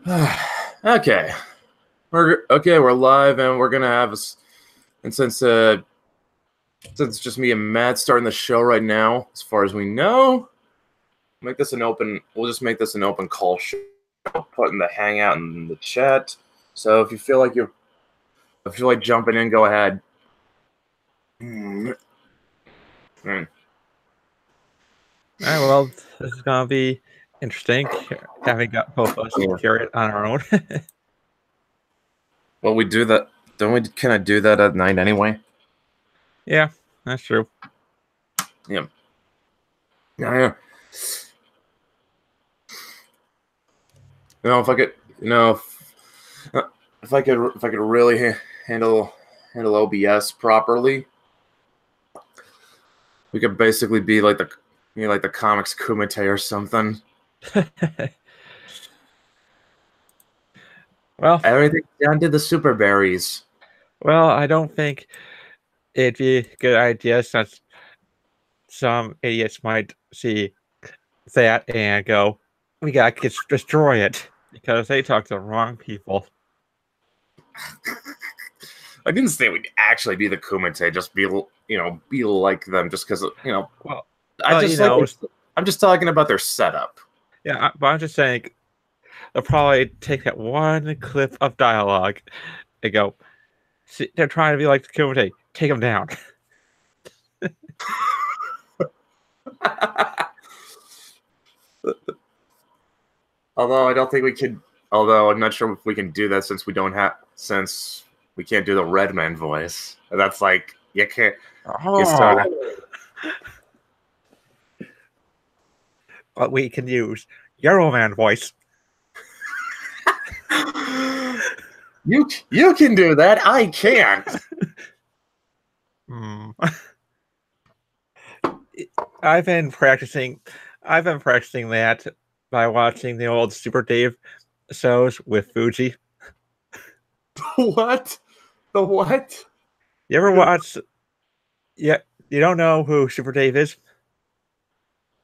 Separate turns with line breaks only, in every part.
Okay, we're live, and we're gonna have and since it's just me and Matt starting the show right now, as far as we know, make this an open. We'll just make this an open call show. Put in the hangout in the chat. So if you feel like jumping in, go ahead.
All right, well, this is gonna be interesting. Having got both of us carry it on our own.
Well, we do that. Don't we? Can I do that at night anyway?
Yeah, that's true.
Yeah. Yeah. If I could, if I could really handle OBS properly, we could basically be like the comics Kumite or something.
Well,
everything down to the super berries.
Well, I don't think it'd be a good idea since some idiots might see that and go, "We gotta destroy it," because they talk to the wrong people.
I didn't say we'd actually be the Kumite, just be like them, just because
Well,
I'm just talking about their setup.
Yeah, but I'm just saying they'll probably take that one clip of dialogue and go, "See, they're trying to be like the Kumite. Take them down."
Although I don't think we could. Although I'm not sure if we can do that since we can't do the Redman voice. That's like you can't.
But we can use Euroman voice.
You can do that. I can't.
I've been practicing that by watching the old Super Dave shows with Fuji.
What? The what?
You ever watch? Yeah, you don't know who Super Dave is?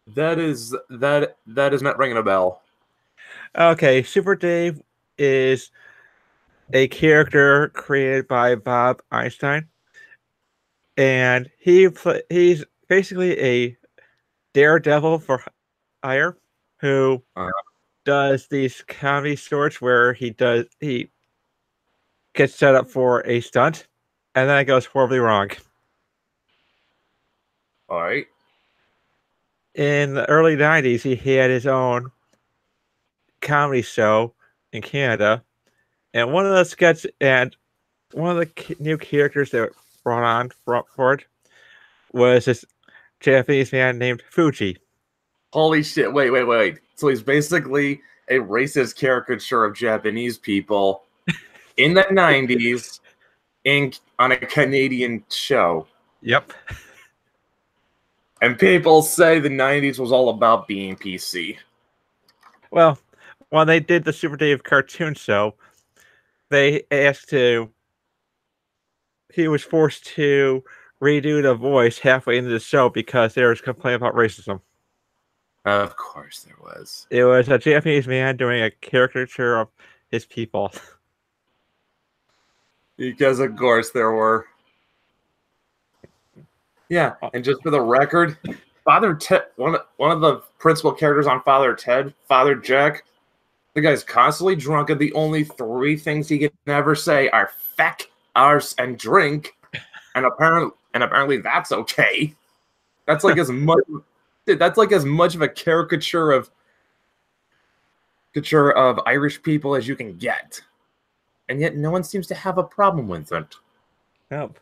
That is not ringing a bell.
Okay, Super Dave is a character created by Bob Einstein, and he's basically a daredevil for hire who does these comedy sorts where he gets set up for a stunt, and then it goes horribly wrong.
All right.
In the early 90s, he had his own comedy show in Canada, and one of the new characters that brought on for it was this Japanese man named Fuji.
Holy shit, wait. So he's basically a racist caricature of Japanese people in the 90s on a Canadian show.
Yep.
And people say the 90s was all about being PC.
Well, when they did the Super Dave cartoon show, he was forced to redo the voice halfway into the show because there was complaint about racism.
Of course there was.
It was a Japanese man doing a caricature of his people.
Because of course there were. Yeah, and just for the record, Father Ted, one of the principal characters on Father Ted, Father Jack, the guy's constantly drunk, and the only three things he can never say are feck, arse, and drink. And apparently that's okay. That's like as much. That's like as much of a caricature of Irish people as you can get, and yet no one seems to have a problem with it.
Yep.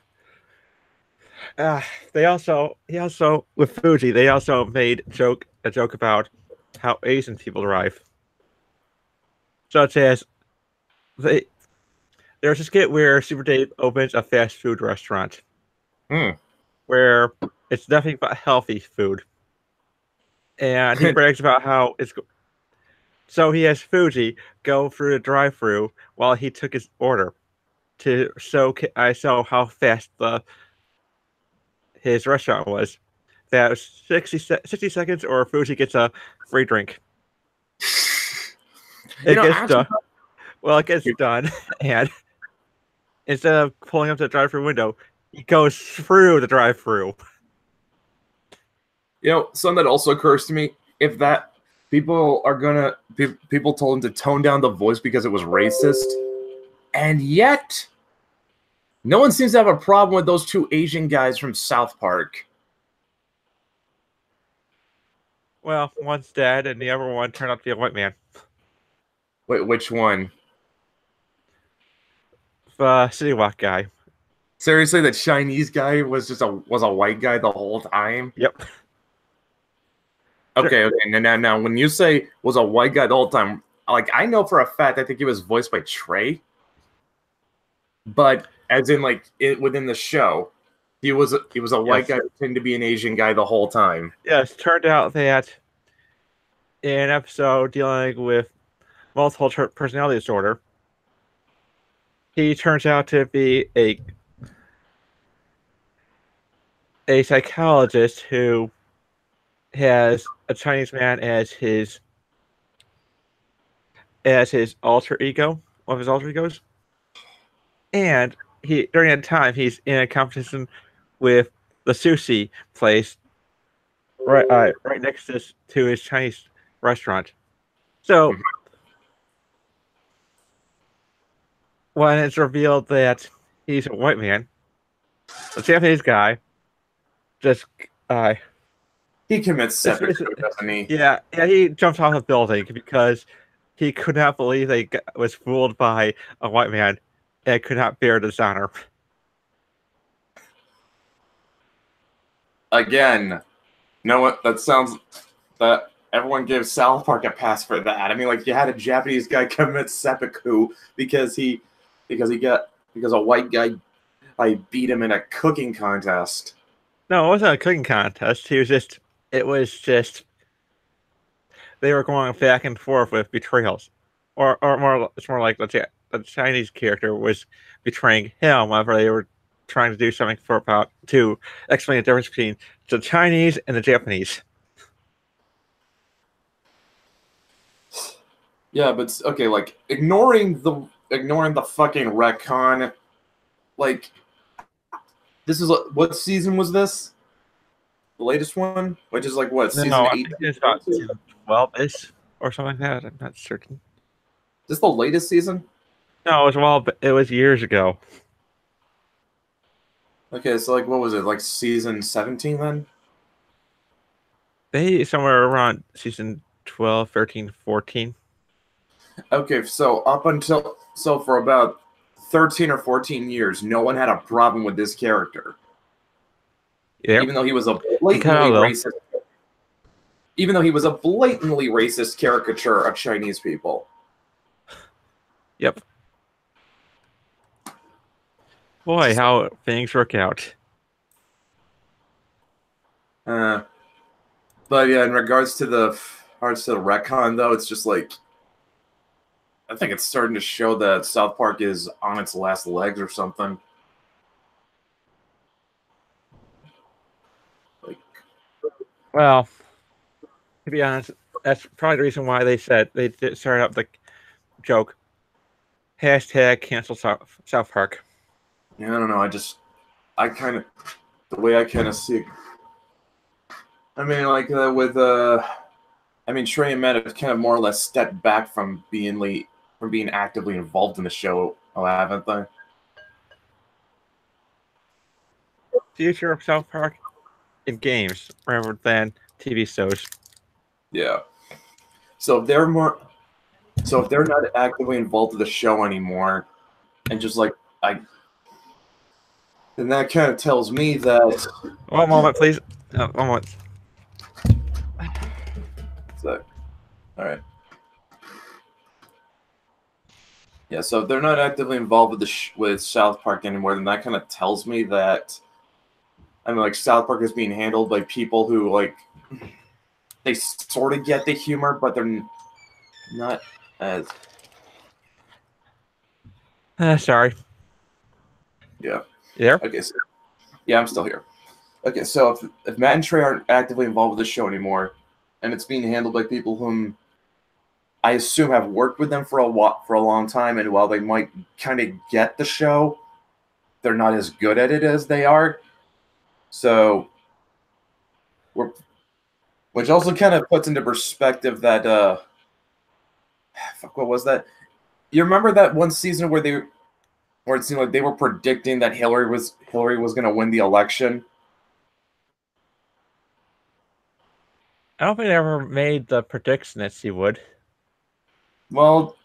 He also with Fuji, they also made a joke about how Asian people drive, such as there's a skit where Super Dave opens a fast food restaurant, where it's nothing but healthy food. And he brags about how it's. So he has Fuji go through the drive-through while he took his order to show how fast his restaurant was. That was 60 seconds, or Fuji gets a free drink. Well, it gets done, and instead of pulling up the drive-through window, he goes through the drive-through.
You know, something that also occurs to me, if that people are gonna people told him to tone down the voice because it was racist, and yet no one seems to have a problem with those two Asian guys from South Park.
Well, one's dead, and the other one turned out to be a white man.
Wait, which one?
The City Walk guy.
Seriously, the Chinese guy was just a white guy the whole time?
Yep.
Okay. Now, when you say was a white guy the whole time, like I know for a fact, I think he was voiced by Trey. But as in, like within the show, he was a white guy pretending to be an Asian guy the whole time.
Yes, turned out that in an episode dealing with multiple personality disorder, he turns out to be a psychologist who has a Chinese man as his alter ego, one of his alter egos. And during that time he's in a competition with the sushi place right next to his Chinese restaurant. So when it's revealed that he's a white man, the Japanese guy just
he commits seppuku, doesn't he?
Yeah, he jumps off a building because he could not believe he was fooled by a white man and could not bear dishonor.
Again, know what? That sounds that everyone gives South Park a pass for that. I mean, like you had a Japanese guy commit seppuku because a white guy beat him in a cooking contest.
No, it wasn't a cooking contest. It was just they were going back and forth with betrayals, or more. It's more like the Chinese character was betraying him whenever they were trying to do something to explain the difference between the Chinese and the Japanese.
Yeah, but okay, like ignoring the fucking retcon, like this is what season was this? The latest one, which is like what season 8?
I think it's about season 12-ish or something like that. I'm not certain.
Is this the latest season?
No, it was years ago.
Okay, so like what was it? Like season 17 then?
Maybe somewhere around season 12, 13, 14.
Okay, so for about 13 or 14 years, no one had a problem with this character.
Yep.
Even though he was a blatantly racist caricature of Chinese people.
Yep. Boy, how things work out.
But yeah, in regards to the retcon, though, it's just like I think it's starting to show that South Park is on its last legs or something.
Well, to be honest, that's probably the reason why they said they started out the joke. #cancel South Park.
Yeah, I don't know. The way I kind of see it. I mean, like Trey and Matt have kind of more or less stepped back from being actively involved in the show, haven't they?
Future of South Park in games rather than TV shows.
Yeah. So if they're not actively involved in the show anymore, and just then that kind of tells me that.
One moment, please. One moment.
So, all right. Yeah, so if they're not actively involved with South Park anymore, then that kind of tells me that South Park is being handled by people who they sort of get the humor, but they're not as.
Sorry.
Yeah.
Yeah.
Okay. So, yeah, I'm still here. Okay, so if Matt and Trey aren't actively involved with the show anymore, and it's being handled by people whom I assume have worked with them for a long time, and while they might kind of get the show, they're not as good at it as they are. So, which also kind of puts into perspective that what was that? You remember that one season where it seemed like they were predicting that Hillary was going to win the election?
I don't think they ever made the prediction that she would.
Well,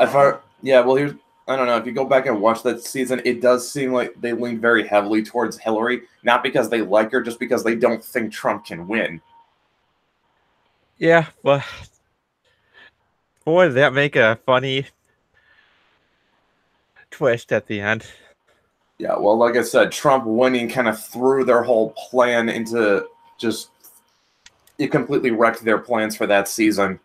here's, I don't know. If you go back and watch that season, it does seem like they lean very heavily towards Hillary, not because they like her, just because they don't think Trump can win.
Yeah, but boy, did that make a funny twist at the end.
Yeah, well, like I said, Trump winning kind of threw their whole plan into just... It completely wrecked their plans for that season,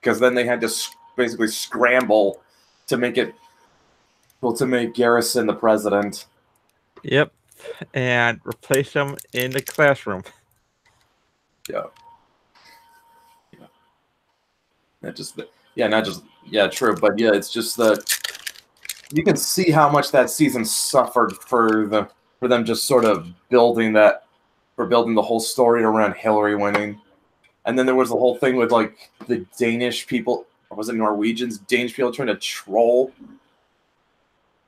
because then they had to basically scramble to make Garrison the president.
Yep, and replace him in the classroom.
Yeah. True, but yeah, it's just that you can see how much that season suffered for them just sort of building the whole story around Hillary winning. And then there was the whole thing with like the Danish people, or was it Norwegians? Danish people trying to troll.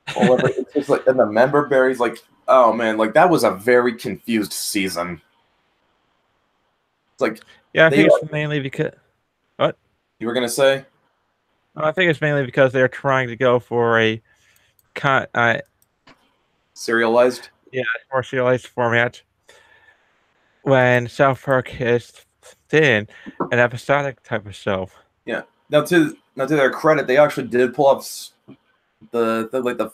It's just like, and the member berries, like, oh man, like that was a very confused season. It's like,
yeah, I think it's mainly because what
you were gonna say.
I think it's mainly because they're trying to go for a
serialized,
more serialized format. When South Park is thin, an episodic type of show.
Yeah. Now to their credit, they actually did pull off the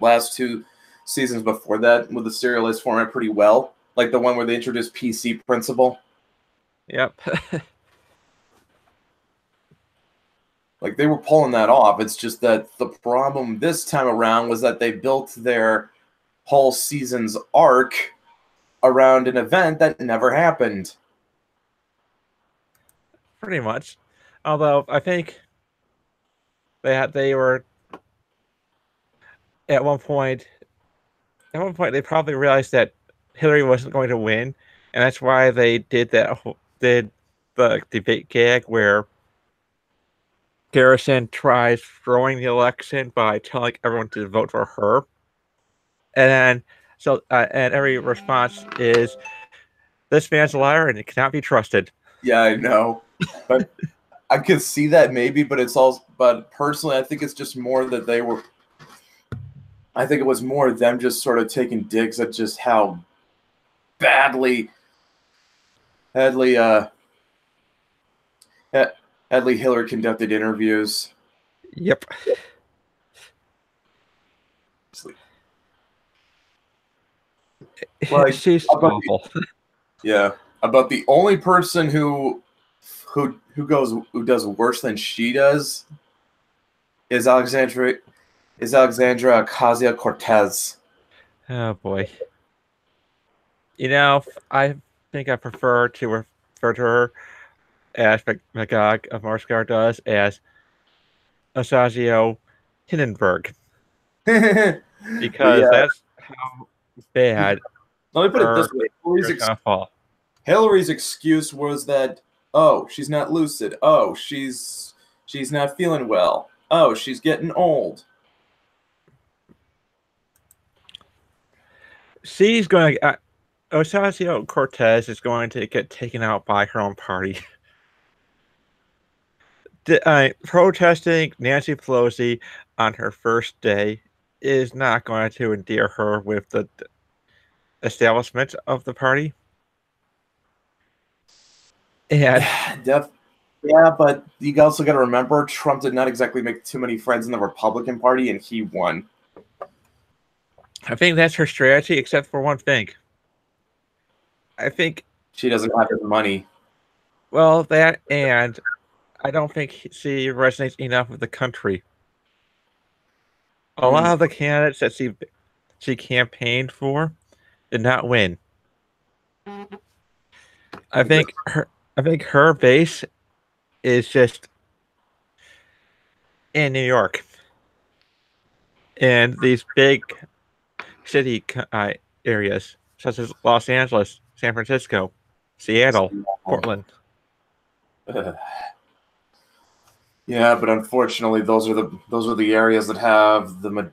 last two seasons before that with the serialized format pretty well. Like the one where they introduced PC Principal.
Yep.
Like they were pulling that off. It's just that the problem this time around was that they built their whole season's arc around an event that never happened.
Pretty much. Although I think they were at one point they probably realized that Hillary wasn't going to win, and that's why they did the debate gag where Garrison tries throwing the election by telling everyone to vote for her, and then and every response is, "This man's a liar and it cannot be trusted."
Yeah, I know, but I could see that maybe, but it's all. But personally, I think it's just more that they were. I think it was more them just sort of taking digs at just how badly Hillary conducted interviews.
Yep.
Like,
she's awful.
Yeah, about the only person who does worse than she does is Alexandra Ocasio-Cortez.
Oh boy. You know, I think I prefer to refer to her as Magog of Marscar does as Ocasio Hindenburg. Because that's how bad.
Let me put it this way. Hillary's excuse was that, oh, she's not lucid. Oh, she's not feeling well. Oh, she's getting old.
She's going to... Ocasio-Cortez is going to get taken out by her own party. Protesting Nancy Pelosi on her first day is not going to endear her with the establishment of the party. And
yeah, but you also got to remember Trump did not exactly make too many friends in the Republican Party, and he won.
I think that's her strategy, except for one thing. I think
she doesn't have his money.
Well, that, and I don't think she resonates enough with the country. A lot of the candidates that she campaigned for did not win. I think her base is just in New York. And these big city areas, such as Los Angeles, San Francisco, Seattle, Portland.
Yeah, but unfortunately, those are the areas that have the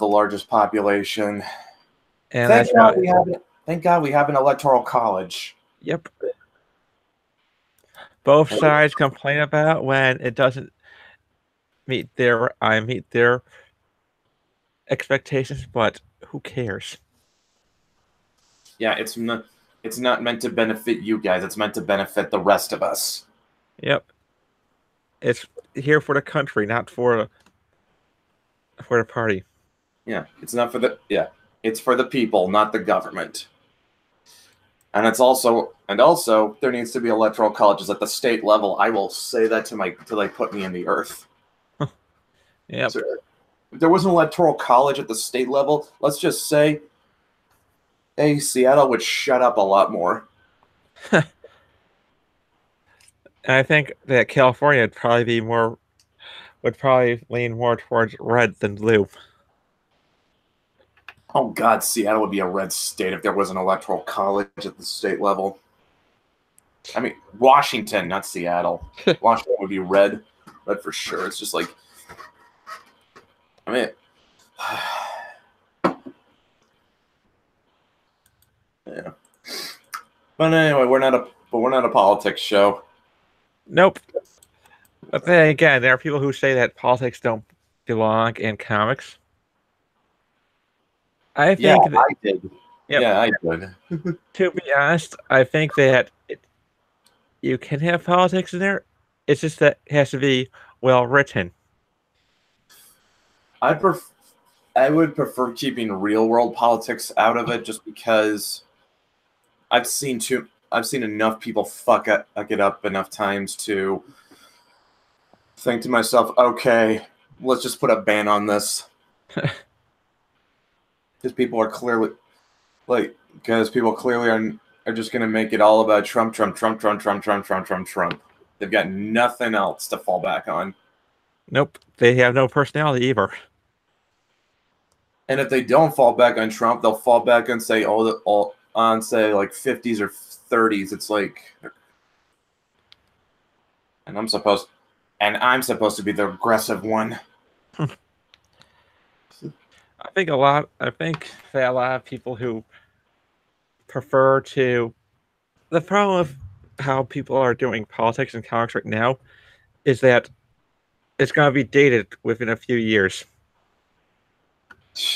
largest population.
And
thank God we have an electoral college.
Yep. Both sides complain about when it doesn't meet their expectations, but who cares?
Yeah, it's not meant to benefit you guys. It's meant to benefit the rest of us.
Yep. It's here for the country, not for the party.
Yeah, it's not for the it's for the people, not the government. And also there needs to be electoral colleges at the state level. I will say that till they put me in the earth.
Yep.
So, if there was an electoral college at the state level, let's just say, hey, Seattle would shut up a lot more.
I think that California would probably lean more towards red than blue.
Oh God, Seattle would be a red state if there was an electoral college at the state level. I mean, Washington, not Seattle. Washington would be red for sure. It's just like, I mean, yeah. But anyway, we're not a politics show.
Nope. But then again, there are people who say that politics don't belong in comics. I think
I did.
Yep.
Yeah, I did.
To be honest, I think that you can have politics in there. It's just that it has to be well written.
I would prefer keeping real world politics out of it, just because I've seen enough people fuck it up enough times to think to myself, okay, let's just put a ban on this. Because people are clearly are just going to make it all about Trump. They've got nothing else to fall back on.
Nope, they have no personality either.
And if they don't fall back on Trump, they'll fall back and say on say like 50s or 30s. It's like, and I'm supposed to be the aggressive one.
I think that a lot of people who prefer to, the problem with how people are doing politics and comics right now is that it's going to be dated within a few years.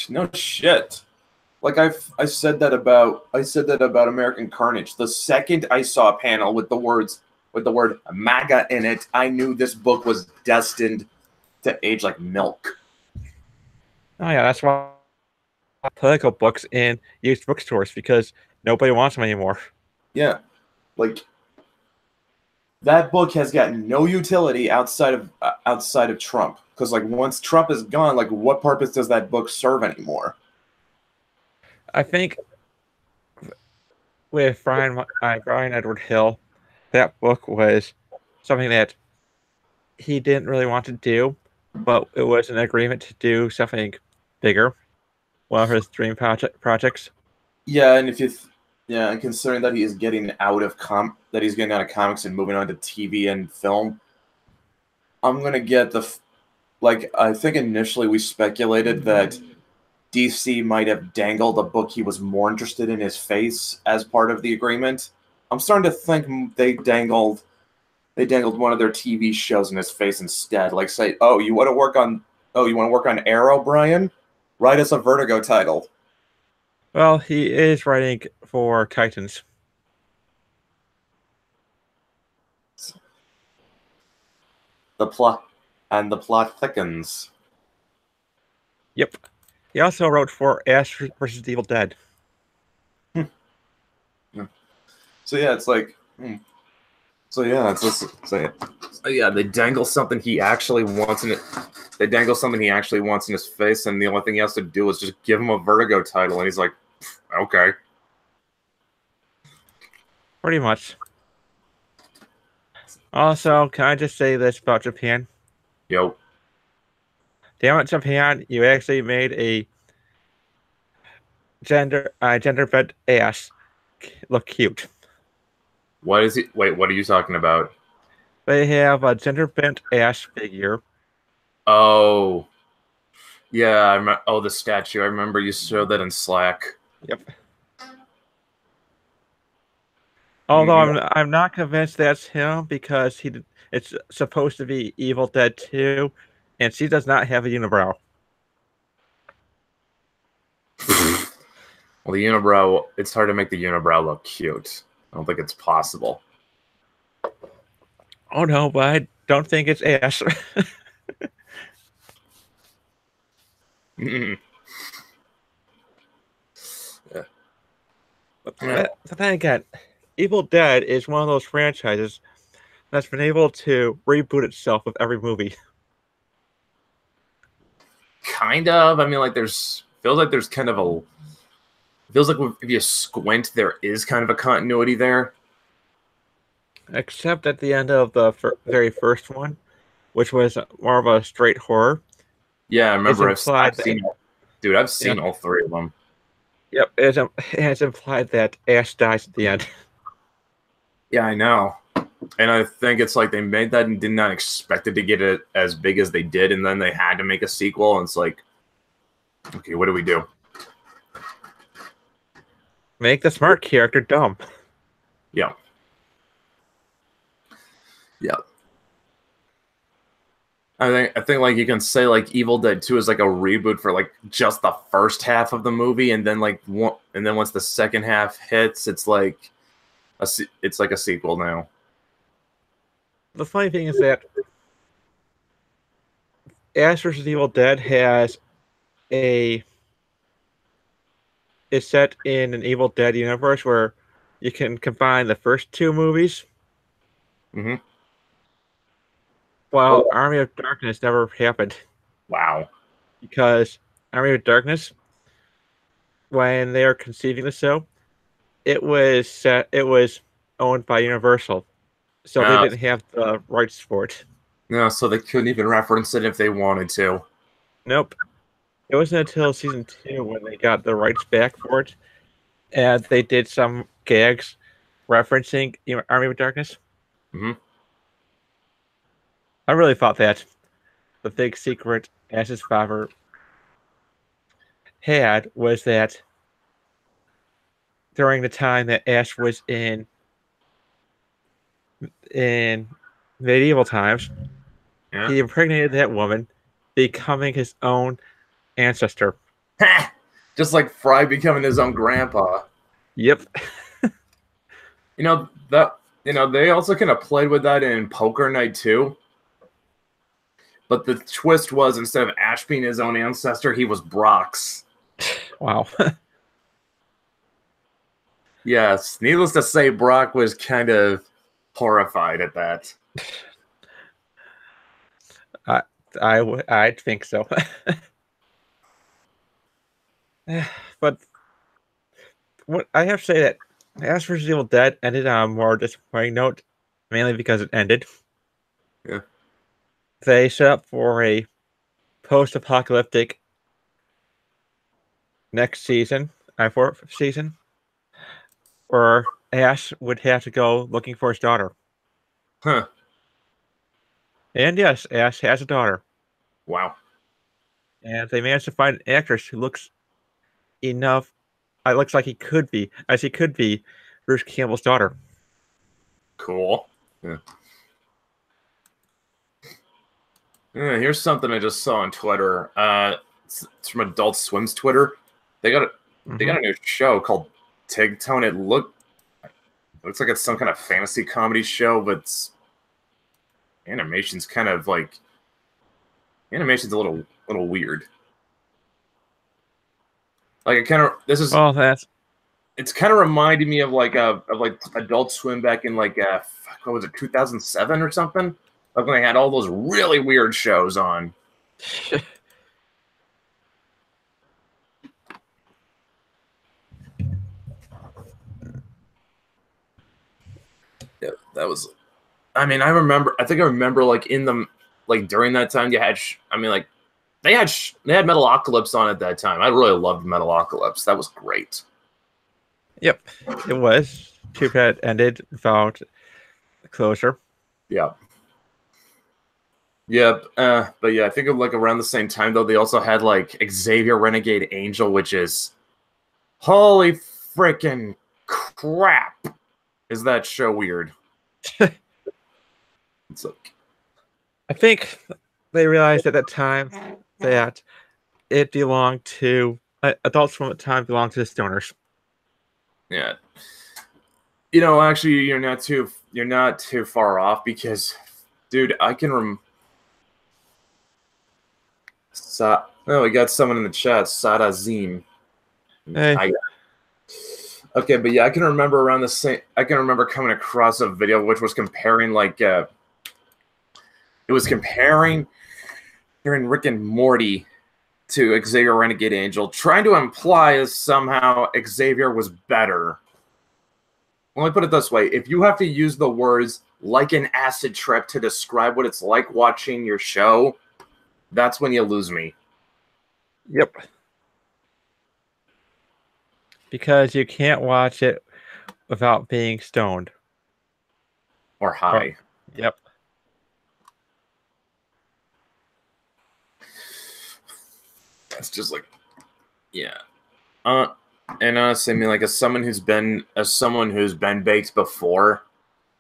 No shit. Like I said that about American Carnage. The second I saw a panel with the word MAGA in it, I knew this book was destined to age like milk.
Oh yeah, that's why political books in used bookstores, because nobody wants them anymore.
Yeah, like that book has got no utility outside of Trump. Because like once Trump is gone, like what purpose does that book serve anymore?
I think with Brian Edward Hill, that book was something that he didn't really want to do, but it was an agreement to do something bigger. One of his dream projects.
Yeah, and and considering that he's getting out of comics and moving on to TV and film, I'm gonna get I think initially we speculated that DC might have dangled a book he was more interested in his face as part of the agreement. I'm starting to think they dangled one of their TV shows in his face instead. Like say, you want to work on Arrow, Brian? Write us a Vertigo title.
Well, he is writing for Titans.
The plot thickens.
Yep. He also wrote for Ash vs. Evil Dead.
So yeah, it's like. So yeah, it's just they dangle something he actually wants in it. They dangle something he actually wants in his face, and the only thing he has to do is just give him a Vertigo title, and he's like, okay.
Pretty much. Also, can I just say this about Japan?
Yo.
Damn it, Japan! You actually made a gender bent ass look cute.
What is it? Wait, what are you talking about?
They have a gender bent ass figure.
Oh, yeah. Oh, the statue. I remember you showed that in Slack.
Yep. Although I'm not convinced that's him because it's supposed to be Evil Dead 2, and she does not have a unibrow.
Well, the unibrow, it's hard to make the unibrow look cute. I don't think it's possible.
Oh no, but I don't think it's Ash.
Yeah.
But then again, Evil Dead is one of those franchises that's been able to reboot itself with every movie.
Kind of. I mean, like, feels like there's kind of a. Feels like if you squint, there is kind of a continuity there.
Except at the end of the very first one, which was more of a straight horror.
Yeah, I remember I've seen all three of them.
Yep, it's implied that Ash dies at the end.
Yeah, I know. And I think it's like they made that and did not expect it to get it as big as they did, and then they had to make a sequel, and it's like, okay, what do we do?
Make the smart character dumb.
Yeah. Yeah. I think like you can say like Evil Dead 2 is like a reboot for like just the first half of the movie, and then once the second half hits, it's like a sequel now.
The funny thing is that Ash vs. Evil Dead is set in an Evil Dead universe where you can combine the first two movies.
Mm-hmm.
While Army of Darkness never happened.
Wow.
Because Army of Darkness, when they were conceiving the show, it was owned by Universal. So they didn't have the rights for it.
No, so they couldn't even reference it if they wanted to.
Nope. It wasn't until season 2 when they got the rights back for it, and they did some gags referencing Army of Darkness.
Mm-hmm.
I really thought that the big secret Ash's father had was that during the time that Ash was in medieval times, he impregnated that woman, becoming his own ancestor.
Just like Fry becoming his own grandpa.
Yep.
They also kind of played with that in Poker Night too. But the twist was instead of Ash being his own ancestor, he was Brock's.
Wow.
Yes, needless to say, Brock was kind of horrified at that.
I think so. But what I have to say that Ash vs. Evil Dead ended on a more disappointing note, mainly because it ended.
Yeah.
They set up for a post-apocalyptic next season, fourth season, where Ash would have to go looking for his daughter.
Huh.
And yes, Ash has a daughter.
Wow.
And they managed to find an actress who looks enough. It looks like he could be Bruce Campbell's daughter.
Cool. Yeah. Here's something I just saw on Twitter. It's from Adult Swim's Twitter. They got a new show called Tigtone. It looks like it's some kind of fantasy comedy show, but animation's a little weird. Like it's kind of reminding me of like Adult Swim back in what was it, 2007 or something? Like when they had all those really weird shows on. Yeah, that was. I mean, I think I remember like in the like during that time, you had, I mean, like they had Metalocalypse on at that time. I really loved Metalocalypse. That was great.
Yep, it was. Too bad it ended without closure.
Yeah. Yep. But yeah, I think of like around the same time though, they also had like Xavier Renegade Angel, which is holy freaking crap. Is that show weird? It's like,
I think they realized at that time that it belonged to adults from the time belonged to the stoners.
yeah. You know, actually, you're not too far off because, dude, I can oh, we got someone in the chat, Sada Zim.
Hey.
Okay, but yeah, I can remember around the same. I can remember coming across a video which was comparing like, it was comparing Rick and Morty to Xavier Renegade Angel, trying to imply as somehow Xavier was better. Let me put it this way: if you have to use the words "like an acid trip" to describe what it's like watching your show, that's when you lose me.
Yep. Because you can't watch it without being stoned.
Or high.
Yep.
That's just like, yeah. And honestly, I mean, like as someone who's been baked before,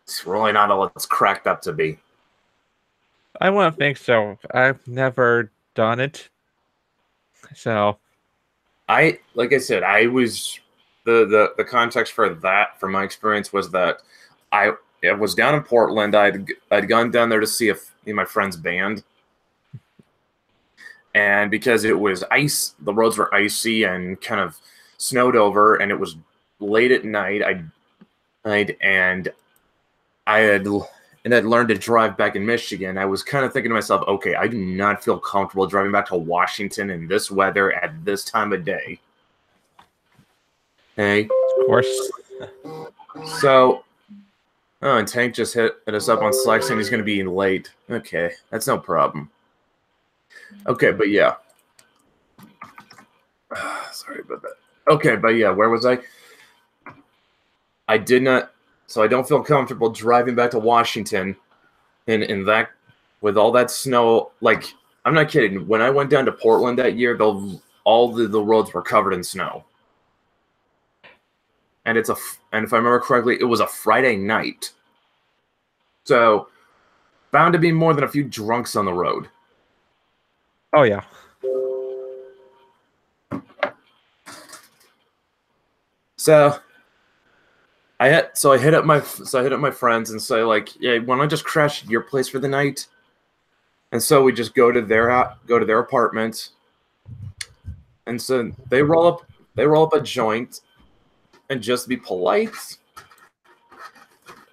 it's really not all it's cracked up to be.
I wouldn't think so. I've never done it. So
like I said, I was the context for that, from my experience, was that I was down in Portland. I'd gone down there to see my friend's band, and because it was ice, the roads were icy and kind of snowed over, and it was late at night. I had learned to drive back in Michigan. I was kind of thinking to myself, okay, I do not feel comfortable driving back to Washington in this weather at this time of day. Hey,
of course.
So, oh, and Tank just hit us up on Slack saying he's going to be late. Okay, that's no problem. Okay, but yeah. Sorry about that. Okay, but yeah, where was I? I did not. So I don't feel comfortable driving back to Washington, in that, with all that snow. Like, I'm not kidding. When I went down to Portland that year, all the roads were covered in snow. And if I remember correctly, it was a Friday night. So, bound to be more than a few drunks on the road.
Oh yeah.
So I hit up my friends and say, like, yeah, why don't I just crash at your place for the night? And so we just go to their apartment, and so they roll up a joint, and just to be polite,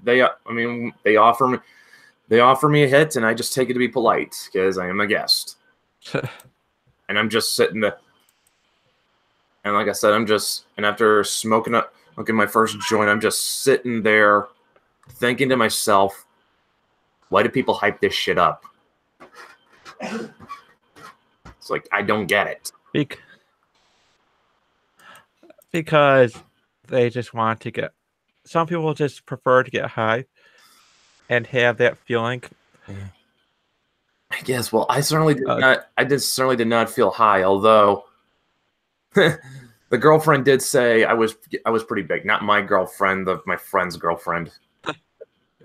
they offer me a hit, and I just take it to be polite because I am a guest. And I'm just sitting there, and like I said, after smoking my first joint, I'm just sitting there thinking to myself, why do people hype this shit up? It's like, I don't get it.
Because they just want to get, some people just prefer to get high and have that feeling.
I guess. Well, I certainly did not. I certainly did not feel high. Although the girlfriend did say I was pretty big. Not my girlfriend, my friend's girlfriend.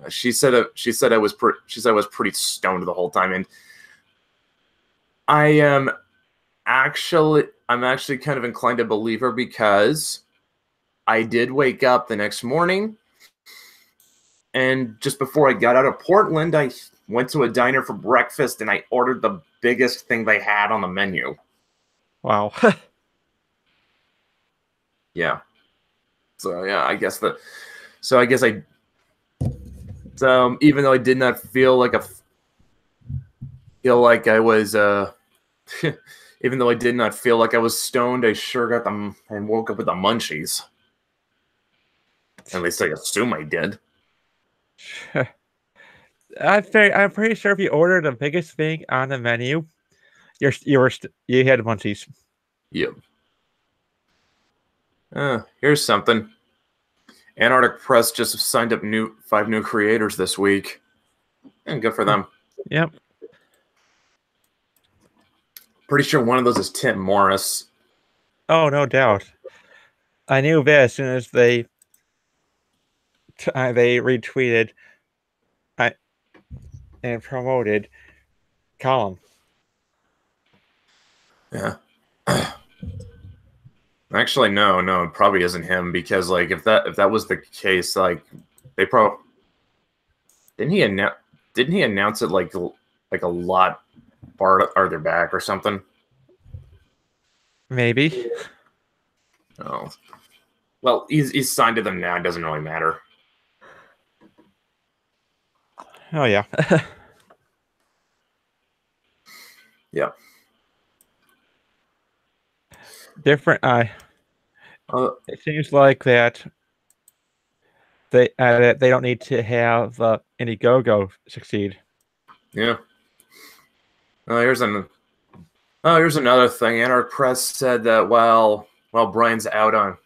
She said I was pretty stoned the whole time, and I'm actually kind of inclined to believe her, because I did wake up the next morning, and just before I got out of Portland, I went to a diner for breakfast, and I ordered the biggest thing they had on the menu.
Wow.
Yeah. So yeah, even though I did not feel like I was even though I did not feel like I was stoned, I sure got them and woke up with the munchies. At least I assume I did.
I'm pretty sure if you ordered the biggest thing on the menu, you had munchies.
Yep. Here's something. Antarctic Press just signed up 5 new creators this week, and good for them.
Yep.
Pretty sure one of those is Tim Morris.
Oh, no doubt. I knew that as soon as they retweeted and promoted Column.
Yeah. Actually, no, it probably isn't him, because like if that was the case, like they probably didn't he announce it like a lot farther back or something?
Maybe.
Oh, well, he's signed to them now. It doesn't really matter.
Oh yeah.
Yeah.
Different. It seems like that they don't need to have Indiegogo succeed.
Yeah. Here's another thing. Anarch Press said that while Brian's out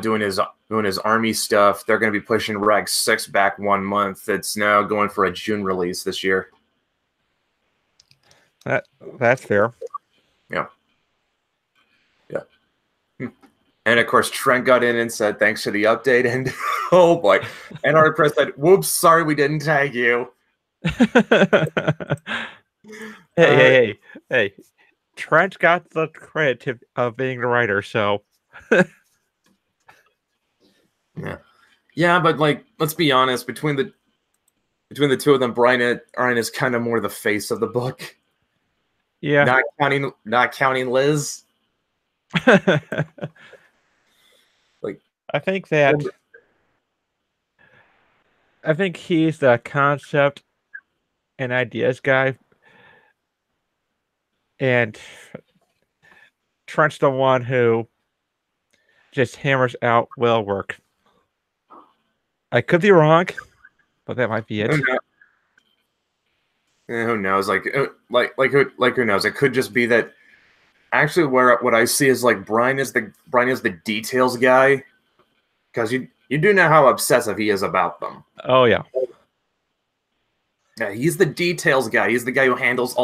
doing his army stuff, they're going to be pushing Reg 6 back 1 month. It's now going for a June release this year.
That's fair.
Yeah. And of course, Trent got in and said thanks for the update. And oh boy, Anarch Press said, "Whoops, sorry we didn't tag you."
Hey! Trent got the credit of being the writer, so.
Yeah, but like, let's be honest. Between the two of them, Brian is kind of more the face of the book.
Yeah.
Not counting Liz. Like,
I think he's the concept and ideas guy, and Trent's the one who just hammers out well work. I could be wrong, but that might be it.
Who knows? Like who knows? It could just be that. Actually, what I see is like Brian is the details guy, because you do know how obsessive he is about them.
Oh yeah.
Yeah, he's the details guy. He's the guy who handles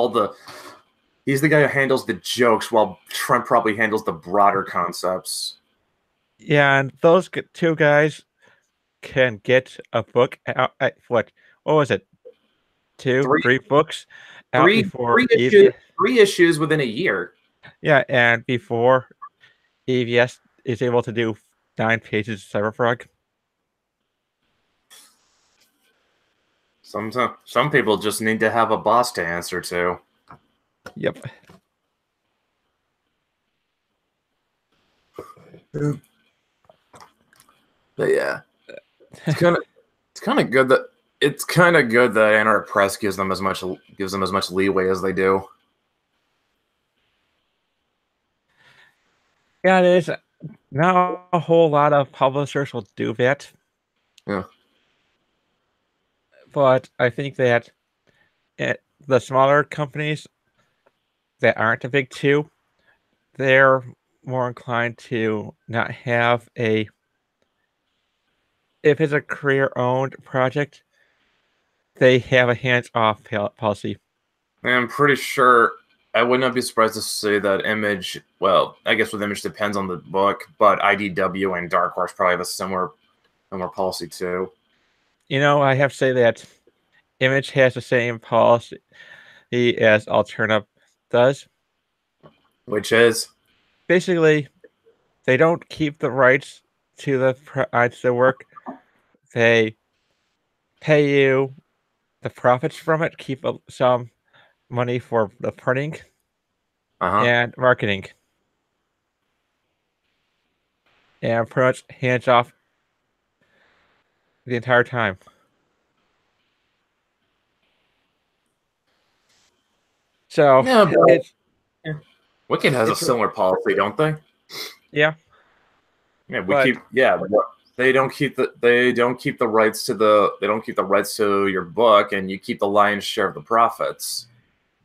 He's the guy who handles the jokes, while Trent probably handles the broader concepts.
Yeah, and those two guys can get a book out. What was it? 3 books out before
3 issues within a year.
Yeah, and before EVS is able to do 9 pages of Cyberfrog.
Some people just need to have a boss to answer to.
Yep.
But yeah, it's kind of good that Anarch Press gives them as much leeway as they do.
Yeah, it is. Not a whole lot of publishers will do that.
Yeah.
But I think that the smaller companies that aren't the big two, they're more inclined to not have if it's a career-owned project, they have a hands-off policy.
I'm pretty sure. I would not be surprised to say that Image. Well, I guess with Image depends on the book, but IDW and Dark Horse probably have a similar policy too.
I have to say that Image has the same policy as Alterna does,
which is
basically they don't keep the rights to the work. They pay you the profits from it, keep some money for the printing and marketing, and pretty much hands off the entire time. So
Wicked has a similar policy, don't they?
Yeah.
Yeah, they don't keep the rights to your book, and you keep the lion's share of the profits.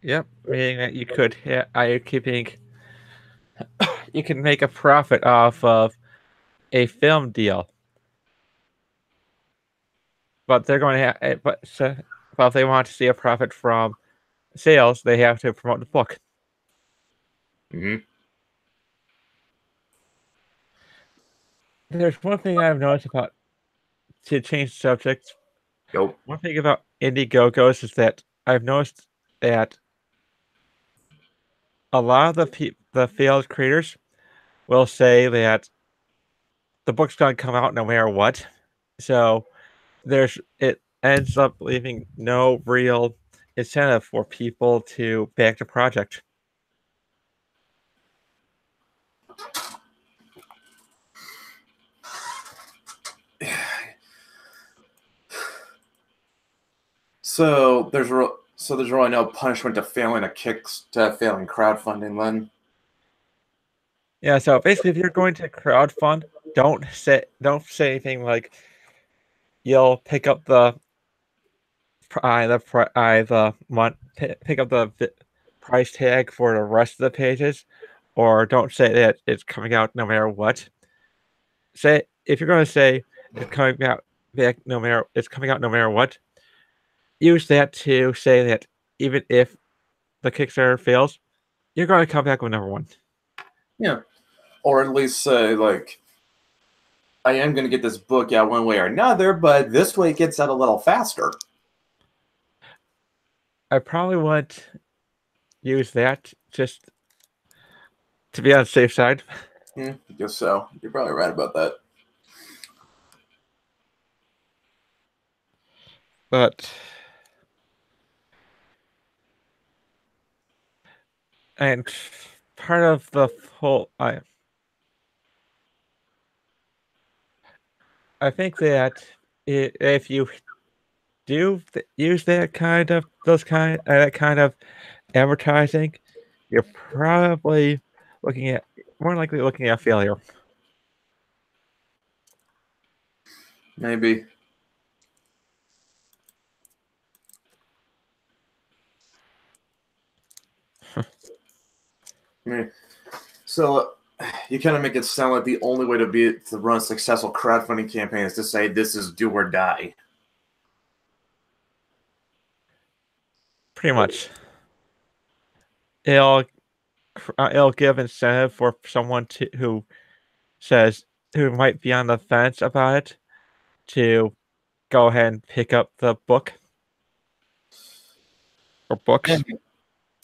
Yep, meaning that you could you can make a profit off of a film deal, but they're going to have but if they want to see a profit from sales, they have to promote the book.
Mm-hmm.
There's one thing I've noticed about, to change the subject.
Yep.
One thing about Indiegogos is that I've noticed that a lot of the failed creators will say that the book's gonna come out no matter what. So it ends up leaving no real incentive for people to back the project.
So there's really no punishment to failing crowdfunding then.
Yeah, so basically if you're going to crowdfund, don't say anything like you'll pick up the pick up the price tag for the rest of the pages, or don't say that it's coming out no matter what. Say if you're going to say it's coming out no matter what, use that to say that even if the Kickstarter fails, you're going to come back with number one.
Yeah, or at least say like, I am going to get this book out one way or another, but this way it gets out a little faster.
I probably would use that just to be on the safe side.
I guess so. You're probably right about that.
But and part of the whole I think that if you do use that kind of advertising, you're probably more likely looking at failure.
Maybe. So you kind of make it sound like the only way to run a successful crowdfunding campaign is to say this is do or die.
Pretty much. It'll give incentive for someone who might be on the fence about it to go ahead and pick up the book or books.
And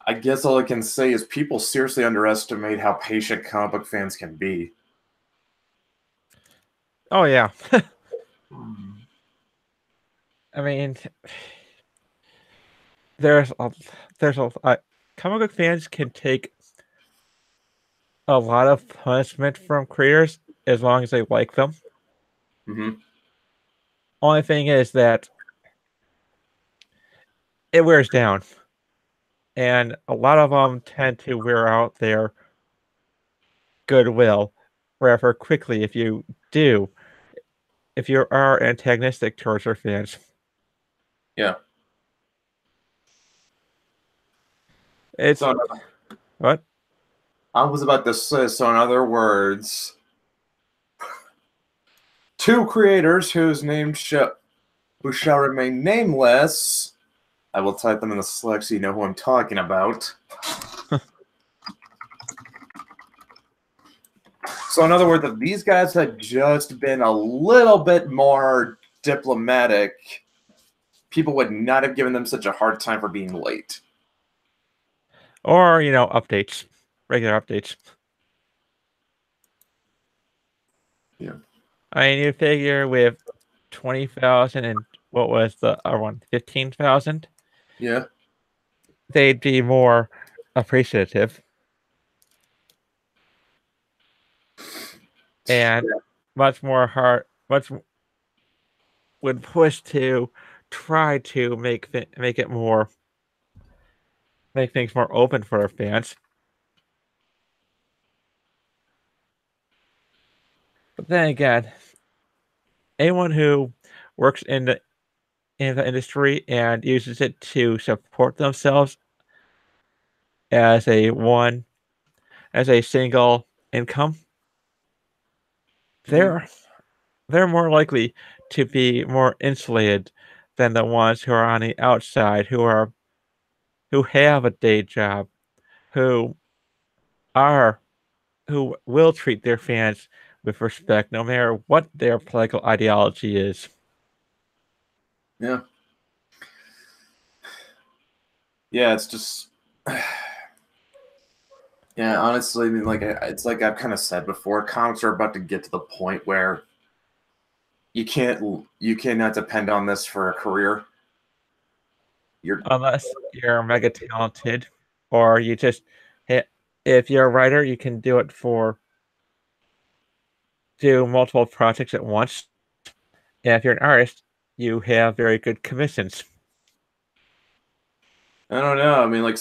I guess all I can say is people seriously underestimate how patient comic book fans can be.
Oh yeah. I mean, comic book fans can take a lot of punishment from creators as long as they like them.
Mm-hmm.
Only thing is that it wears down, and a lot of them tend to wear out their goodwill rather quickly if you are antagonistic towards your fans.
Yeah.
It's what?
I was about to say, so in other words, two creators who shall remain nameless. I will type them in the Slack so you know who I'm talking about. So in other words, if these guys had just been a little bit more diplomatic, people would not have given them such a hard time for being late.
Or, updates. Regular updates.
Yeah.
I mean, you figure with 20,000 and what was the other one? 15,000?
Yeah.
They'd be more appreciative. And much would push to try to make things more open for our fans. But then again, anyone who works in the industry and uses it to support themselves as a single income, they're more likely to be more insulated than the ones who are on the outside, who have a day job, who are who will treat their fans with respect no matter what their political ideology is.
Yeah. Yeah, it's just yeah, honestly, I mean, like it's like I've kind of said before, comics are about to get to the point where you cannot depend on this for a career.
Unless you're mega talented, or you just if you're a writer, you can do it do multiple projects at once. And if you're an artist, you have very good commissions.
I don't know. I mean, like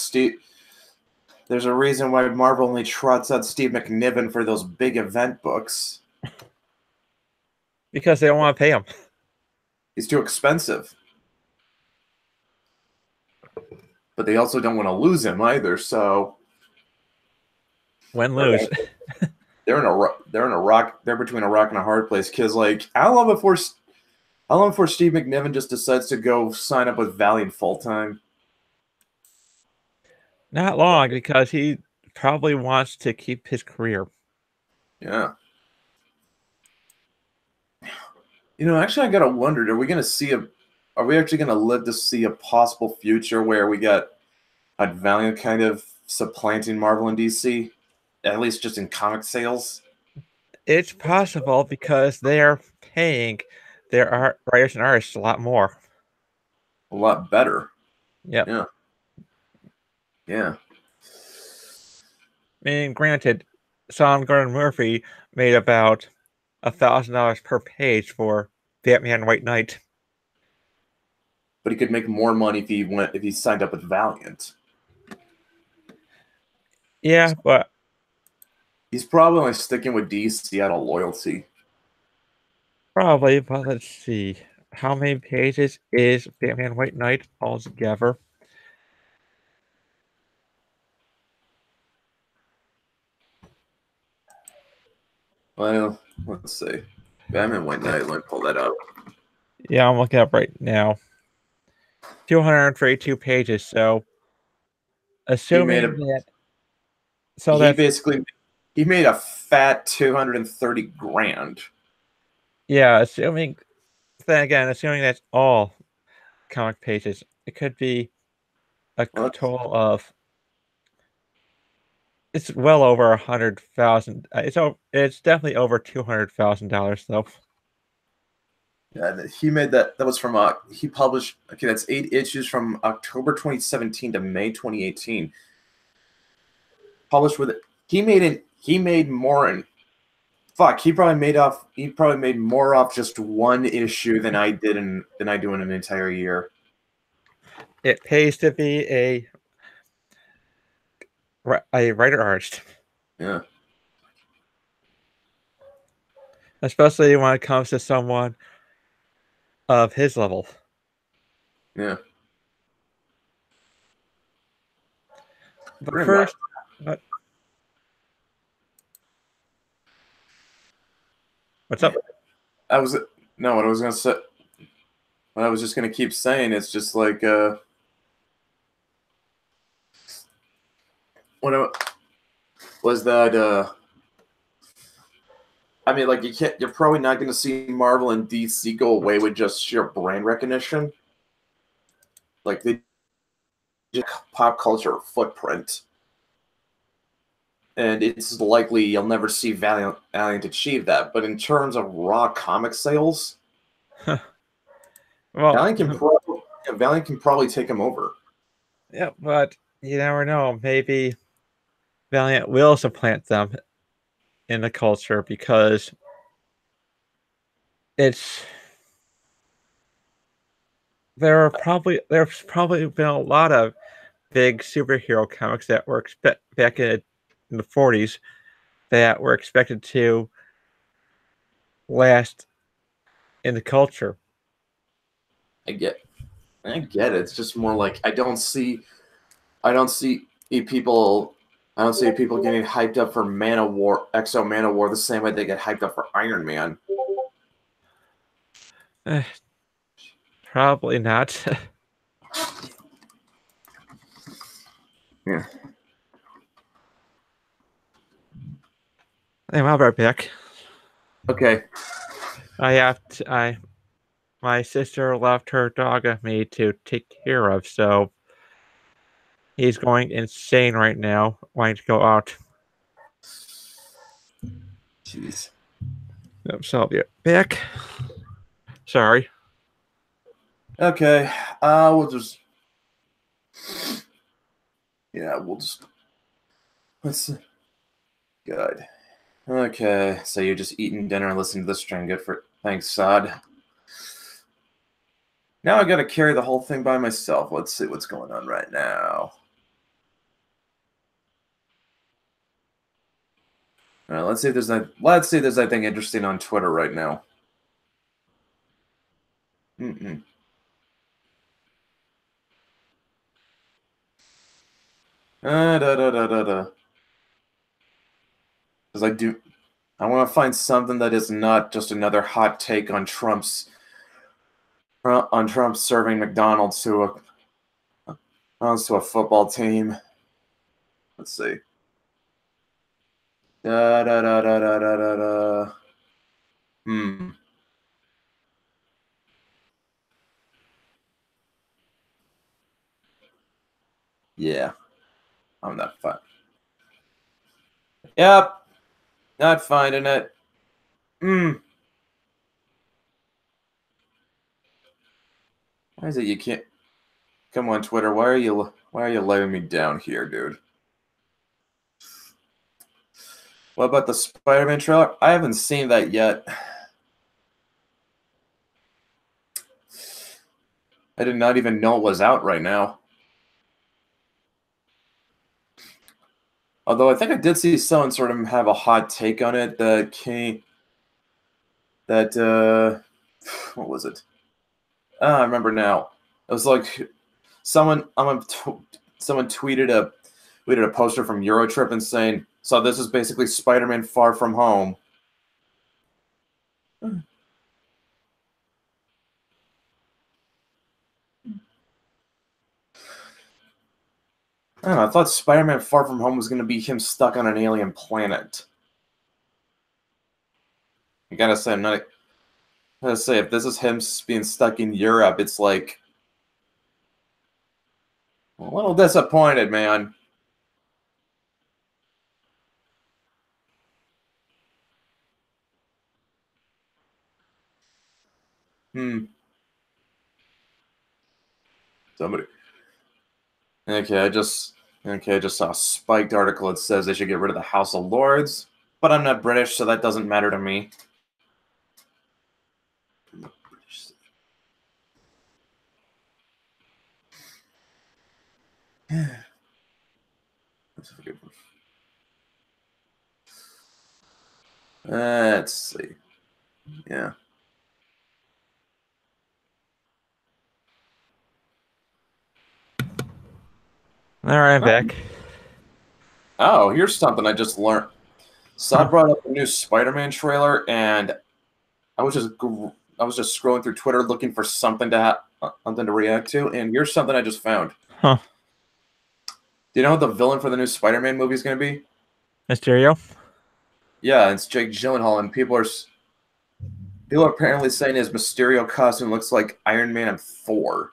there's a reason why Marvel only trots out Steve McNiven for those big event books.
Because they don't want to pay him.
He's too expensive. But they also don't want to lose him either, so
win lose.
They're between a rock and a hard place, because like how long before Steve McNiven just decides to go sign up with Valiant full time?
Not long, because he probably wants to keep his career.
Yeah. You know, actually, I gotta wonder: are we actually gonna live to see a possible future where we got a Valiant kind of supplanting Marvel and DC, at least just in comic sales?
It's possible, because they're paying their writers and artists a lot more.
A lot better.
Yep.
Yeah. Yeah.
I mean, granted, Sean Gordon Murphy made about $1,000 per page for Batman White Knight.
But he could make more money if he signed up with Valiant.
Yeah, but
he's probably only sticking with DC out of loyalty.
Probably, but let's see. How many pages is Batman White Knight altogether?
Well, let's see. Batman White Knight, let me pull that up.
Yeah, I'm looking up right now. 232 pages, so assuming that
he made a fat 230 grand.
Yeah, assuming that's all comic pages, it could be a total of it's well over 100,000. It's definitely over $200,000 though.
Yeah, he made that. That was from he published. Okay, that's 8 issues from October 2017 to May 2018. Published with it. He made more and fuck. He probably made more off just one issue than I do in an entire year.
It pays to be a writer artist.
Yeah.
Especially when it comes to someone of his level.
Yeah.
But first, what's up?
What I was gonna say. What I was just gonna keep saying, it's just like was that I mean, like you're probably not gonna see Marvel and DC go away with just sheer brand recognition. Like they just pop culture footprint. And it's likely you'll never see Valiant achieve that. But in terms of raw comic sales, well, Valiant can probably take them over.
Yeah, but you never know. Maybe Valiant will supplant them in the culture, because there's probably been a lot of big superhero comics that were back in the 40s that were expected to last in the culture.
I get it. It's just more like I don't see people getting hyped up for Exo Manowar the same way they get hyped up for Iron Man.
Probably not.
Yeah.
Hey, I'll be right back.
Okay.
My sister left her dog with me to take care of, so he's going insane right now, wanting to go out.
Jeez.
So I'll be back. Sorry.
Okay. Let's see. Good. Okay, so you're just eating dinner and listening to this train. Good for thanks, Sod. Now I gotta carry the whole thing by myself. Let's see what's going on right now. All right, let's see if there's anything interesting on Twitter right now. Because I want to find something that is not just another hot take on Trump serving McDonald's to a football team. Let's see. Yeah, I'm not fine. Yep, not finding it. Why is it you can't? Come on, Twitter. Why are you letting me down here, dude? What about the Spider-Man trailer? I haven't seen that yet. I did not even know it was out right now. Although I think I did see someone sort of have a hot take on it that what was it? I remember now. It was like someone tweeted a poster from Eurotrip and saying, "So this is basically Spider-Man Far From Home." I don't know, I thought Spider-Man Far From Home was going to be him stuck on an alien planet. I gotta say, if this is him being stuck in Europe, it's like a little disappointed, man. Somebody. Okay, I just saw a spiked article that says they should get rid of the House of Lords, but I'm not British, so that doesn't matter to me. Let's see. Yeah.
All right, I'm back.
Oh, here's something I just learned. So I brought up a new Spider-Man trailer, and I was just scrolling through Twitter looking for something to react to, and here's something I just found.
Huh.
Do you know what the villain for the new Spider-Man movie is going to be?
Mysterio?
Yeah, it's Jake Gyllenhaal, and people are apparently saying his Mysterio costume looks like Iron Man and Thor.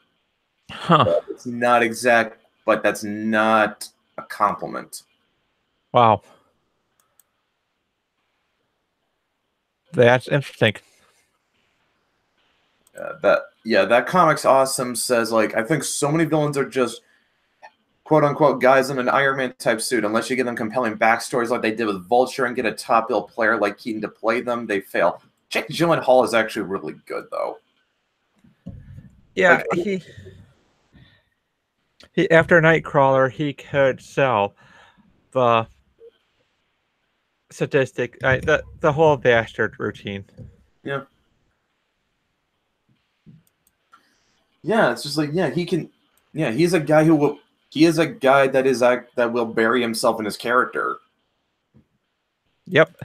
Huh.
It's not exact, but that's not a compliment.
Wow. That's interesting.
That comic's awesome. Says, like, I think so many villains are just quote unquote guys in an Iron Man type suit. Unless you give them compelling backstories like they did with Vulture and get a top bill player like Keaton to play them, they fail. Jake Gyllenhaal is actually really good, though.
Yeah, like, he after Nightcrawler, he could sell the statistic, the whole bastard routine.
Yeah. Yeah, it's just like yeah, he can. Yeah, he's a guy who will. He is a guy that will bury himself in his character.
Yep.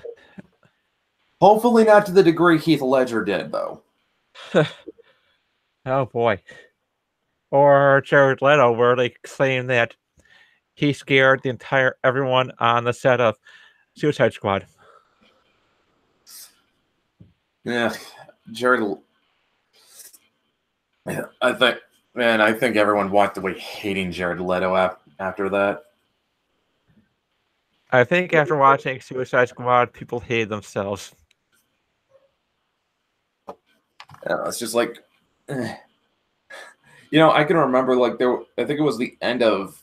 Hopefully not to the degree Heath Ledger did, though.
Oh boy. Or Jared Leto, where they claim that he scared the entire everyone on the set of Suicide Squad.
Yeah, Jared. I think everyone walked away hating Jared Leto after that.
I think after watching Suicide Squad, people hate themselves.
It's just like, I can remember like I think it was the end of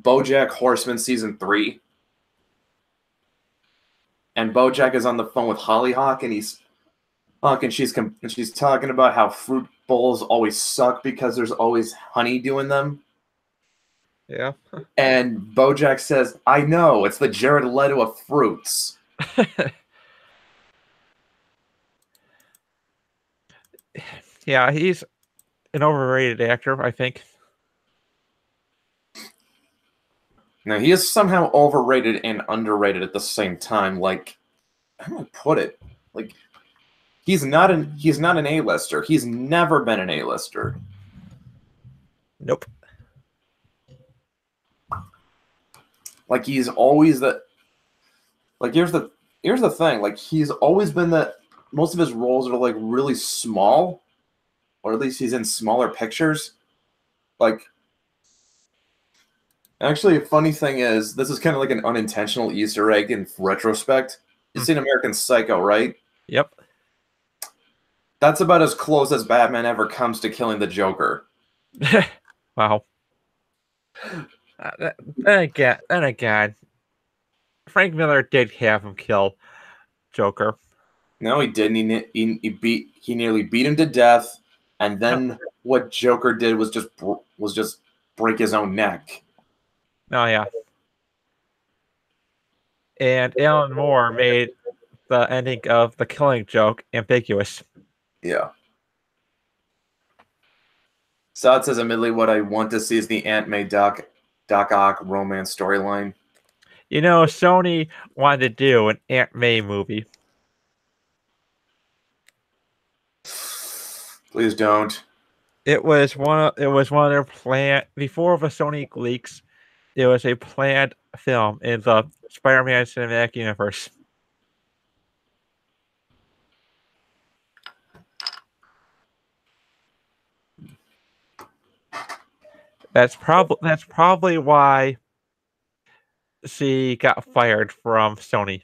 BoJack Horseman season 3, and BoJack is on the phone with Hollyhock, and she's talking about how fruit bowls always suck because there's always honey doing them.
Yeah.
And BoJack says, "I know, it's the Jared Leto of fruits."
Yeah, he's an overrated actor, I think.
Now he is somehow overrated and underrated at the same time. Like, how do I put it? Like, he's not an A-lister. He's never been an A-lister.
Nope.
Like he's always the. Like here's the thing. Like he's always been that. Most of his roles are like really small, or at least he's in smaller pictures. Like, actually, a funny thing is this is kind of like an unintentional Easter egg in retrospect. You've seen American Psycho, right?
Yep.
That's about as close as Batman ever comes to killing the Joker.
Wow. Then again, Frank Miller did have him kill Joker.
No, he didn't. He nearly beat him to death, and then what Joker did was just break his own neck.
Oh yeah. And Alan Moore made the ending of The Killing Joke ambiguous.
Yeah. Sod says, admittedly, what I want to see is the Aunt May Doc Ock romance storyline.
You know, Sony wanted to do an Aunt May movie.
Please don't.
It was one of their plan before the Sony leaks. It was a planned film in the Spider-Man cinematic universe. That's probably why she got fired from Sony.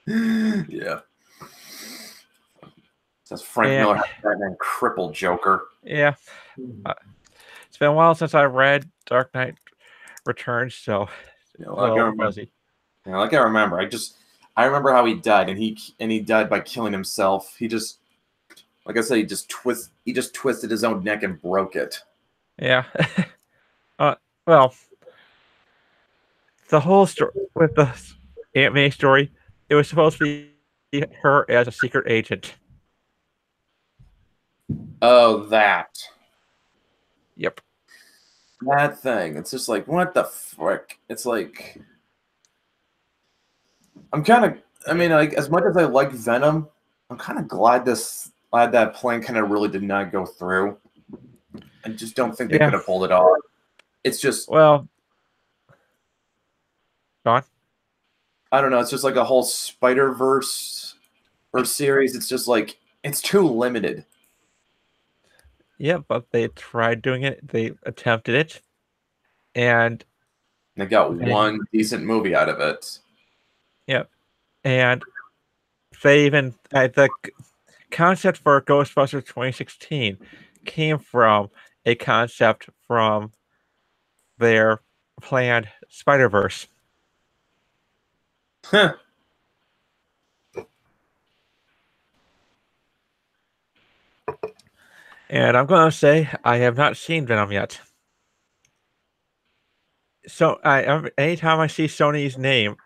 Yeah. Says Frank Miller has Batman crippled Joker.
Yeah. It's been a while since I read Dark Knight Returns, so
like I remember. I remember how he died, and he died by killing himself. He just, like I said, he just twisted his own neck and broke it.
Yeah. Well, the whole story with the Aunt May story, it was supposed to be her as a secret agent.
Oh, that.
Yep.
That thing. It's just like, what the frick? It's like, like, as much as I like Venom, I'm kind of glad that plan kind of really did not go through. I just don't think they could have pulled it off. It's just,
well, John?
I don't know. It's just like a whole Spider-Verse series. It's just like, it's too limited.
Yeah, but they tried doing it. They attempted it, and
they got one decent movie out of it.
Yep, and they even the concept for Ghostbusters 2016 came from a concept from their planned Spider-Verse.
Huh.
And I'm going to say I have not seen Venom yet. So anytime I see Sony's name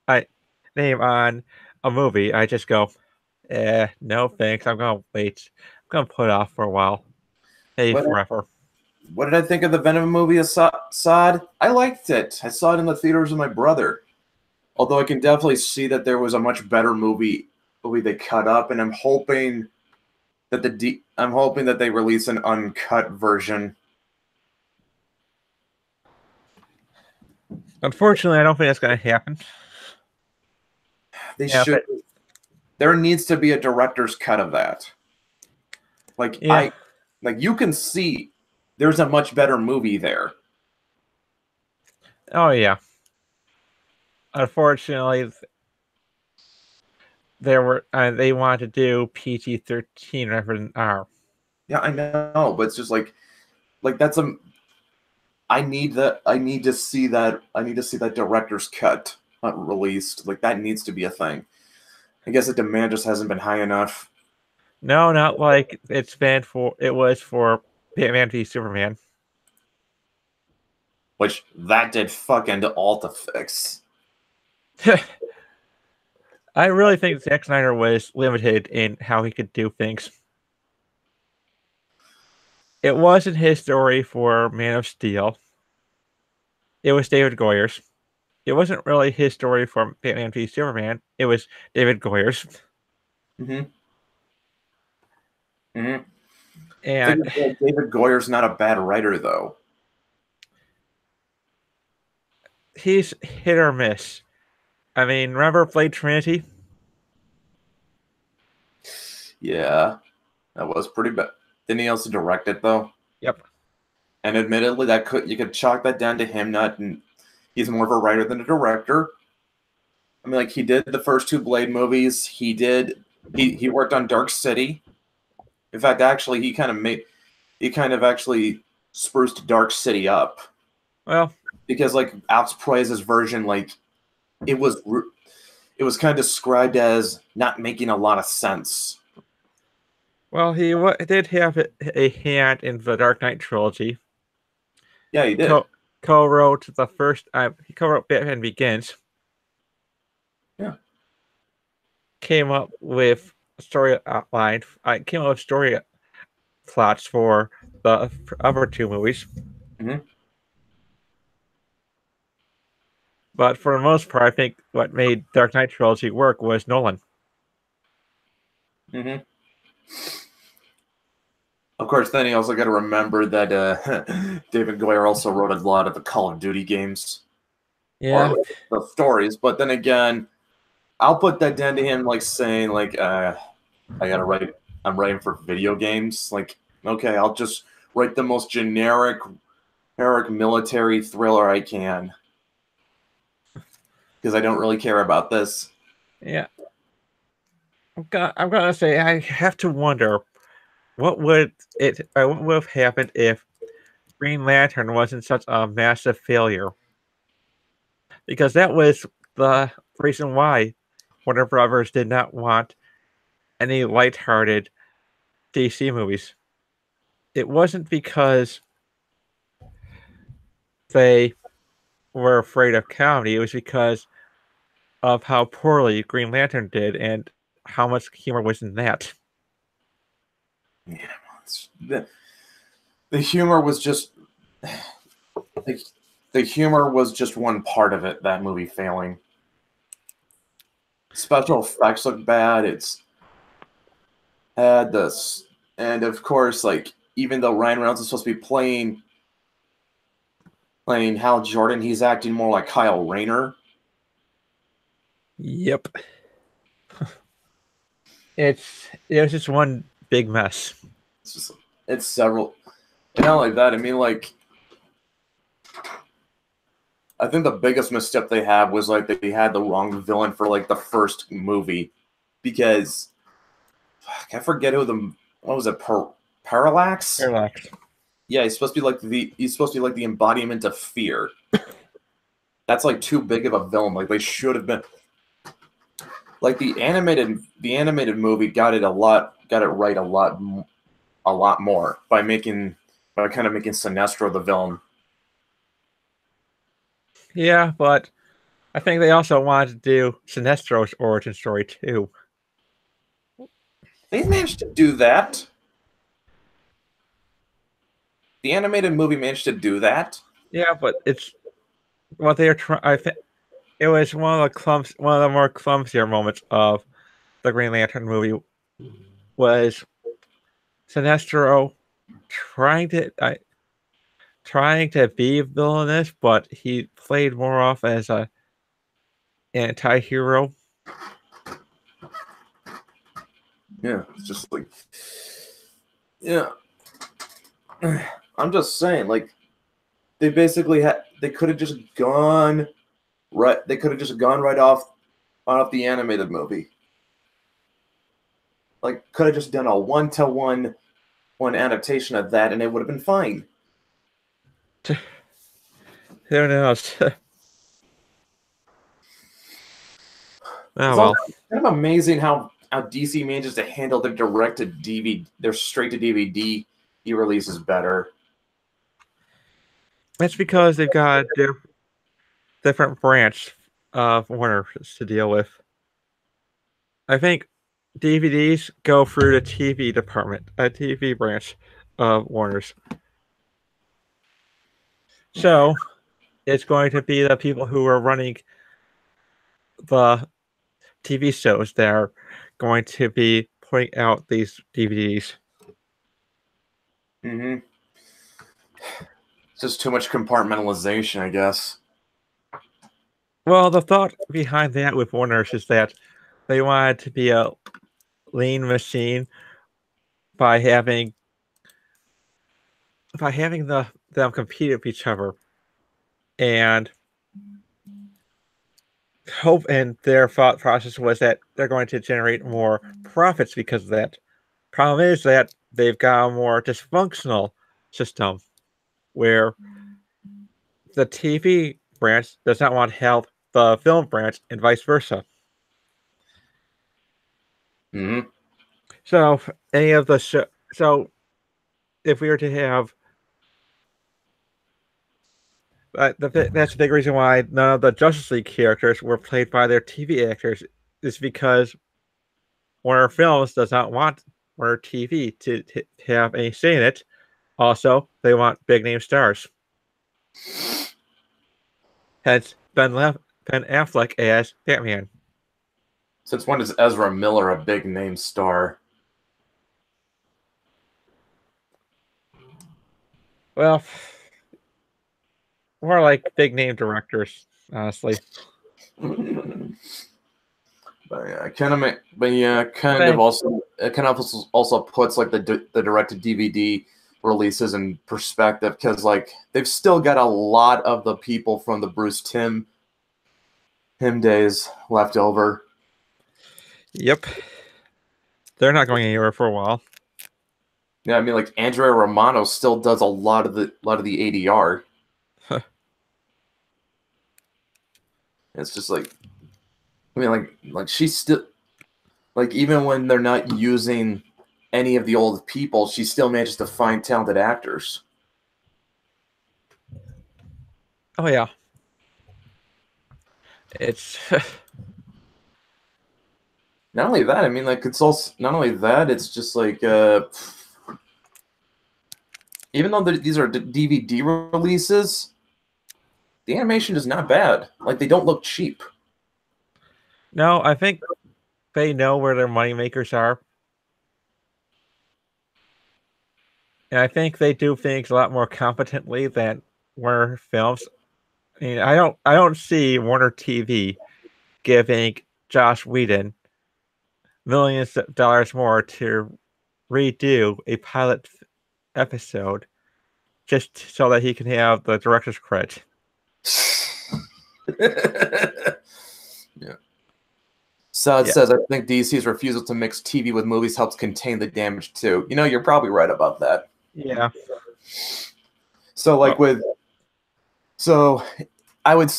on a movie, I just go, No thanks. I'm gonna wait. I'm gonna put it off for a while. Hey, forever.
What did I think of the Venom movie, Assad? I liked it. I saw it in the theaters with my brother. Although I can definitely see that there was a much better movie they cut up, and I'm hoping that they release an uncut version.
Unfortunately, I don't think that's going to happen.
They should. There needs to be a director's cut of that. Like you can see there's a much better movie there.
Oh yeah. Unfortunately, they wanted to do PG-13 rather than R.
Yeah, I know, but it's just like that's a. I need to see that director's cut released. Like that needs to be a thing. I guess the demand just hasn't been high enough.
No, not like it was for Batman v Superman.
Which that did fucking all to fix.
I really think Zack Snyder was limited in how he could do things. It wasn't his story for Man of Steel. It was David Goyer's. It wasn't really his story for Batman v Superman. It was David Goyer's.
Mm-hmm. Mm-hmm.
And
David Goyer's not a bad writer, though.
He's hit or miss. I mean, remember Blade Trinity?
Yeah, that was pretty bad. Didn't he also direct it though?
Yep.
And admittedly, you could chalk that down to him he's more of a writer than a director. I mean, like he did the first two Blade movies. He worked on Dark City. In fact, actually, he kind of actually spruced Dark City up.
Well,
because like Alex Proyas's version, like it was kind of described as not making a lot of sense.
Well, he did have a hand in the Dark Knight trilogy.
Yeah, he did.
Co-wrote the first. He co-wrote Batman Begins.
Yeah.
Came up with story outline. I came up with story plots for the other two movies.
Mm-hmm.
But for the most part, I think what made Dark Knight trilogy work was Nolan.
Mm-hmm. Of course, then you also got to remember that David Goyer also wrote a lot of the Call of Duty games.
Yeah.
The stories. But then again, I'll put that down to him like saying, like, I'm writing for video games. Like, okay, I'll just write the most generic military thriller I can. Because I don't really care about this.
Yeah. I'm gonna say I have to wonder what would have happened if Green Lantern wasn't such a massive failure? Because that was the reason why Warner Brothers did not want any lighthearted DC movies. It wasn't because they were afraid of comedy. It was because of how poorly Green Lantern did and how much humor was in that.
Yeah, the humor was just the humor was just one part of it. That movie failing. Special effects look bad. It's had this, and of course, like even though Ryan Reynolds is supposed to be playing Hal Jordan, he's acting more like Kyle Rayner.
Yep. It was just one big mess.
It's several. And not like that. I mean, like, I think the biggest misstep they had was like they had the wrong villain for like the first movie, because I forget what was it? Parallax.
Parallax.
Yeah, he's supposed to be like the embodiment of fear. That's like too big of a villain. Like they should have been. Like the animated movie got it right a lot more by kind of making Sinestro the villain.
Yeah, but I think they also wanted to do Sinestro's origin story too.
They managed to do that. The animated movie managed to do that.
Yeah, but it's what they are trying. I think it was one of the more clumsier moments of the Green Lantern movie was Sinestro trying to be villainous, but he played more off as a anti-hero.
Yeah, it's just like, yeah. I'm just saying, like, they basically they could have just gone right. They could have just gone right off the animated movie. Like, could have just done a 1-to-1 adaptation of that, and it would have been fine.
Who knows?
It's kind of amazing how DC manages to handle their their straight-to-DVD releases better.
That's because they've got a different branch of Warner to deal with. I think DVDs go through the TV department, a TV branch of Warner's. So it's going to be the people who are running the TV shows that are going to be putting out these DVDs.
Mm-hmm. It's just too much compartmentalization, I guess.
Well, the thought behind that with Warner is that they wanted to be a lean machine by having them compete with each other, and hope and their thought process was that they're going to generate more profits because of that. Problem is that they've got a more dysfunctional system where the TV branch does not want to help the film branch and vice versa.
Mm-hmm.
So if we were to have that's the big reason why none of the Justice League characters were played by their TV actors is because Warner Films does not want Warner TV to have any say in it. Also, they want big name stars. Hence, Ben Affleck as Batman.
Since when is Ezra Miller a big name star?
Well, more like big name directors, honestly.
But also puts like the directed DVD releases in perspective, because like they've still got a lot of the people from the Bruce Timm days left over.
Yep, they're not going anywhere for a while.
Yeah, I mean, like Andrea Romano still does a lot of the ADR. It's just like, I mean, like she's still, like, even when they're not using any of the old people, she still manages to find talented actors.
Oh yeah, it's
not only that. I mean, like, it's also not only that. It's just like, even though these are DVD releases, the animation is not bad. Like, they don't look cheap.
No, I think they know where their moneymakers are. And I think they do things a lot more competently than Warner Films. I mean, I don't see Warner TV giving Joss Whedon millions of dollars more to redo a pilot episode just so that he can have the director's credit.
Yeah. So it says, I think DC's refusal to mix TV with movies helps contain the damage too. You know, you're probably right about that.
Yeah.
So like I would.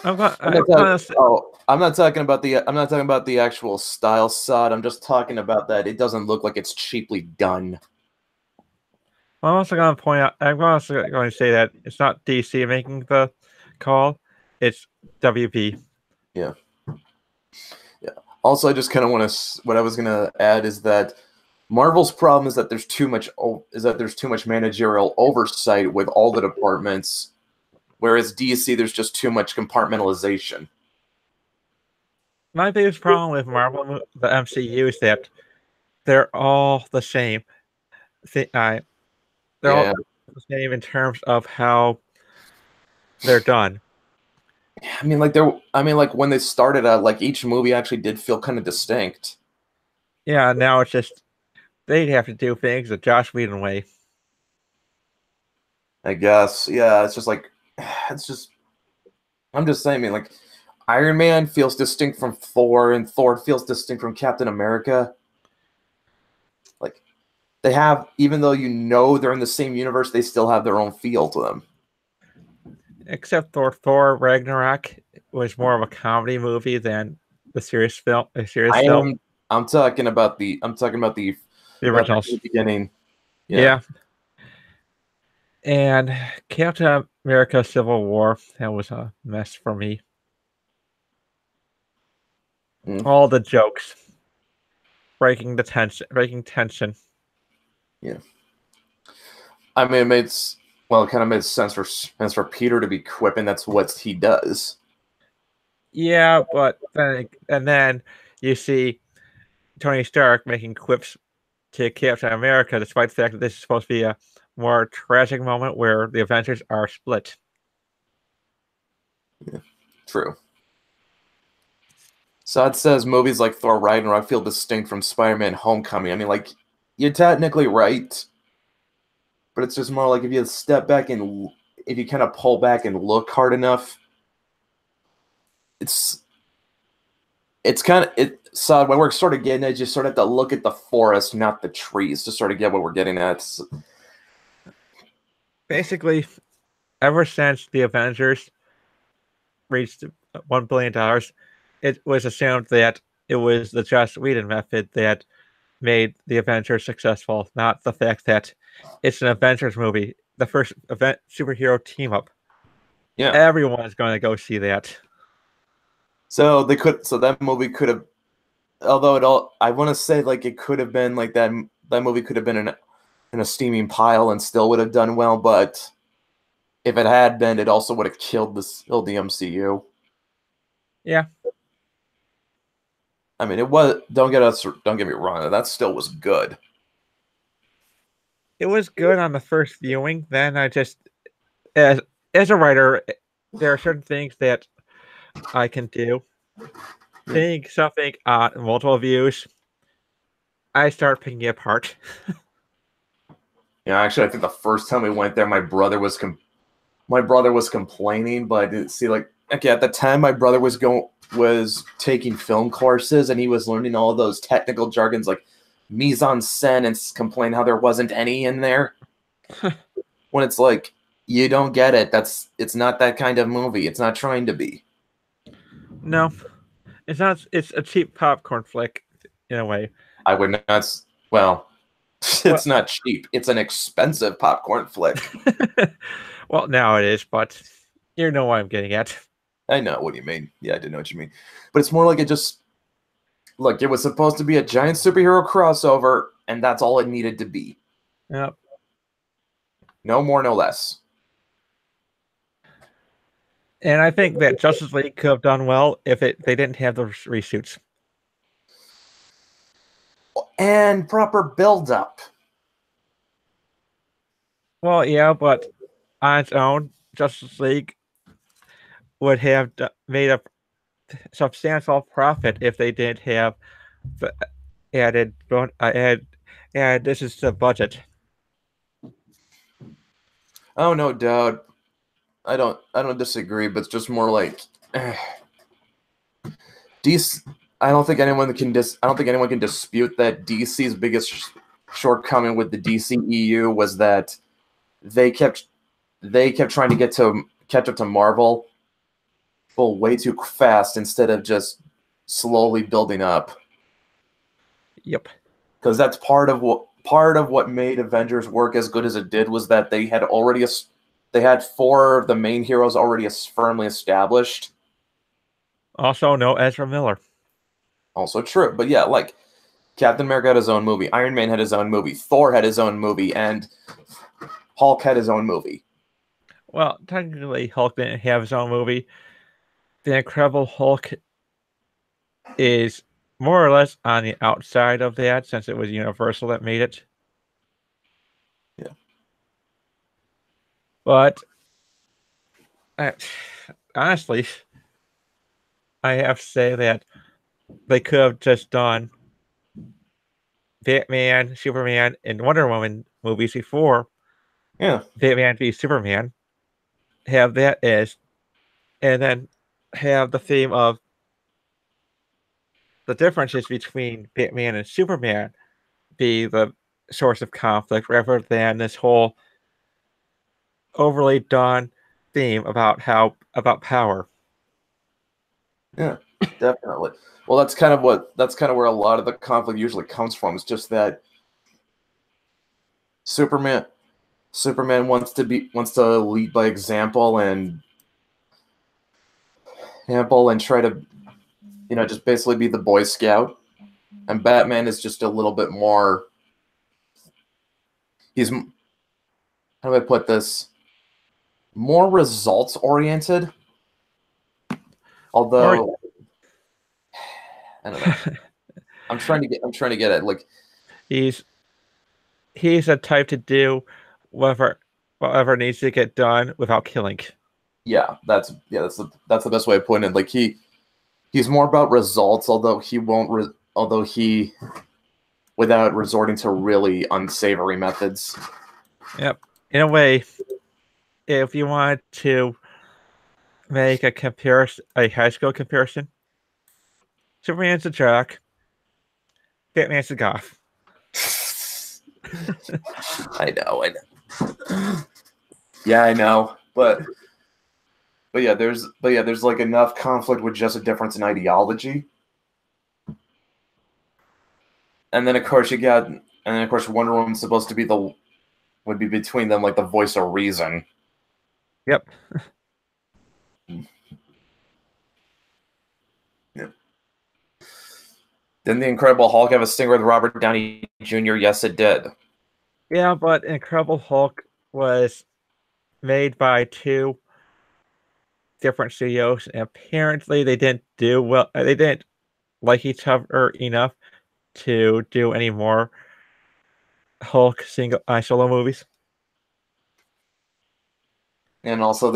I'm not talking about the actual style side. I'm just talking about that it doesn't look like it's cheaply done.
I'm also going to point out. I'm also going to say that it's not DC making the call; it's WB.
Yeah. Also, I just kind of want to. What I was gonna add is that Marvel's problem is that there's too much managerial oversight with all the departments, whereas DC there's just too much compartmentalization.
My biggest problem with Marvel, the MCU, is that they're all the same. They're all the same in terms of how they're done.
I mean, like when they started out, like each movie actually did feel kind of distinct.
Yeah, now it's just they have to do things the Joss Whedon way.
I guess, yeah. It's just like, it's just. I'm just saying, I mean, like Iron Man feels distinct from Thor, and Thor feels distinct from Captain America. Like they have, even though you know they're in the same universe, they still have their own feel to them.
Except Thor Ragnarok was more of a comedy movie than the serious film.
I'm talking about the
originals.
The beginning.
Yeah. And Captain America Civil War, that was a mess for me. All the jokes. Breaking tension.
Yeah. I mean, it kind of made sense for Peter to be quipping. That's what he does.
Yeah, but then you see Tony Stark making quips to Captain America, despite the fact that this is supposed to be a more tragic moment where the Avengers are split.
Yeah, true. Sod says movies like Thor Ragnarok feel distinct from Spider-Man Homecoming. I mean, like, you're technically right, but it's just more like if you step back and if you kind of pull back and look hard enough, it's kind of Sod, what we're sort of getting at, you sort of have to look at the forest, not the trees, to sort of get what we're getting at.
Basically, ever since the Avengers reached $1 billion, it was assumed that it was the Joss Whedon method that made the Avengers successful, not the fact that it's an Avengers movie, the first superhero team up.
Yeah,
everyone's going to go see that.
So that movie could have, although I want to say like it could have been like that movie could have been in a steaming pile and still would have done well, but if it had been, it also would have killed the MCU.
Yeah.
I mean, it was. Don't get me wrong. That still was good.
It was good on the first viewing. Then I just, as a writer, there are certain things that I can do. Seeing something on multiple views, I start picking it apart.
Yeah, actually, I think the first time we went there, my brother was complaining, but I didn't see okay, at the time my brother was taking film courses and he was learning all those technical jargons like mise en scène and complain how there wasn't any in there. When it's like, you don't get it. It's not that kind of movie. It's not trying to be.
No, it's not. It's a cheap popcorn flick in a way.
I would not. Well, it's not cheap. It's an expensive popcorn flick.
Well, now it is, but you know what I'm getting at.
I know what you mean. Yeah, I do know what you mean. But it's more like it was supposed to be a giant superhero crossover, and that's all it needed to be.
Yep.
No more, no less.
And I think that Justice League could have done well if they didn't have the reshoots.
And proper build-up.
Well, yeah, but on its own, Justice League would have made a substantial profit if they didn't have the added this is the budget.
Oh, no doubt. I don't disagree, but it's just more like DC. I don't think anyone can dispute that DC's biggest shortcoming with the DCEU was that they kept trying to catch up to Marvel way too fast instead of just slowly building up.
Yep.
Because that's part of what made Avengers work as good as it did was that they had 4 of the main heroes already firmly established.
Also, no Ezra Miller.
Also true. But yeah, like Captain America had his own movie, Iron Man had his own movie, Thor had his own movie, and Hulk had his own movie.
Well, technically, Hulk didn't have his own movie. The Incredible Hulk is more or less on the outside of that, since it was Universal that made it.
Yeah.
But honestly, I have to say that they could have just done Batman, Superman, and Wonder Woman movies before.
Yeah.
Batman v Superman. Have that as, and then have the theme of the differences between Batman and Superman be the source of conflict rather than this whole overly done theme about power.
Yeah, definitely. Well, that's kind of where a lot of the conflict usually comes from. It's just that Superman wants to lead by example and try to just basically be the Boy Scout. And Batman is just a little bit more, how do I put this? More results oriented. Although I don't know. I'm trying to get it. Like
he's a type to do whatever needs to get done without killing.
Yeah, that's the best way of putting it. Like he's more about results, although he won't without resorting to really unsavory methods.
Yep. In a way, if you want to make a high school comparison, Superman's a jock, Batman's a goth.
I know. Yeah, I know, but yeah, there's like enough conflict with just a difference in ideology. And then of course Wonder Woman's supposed to be would be between them like the voice of reason.
Yep.
Yeah. Didn't the Incredible Hulk have a stinger with Robert Downey Jr.? Yes, it did.
Yeah, but Incredible Hulk was made by two different studios, and apparently they didn't do well. They didn't like each other enough to do any more Hulk solo movies.
And also, I think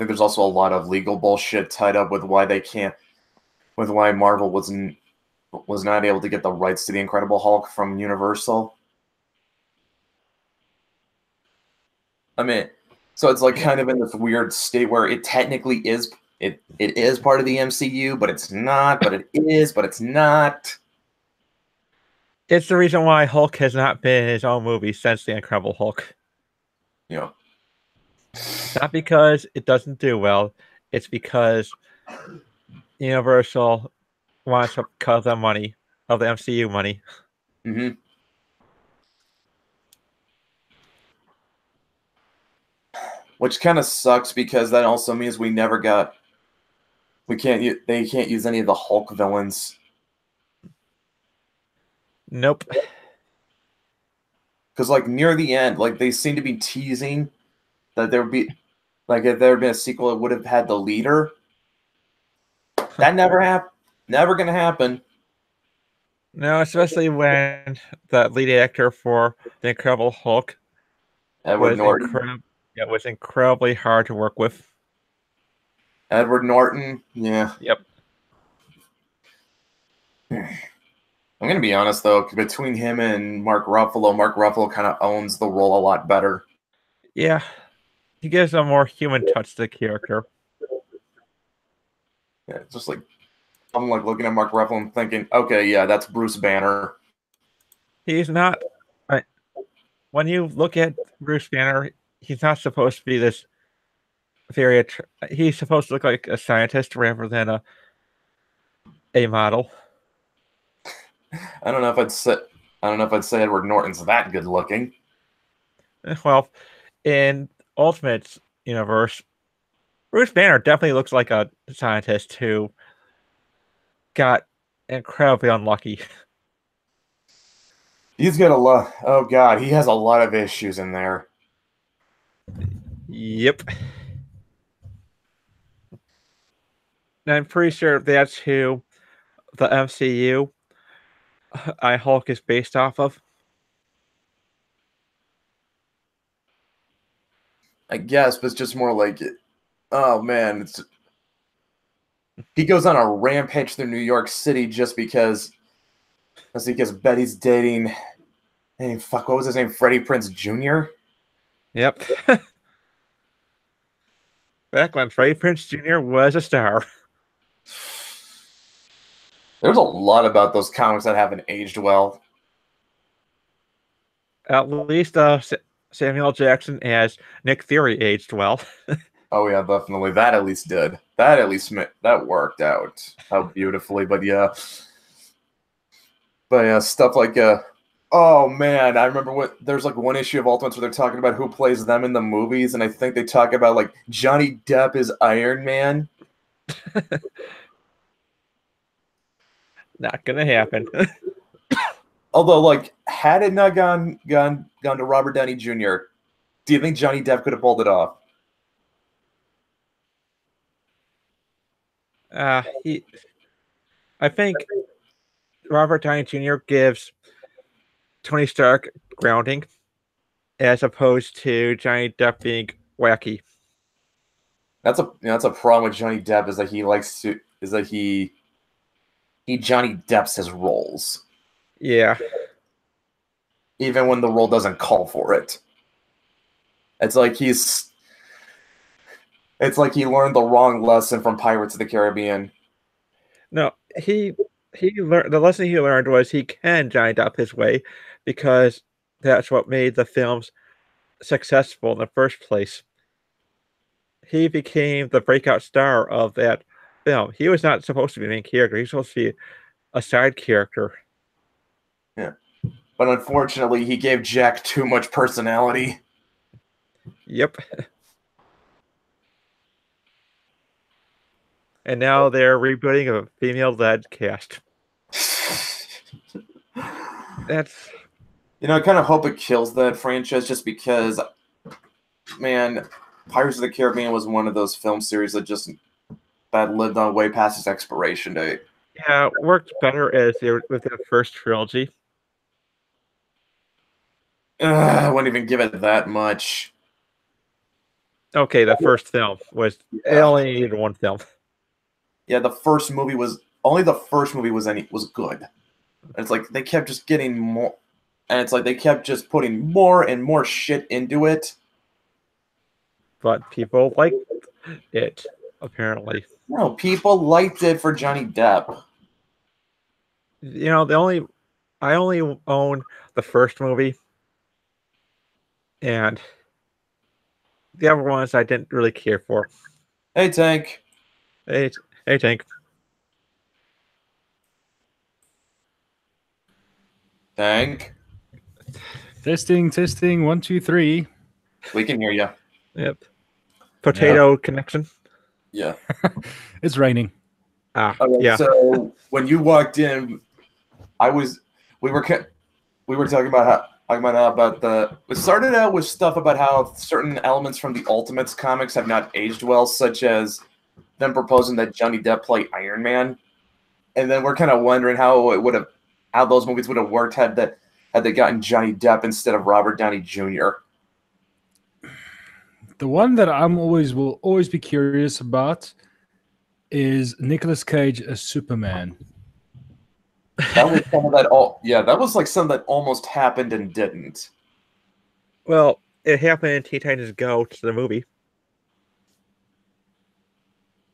there's also a lot of legal bullshit tied up with why Marvel was not able to get the rights to the Incredible Hulk from Universal. I mean, so it's like kind of in this weird state where it technically is it is part of the MCU, but it's not, but it is, but it's not.
It's the reason why Hulk has not been in his own movie since the Incredible Hulk.
Yeah.
Not because it doesn't do well, it's because Universal wants to cut the money of the MCU money.
Mm-hmm. Which kind of sucks because that also means they can't use any of the Hulk villains.
Nope.
Because like near the end, like they seem to be teasing that there would be, like if there had been a sequel, it would have had the leader. That never happened. Never gonna happen.
No, especially when the lead actor for the Incredible Hulk
Edward Norton.
It was incredibly hard to work with.
Edward Norton, yeah.
Yep.
I'm gonna be honest though, between him and Mark Ruffalo kind of owns the role a lot better.
Yeah, he gives a more human touch to the character.
Yeah, just like I'm like looking at Mark Ruffalo and thinking, okay, yeah, that's Bruce Banner.
He's not. When you look at Bruce Banner, he's not supposed to be this he's supposed to look like a scientist rather than a model.
I don't know if I'd say Edward Norton's that good looking.
Well, in Ultimate's universe, Bruce Banner definitely looks like a scientist who got incredibly unlucky.
He's got a lot. Oh God, he has a lot of issues in there.
Yep. And I'm pretty sure that's who the MCU Hulk is based off of.
I guess, but it's just more like it. Oh man, he goes on a rampage through New York City just because Betty's dating. Hey, fuck, what was his name? Freddie Prinze Jr.
Yep. Back when Freddie Prinze Jr. was a star.
There's a lot about those comics that haven't aged well.
At least Samuel Jackson as Nick Fury aged well.
Oh yeah, definitely. That at least did. That worked out. How beautifully. But yeah, stuff like oh man, I remember there's like one issue of Ultimates where they're talking about who plays them in the movies, and I think they talk about like Johnny Depp is Iron Man.
Not gonna happen.
Although, like, had it not gone to Robert Downey Jr., do you think Johnny Depp could have pulled it off?
I think Robert Downey Jr. gives Tony Stark grounding, as opposed to Johnny Depp being wacky.
That's a problem with Johnny Depp is that he Johnny Depps his roles.
Yeah.
Even when the role doesn't call for it. It's like he learned the wrong lesson from Pirates of the Caribbean.
No, he learned the lesson he learned was he can Johnny Depp his way, because that's what made the films successful in the first place. He became the breakout star of that film. He was not supposed to be the main character. He was supposed to be a side character.
Yeah. But unfortunately, he gave Jack too much personality.
Yep. And now they're rebooting a female-led cast. That's...
I kind of hope it kills that franchise just because, man, Pirates of the Caribbean was one of those film series that lived on way past its expiration date.
Yeah, it worked better with the first trilogy.
I wouldn't even give it that much.
Okay, the first film was... It only needed one film.
Yeah, the first movie was good. And it's like they kept just getting more, and it's like they kept just putting more and more shit into it.
But people liked it, apparently.
No, people liked it for Johnny Depp.
I only own the first movie, and the other ones I didn't really care for.
Hey, Tank.
Hey, Tank.
Tank.
Testing. 1, 2, 3.
We can hear you.
Yep. Potato connection.
Yeah.
It's raining.
Okay,
yeah.
So when you walked in, we were talking about it started out with stuff about how certain elements from the Ultimates comics have not aged well, such as them proposing that Johnny Depp play Iron Man, and then we're kind of wondering how those movies would have worked had they gotten Johnny Depp instead of Robert Downey Jr.
The one that will always be curious about is Nicolas Cage as Superman.
That was some of that. That was like something that almost happened and didn't.
Well, it happened in Teen Titans Go to the movie.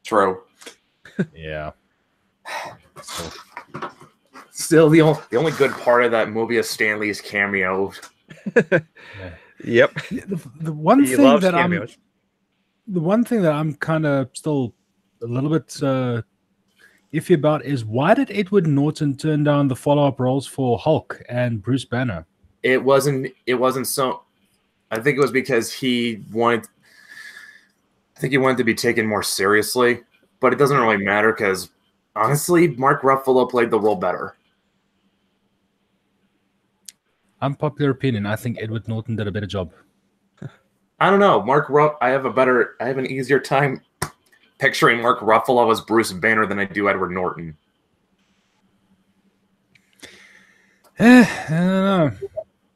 True.
Yeah.
Still, the only good part of that movie is Stan Lee's cameo.
Yep.
The one thing that I'm kind of still a little bit iffy about is, why did Edward Norton turn down the follow-up roles for Hulk and Bruce Banner?
It wasn't so. I think it was because he wanted to be taken more seriously, but it doesn't really matter because honestly, Mark Ruffalo played the role better.
Unpopular opinion. I think Edward Norton did a better job.
I don't know. I have an easier time picturing Mark Ruffalo as Bruce Banner than I do Edward Norton.
I don't know.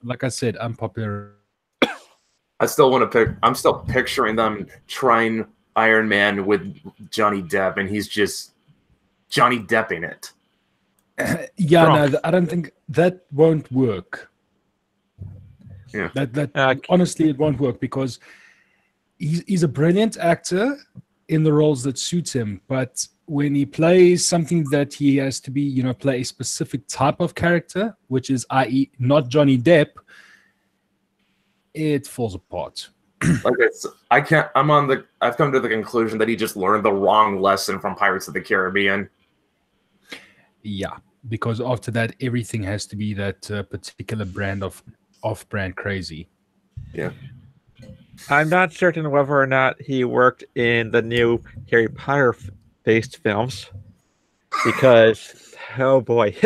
Like I said, unpopular.
I still want to pick. I'm still picturing them trying Iron Man with Johnny Depp, and he's just Johnny Depping it.
Yeah, no, I don't think that won't work.
Yeah,
honestly, it won't work because he's a brilliant actor in the roles that suits him, but when he plays something that he has to be, play a specific type of character, which is, i.e., not Johnny Depp, it falls apart.
Like I've come to the conclusion that he just learned the wrong lesson from Pirates of the Caribbean.
Yeah, because after that, everything has to be that particular brand of off-brand crazy.
Yeah.
I'm not certain whether or not he worked in the new Harry Potter-based films, because, oh boy.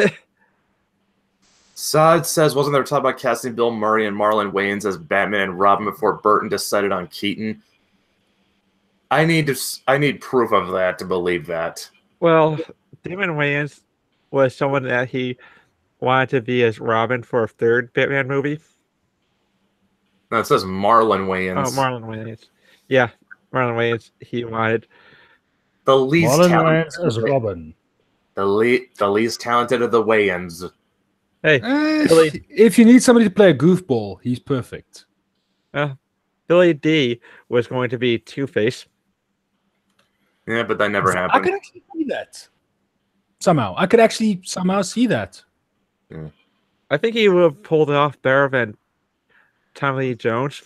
Saad says, wasn't there talk about casting Bill Murray and Marlon Wayans as Batman and Robin before Burton decided on Keaton? I need proof of that to believe that.
Well, Damon Wayans was someone that he wanted to be as Robin for a third Batman movie.
No, it says Marlon Wayans.
Oh, Marlon Wayans. Yeah, Marlon Wayans. He wanted
the least
Marlon
talented
Wayans as Robin.
The least talented of the Wayans.
Hey, Billy,
if you need somebody to play a goofball, he's perfect.
Billy D was going to be Two-Face.
Yeah, but that never happened.
I could actually see that. Somehow. I could actually somehow see that.
Yeah.
I think he would have pulled it off better than Tommy Lee Jones.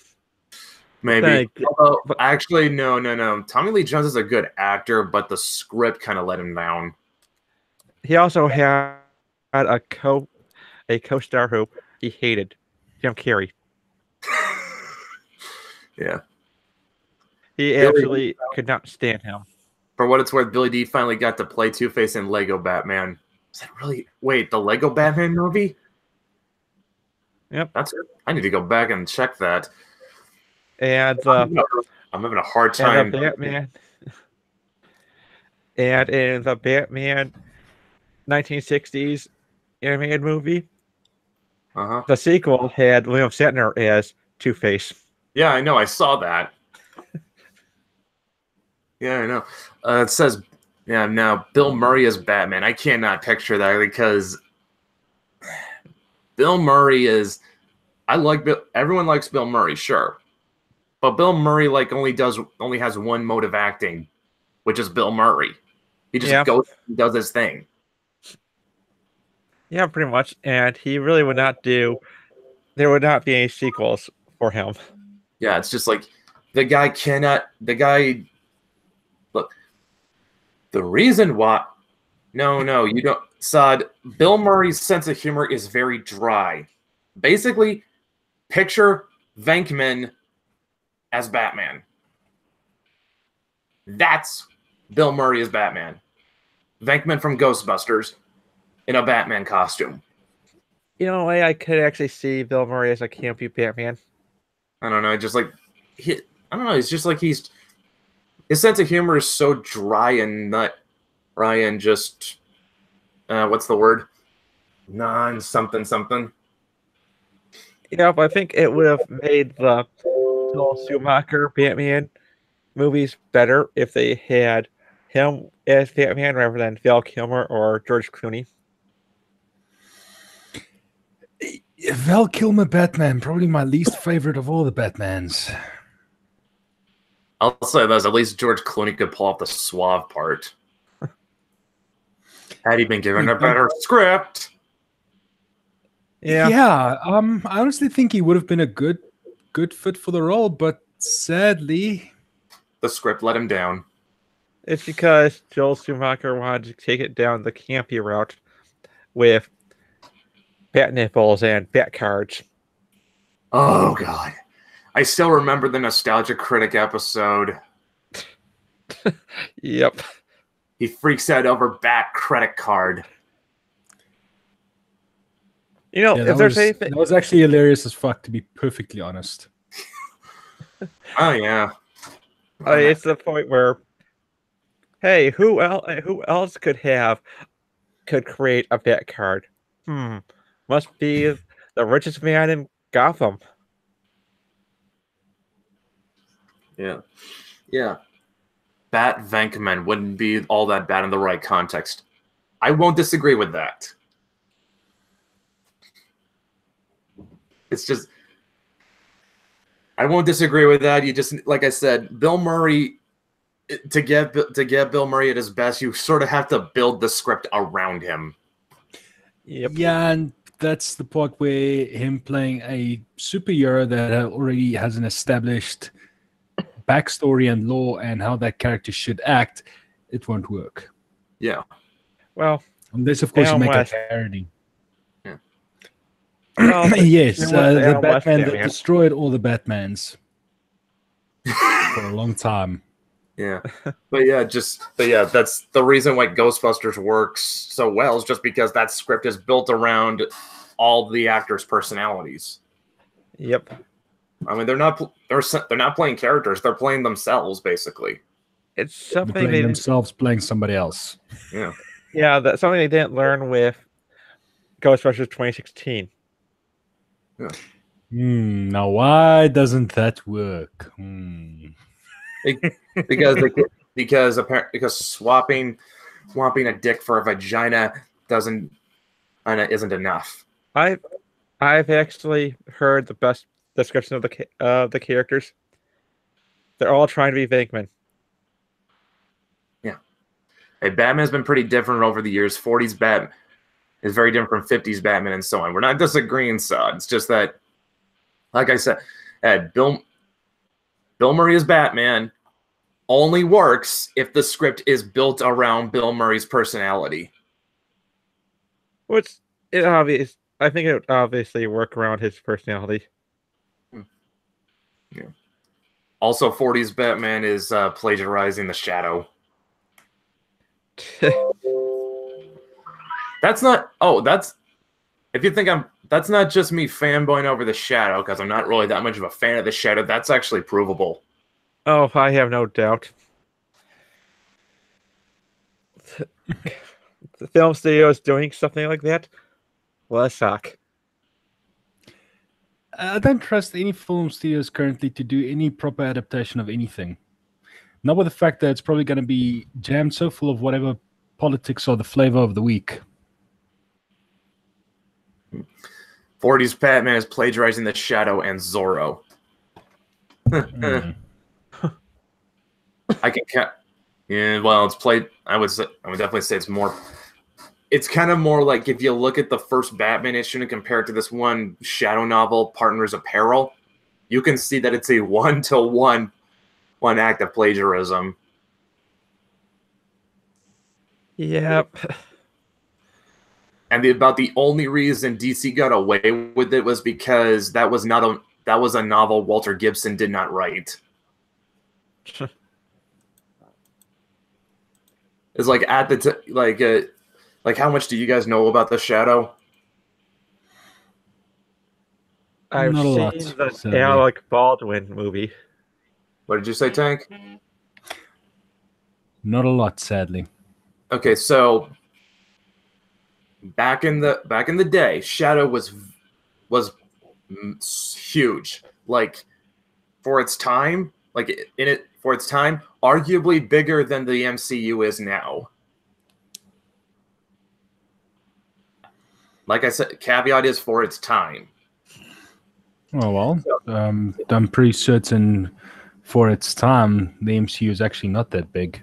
Maybe. Although, actually, no. Tommy Lee Jones is a good actor, but the script kind of let him down.
He also had a co-star who he hated, Jim Carrey.
Yeah.
He absolutely could not stand him.
For what it's worth, Billy D finally got to play Two-Face in Lego Batman. Is that really... Wait, the Lego Batman movie?
Yep.
That's it. I need to go back and check that.
And
I'm having a hard time.
And in the Batman 1960s animated movie, the sequel had William Shatner as Two-Face.
Yeah, I know. I saw that. Yeah, I know. It says, now Bill Murray as Batman. I cannot picture that because Bill Murray is... everyone likes Bill Murray, sure. But Bill Murray only has one mode of acting, which is Bill Murray. He just goes and does his thing.
Yeah, pretty much. And he really would not do... There would not be any sequels for him.
Yeah, it's just like look, the reason why... No, you don't... Saad, Bill Murray's sense of humor is very dry. Basically, picture Venkman as Batman. That's Bill Murray as Batman. Venkman from Ghostbusters in a Batman costume.
You know, I could actually see Bill Murray as a campy Batman.
I don't know, just like... I don't know, it's just like his sense of humor is so dry and nut. Ryan just... what's the word? Non-something.
Yeah, but I think it would have made the Joel Schumacher Batman movies better if they had him as Batman rather than Val Kilmer or George Clooney.
Val Kilmer Batman, probably my least favorite of all the Batmans.
I'll say this, at least George Clooney could pull off the suave part. Had he been given a better script.
Yeah.
I honestly think he would have been a good fit for the role, but sadly...
The script let him down.
It's because Joel Schumacher wanted to take it down the campy route with bat nipples and bat cards.
Oh, God. I still remember the Nostalgia Critic episode.
Yep.
he freaks out over Bat credit card.
You know, if there's anything,
that was actually hilarious as fuck, to be perfectly honest.
Oh yeah,
it's the point where, hey, who else could create a Bat card? Must be the richest man in Gotham.
Yeah. Bat Venkman wouldn't be all that bad in the right context. I won't disagree with that. It's just, I won't disagree with that. You just, like I said, Bill Murray, to get Bill Murray at his best, you sort of have to build the script around him.
Yep.
Yeah, and that's the part where him playing a superhero that already has an established backstory and lore and how that character should act, it won't work.
Yeah.
Well,
unless of course you make a parody.
Yeah.
Well, yes, the Batman that destroyed all the Batmans for a long time.
Yeah, but yeah, that's the reason why Ghostbusters works so well, is just because that script is built around all the actors' personalities.
Yep.
I mean, they're not playing characters; they're playing themselves, basically.
It's something
they themselves playing somebody else.
Yeah.
Yeah, that's something they didn't learn with Ghostbusters 2016.
Yeah.
Now, why doesn't that work?
Because swapping a dick for a vagina isn't enough.
I've actually heard the best description of the characters. They're all trying to be Venkman.
Yeah. Hey, Batman's been pretty different over the years. 40s Batman is very different from 50s Batman and so on. We're not disagreeing, so it's just that, like I said, Bill Murray as Batman only works if the script is built around Bill Murray's personality.
I think it would obviously work around his personality.
Yeah. Also, 40s Batman is plagiarizing The Shadow. That's not just me fanboying over The Shadow, because I'm not really that much of a fan of The Shadow. That's actually provable.
Oh, I have no doubt. The film studio is doing something like that. Well, that suck.
I don't trust any film studios currently to do any proper adaptation of anything. Not with the fact that it's probably going to be jammed so full of whatever politics or the flavor of the week.
40s Batman is plagiarizing The Shadow and Zorro. I can count. Yeah, well, it's played. I would definitely say it's more. It's kind of more like if you look at the first Batman issue and compare it to this one Shadow novel, Partners Apparel, you can see that it's a one act of plagiarism.
Yep.
And about the only reason DC got away with it was because that was a novel Walter Gibson did not write. It's like at the like how much do you guys know about The Shadow?
I've seen the Alec Baldwin movie.
What did you say, Tank?
Not a lot, sadly.
Okay, so back in the day, Shadow was huge. Like for its time, arguably bigger than the MCU is now. Like I said, caveat is for its time.
Oh, well, I'm pretty certain for its time, the MCU is actually not that big.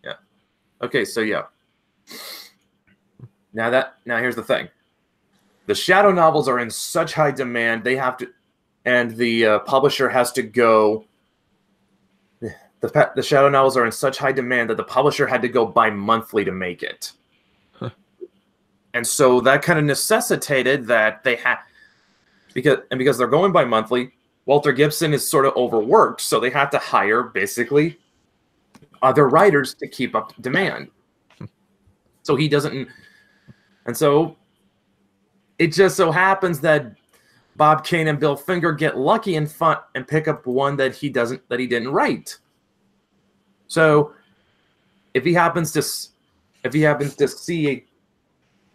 Yeah. Okay, so yeah. Now here's the thing. The Shadow novels are in such high demand, and the publisher has to go. The Shadow novels are in such high demand that the publisher had to go bi-monthly to make it. And so that kind of necessitated that they had, because they're going bi-monthly, Walter Gibson is sort of overworked, so they have to hire basically other writers to keep up demand. So he doesn't, and so it just so happens that Bob Kane and Bill Finger get lucky and pick up one that he didn't write. So if he happens to see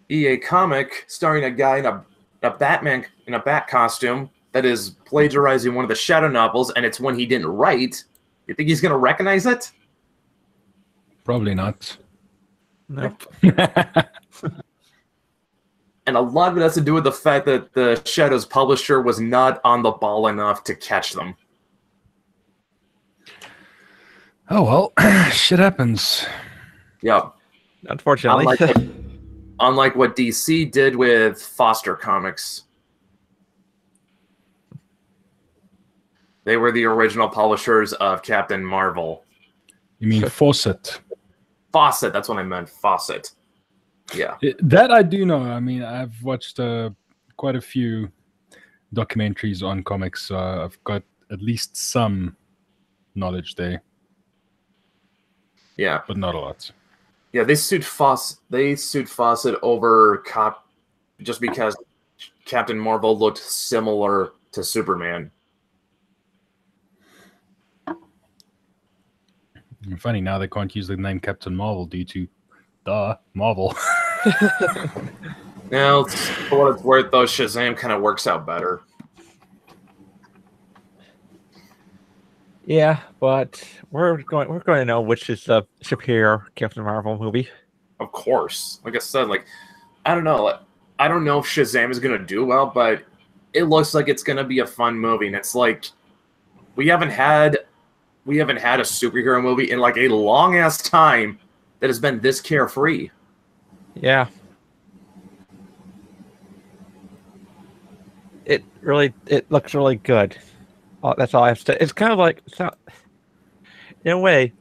a comic starring a guy in a Batman in a bat costume that is plagiarizing one of the Shadow novels, and it's one he didn't write, you think he's going to recognize it?
Probably not.
Nope.
And a lot of it has to do with the fact that the Shadow's publisher was not on the ball enough to catch them.
Oh, well, shit happens.
Yeah.
Unfortunately.
Unlike what DC did with Foster Comics. They were the original publishers of Captain Marvel.
You mean Fawcett?
Fawcett, that's what I meant. Fawcett. Yeah.
That I do know. I mean, I've watched quite a few documentaries on comics, so I've got at least some knowledge there.
Yeah.
But not a lot.
Yeah, they sued Fawcett over just because Captain Marvel looked similar to Superman.
Funny, now they can't use the name Captain Marvel due to Marvel.
Now, for what it's worth, though, Shazam kind of works out better.
Yeah, but we're going to know which is the superior Captain Marvel movie.
Of course. Like I said, I don't know. I don't know if Shazam is going to do well, but it looks like it's going to be a fun movie. And it's like we haven't had a superhero movie in like a long ass time that has been this carefree.
Yeah. It looks really good. That's all I have to say. It's kind of like, in a way,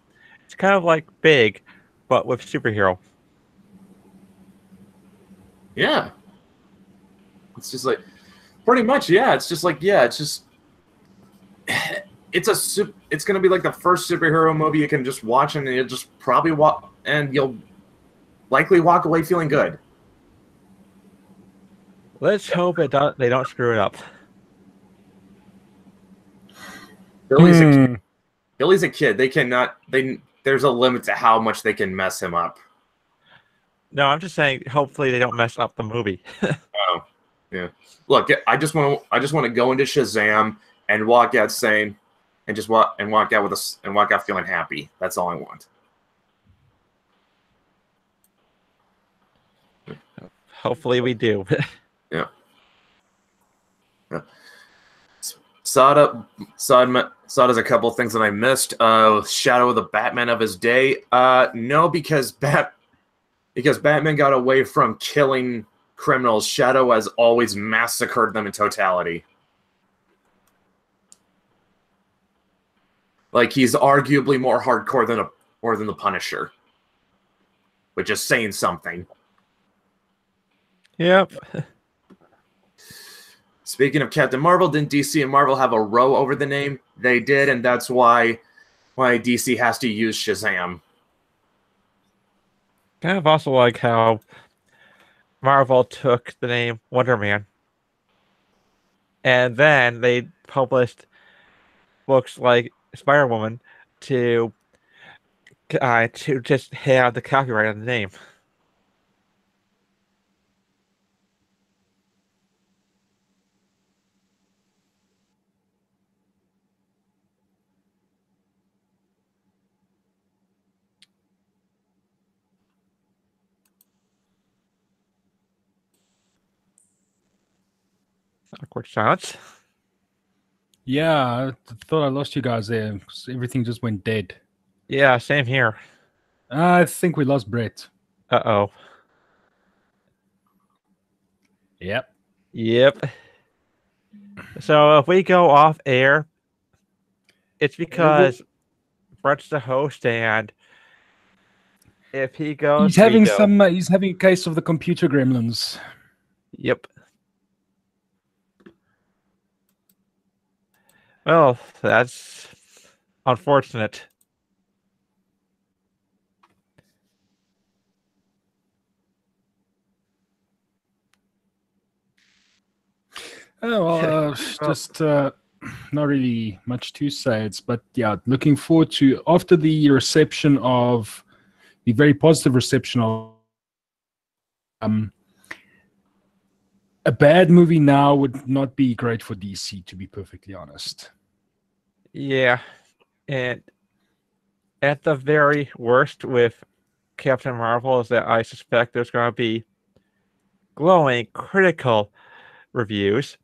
it's kind of like Big, but with superhero.
Yeah. It's just like, pretty much, yeah. It's just like, yeah, it's just, it's going to be like the first superhero movie you can just watch, and you'll just probably you'll likely walk away feeling good.
Let's hope they don't screw it up.
Billy's a kid. They cannot. There's a limit to how much they can mess him up.
No, I'm just saying. Hopefully, they don't mess up the movie.
Oh, yeah. Look, I just want to go into Shazam and walk out saying, and walk out feeling happy. That's all I want.
Hopefully, we do.
Yeah. Sada has a couple of things that I missed. Shadow of the Batman of his day. No, because Batman got away from killing criminals. Shadow has always massacred them in totality. Like, he's arguably more hardcore than the Punisher, which is saying something.
Yep.
Speaking of Captain Marvel, didn't DC and Marvel have a row over the name? They did, and that's why DC has to use Shazam.
Kind of also like how Marvel took the name Wonder Man, and then they published books like Spider-Woman to just have the copyright on the name. Awkward silence.
Yeah, I thought I lost you guys there. Everything just went dead.
Yeah, same here.
I think we lost Brett.
Uh-oh.
Yep.
So if we go off air, it's because Brett's the host, and if he goes,
he's having a case of the computer gremlins.
Yep. Well, that's unfortunate.
Oh, well, just not really much to say. But yeah, looking forward to after the reception of the very positive reception of a bad movie now would not be great for DC, to be perfectly honest.
Yeah, and at the very worst with Captain Marvel is that I suspect there's going to be glowing critical reviews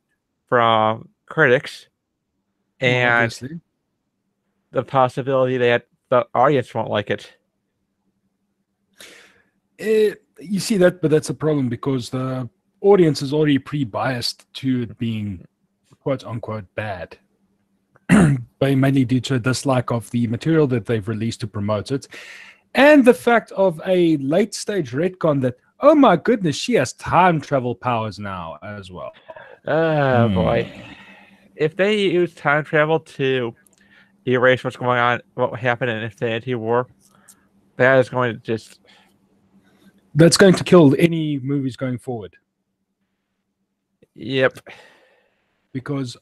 from critics, and the possibility that the audience won't like it.
You see that, but that's a problem because the audience is already pre-biased to it being quote-unquote bad. Mainly due to a dislike of the material that they've released to promote it, and the fact of a late-stage retcon that, oh my goodness, she has time travel powers now as well.
Oh boy. If they use time travel to erase what's going on, what happened in Infinity War, that is going to just...
That's going to kill any movies going forward.
Yep.
Because,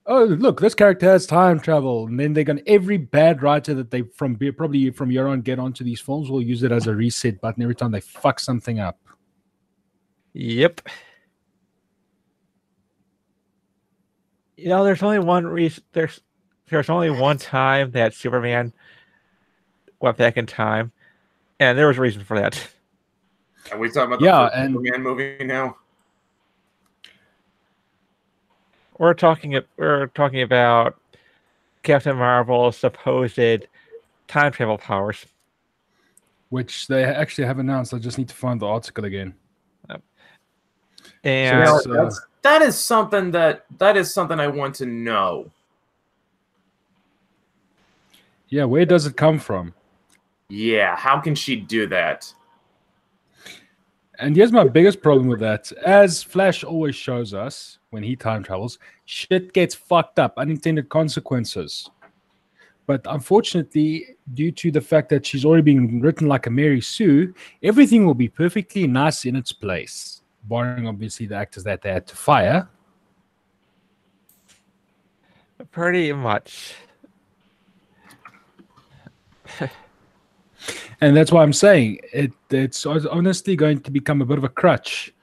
oh, look, this character has time travel. And then they're going to, every bad writer that they, probably from here on, get onto these films will use it as a reset button every time they fuck something up.
Yep. You know, there's only one reason. There's only one time that Superman went back in time, and there was a reason for that.
Are we talking about the first Superman movie now?
We're talking about Captain Marvel's supposed time travel powers,
which they actually have announced. I just need to find the article again.
And
so that is something I want to know.
Yeah, where does it come from?
Yeah, how can she do that?
And here's my biggest problem with that. As Flash always shows us when he time travels, shit gets fucked up, unintended consequences. But unfortunately, due to the fact that she's already being written like a Mary Sue, everything will be perfectly nice in its place, barring obviously the actors that they had to fire.
Pretty much.
And that's why I'm saying it's honestly going to become a bit of a crutch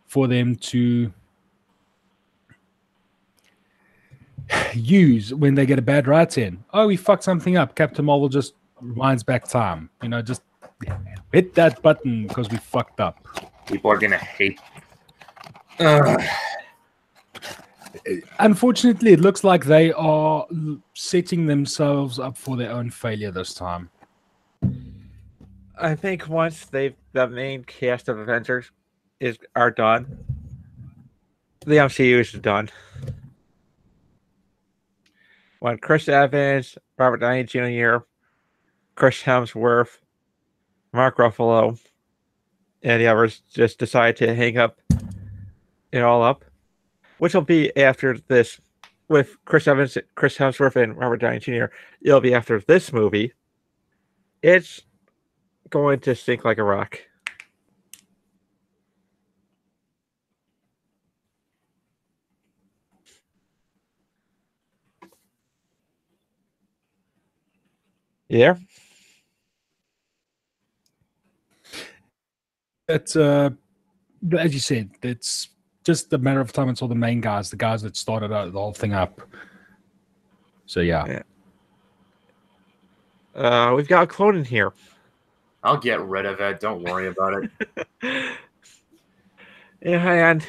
for them to use when they get a bad write in. Oh, we fucked something up. Captain Marvel just rewinds back time. You know, just hit that button because we fucked up.
People are going to hate.
Unfortunately, it looks like they are setting themselves up for their own failure this time.
I think once the main cast of Avengers are done, the MCU is done. When Chris Evans, Robert Downey Jr., Chris Hemsworth, Mark Ruffalo, and the others just decide to hang it all up, which will be after this, with Chris Evans, Chris Hemsworth, and Robert Downey Jr., it'll be after this movie. It's going to sink like a rock. Yeah.
It's as you said, it's just a matter of time until the main guys, the guys that started the whole thing up. So yeah.
We've got a clone in here.
I'll get rid of it. Don't worry about it.
Yeah, and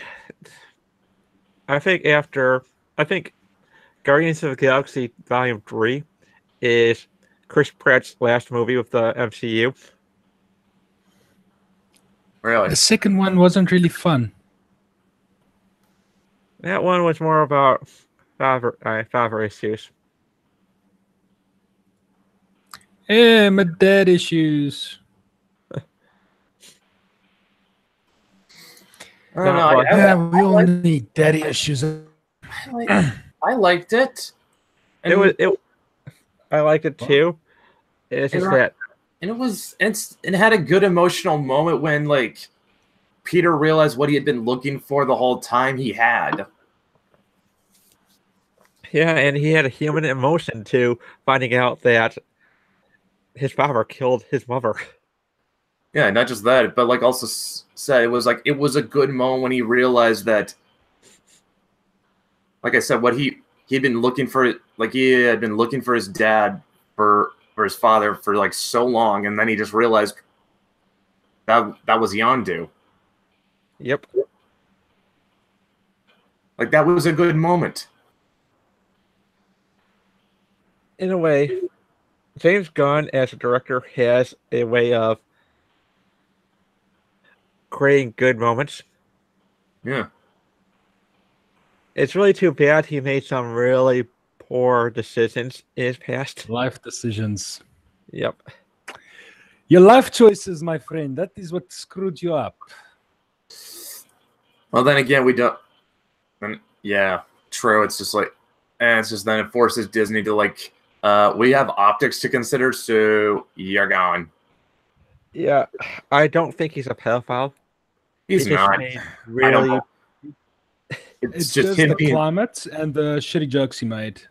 I think Guardians of the Galaxy Volume 3 is Chris Pratt's last movie with the MCU.
Really?
The second one wasn't really fun.
That one was more about father issues.
Yeah, my dad issues.
I don't know.
We all need daddy issues.
I liked it.
And I liked it too. It's just that,
and it had a good emotional moment when like Peter realized what he had been looking for the whole time he had.
Yeah, and he had a human emotion to finding out that his father killed his mother.
Yeah, not just that, but like also said it was a good moment when he realized that, like I said, what he'd been looking for, like he had been looking for his dad for his father for like so long, and then he just realized that was Yondu.
Yep.
Like that was a good moment.
In a way, James Gunn as a director has a way of creating good moments.
Yeah.
It's really too bad he made some really poor decisions in his past.
Life decisions.
Yep.
Your life choices, my friend. That is what screwed you up.
Well, then again, we don't. And yeah, true. It's just like, and it's just then it forces Disney to like, we have optics to consider, so you're gone.
Yeah, I don't think he's a pedophile.
He's
He just
not.
made really.
It's
just
just
him
the
being.
climate and the shitty jokes he made.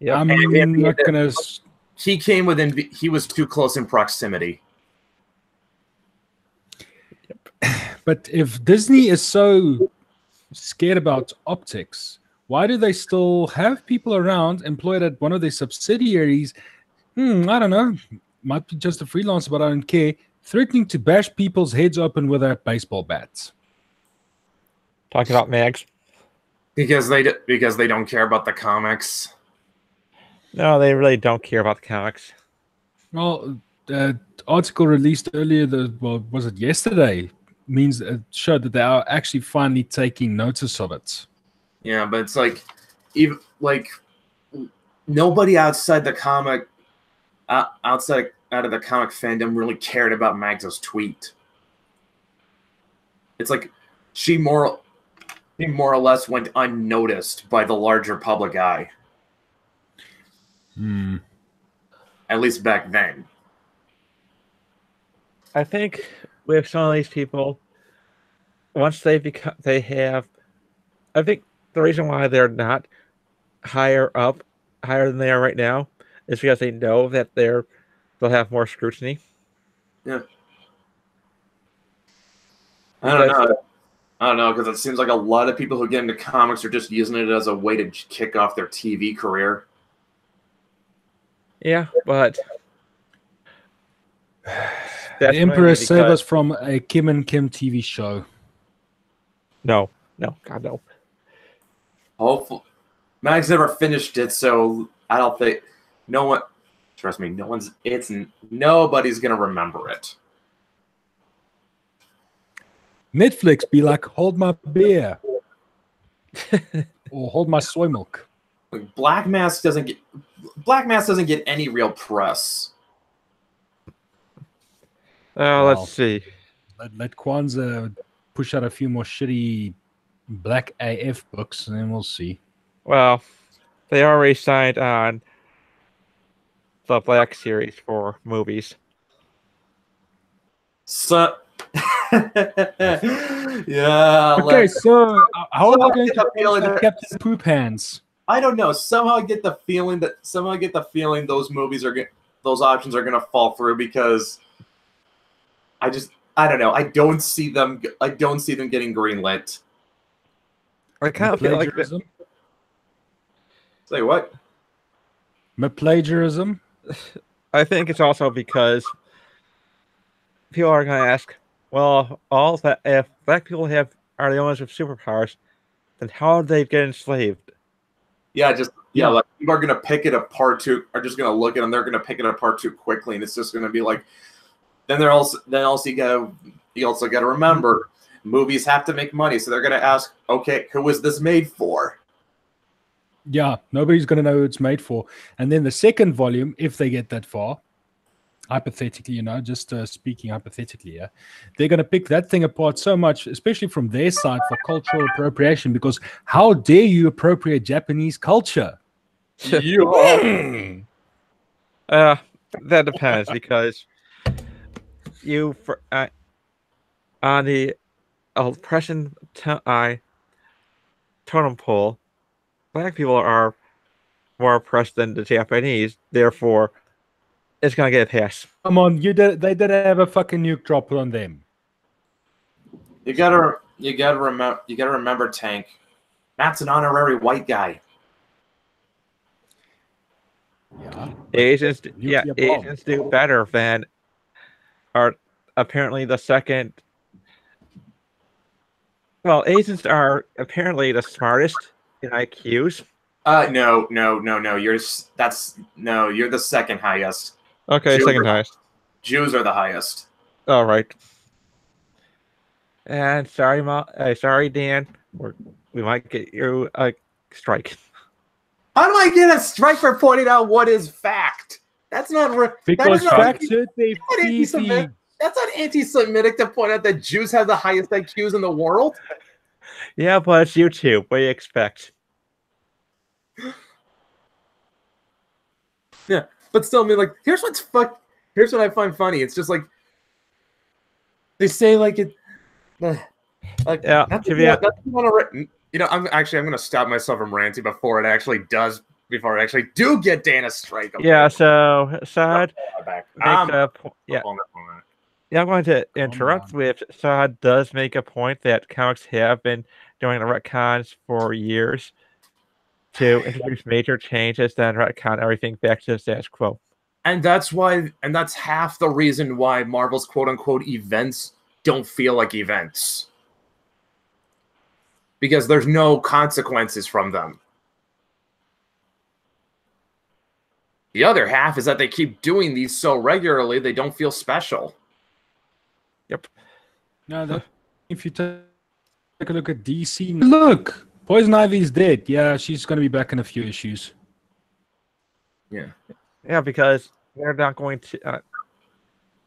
Yep.
I'm not gonna.
He came within. He was too close in proximity.
But if Disney is so scared about optics, why do they still have people around employed at one of their subsidiaries? I don't know. Might be just a freelancer, but I don't care. Threatening to bash people's heads open with their baseball bats.
Talking about Mags.
Because they don't care about the comics.
No, they really don't care about the comics.
Well, the article released earlier, was it yesterday? Means it showed that they are actually finally taking notice of it.
Yeah, but it's like, even like nobody outside the comic, outside out of the comic fandom, really cared about Magda's tweet. It's like she more or less went unnoticed by the larger public eye. At least back then.
I think with some of these people, once they have. I think the reason why they're not higher than they are right now, is because they know that they'll have more scrutiny.
Yeah. I don't know, because it seems like a lot of people who get into comics are just using it as a way to kick off their TV career.
Yeah, but
The Emperor saved us from a Kim and Kim TV show.
No, God no.
Hopefully, Mag's never finished it, so I don't think trust me, nobody's gonna remember it.
Netflix be like, hold my beer. Or hold my soy milk.
Like, Black Mask doesn't get any real press.
Let's see.
Let Kwanzaa push out a few more shitty Black AF books, and then we'll see.
Well, they already signed on the Black series for movies.
So, yeah.
Okay, so how are we going to feel that Captain Poop Hands?
I don't know. Somehow I get the feeling those options are gonna fall through, because I don't know. I don't see them getting greenlit.
I kind of feel like
Say what?
Plagiarism?
I think it's also because people are going to ask, well, if black people are the owners of superpowers, then how did they get enslaved?
Yeah, like people are gonna pick it apart are just gonna look at them. They're gonna pick it apart too quickly, and it's just gonna be like. Then you also got to remember, movies have to make money, so they're gonna ask, okay, who was this made for?
Yeah, nobody's gonna know who it's made for. And then the second volume, if they get that far, hypothetically, just speaking hypothetically, they're going to pick that thing apart so much, especially from their side, for cultural appropriation, because how dare you appropriate Japanese culture?
That depends, because on the oppression totem pole, black people are more oppressed than the Japanese. Therefore, it's gonna get a pass.
Come on, they did have a fucking nuke drop on them.
You gotta remember, Tank. Matt's an honorary white guy.
Yeah.
Asians
Nuclear bomb.
do better than are apparently the second. Well, Asians are apparently the smartest in IQs.
No. You're the second highest.
Okay, second highest.
Jews are the highest.
All right. And sorry, sorry, Dan. We might get you a strike.
How do I get a strike for pointing out what is fact? That's not
because facts hurt their
anti-Semitic. That's not anti-Semitic to point out that Jews have the highest IQs in the world.
Yeah, but it's YouTube. What do you expect?
Yeah, but still, I mean, like, here's what I find funny. It's just like they say, like it. Like,
yeah,
I'm going to stop myself from ranting before it actually do get Dan a strike.
Yeah, so Saad makes a point. Yeah. Yeah, I'm going to interrupt with Saad does make a point that comics have been doing the retcons for years to introduce major changes, then retcon everything back to the status quo.
And that's half the reason why Marvel's quote-unquote events don't feel like events. Because there's no consequences from them. The other half is that they keep doing these so regularly, they don't feel special.
Yep.
No, if you take a look at DC, look, Poison Ivy's dead. Yeah, she's going to be back in a few issues.
Yeah.
Yeah, because they're not going to...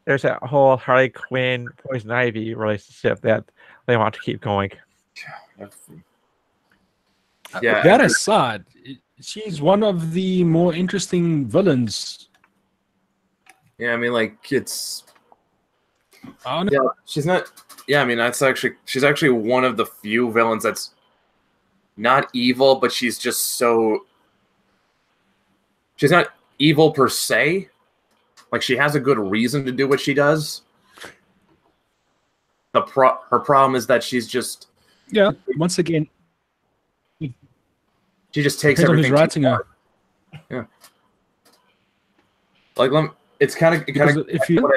there's that whole Harley Quinn, Poison Ivy relationship that they want to keep going.
Yeah. That aside, she's one of the more interesting villains.
Yeah, I mean, like, it's...
Oh, no.
Yeah, she's not... Yeah, I mean, she's actually one of the few villains that's not evil, but she's just so... She's not evil per se. Like, she has a good reason to do what she does. Her problem is that she's just...
Yeah, once again...
She just takes everything
writing her.
Yeah. Like, it's kind of...
If you...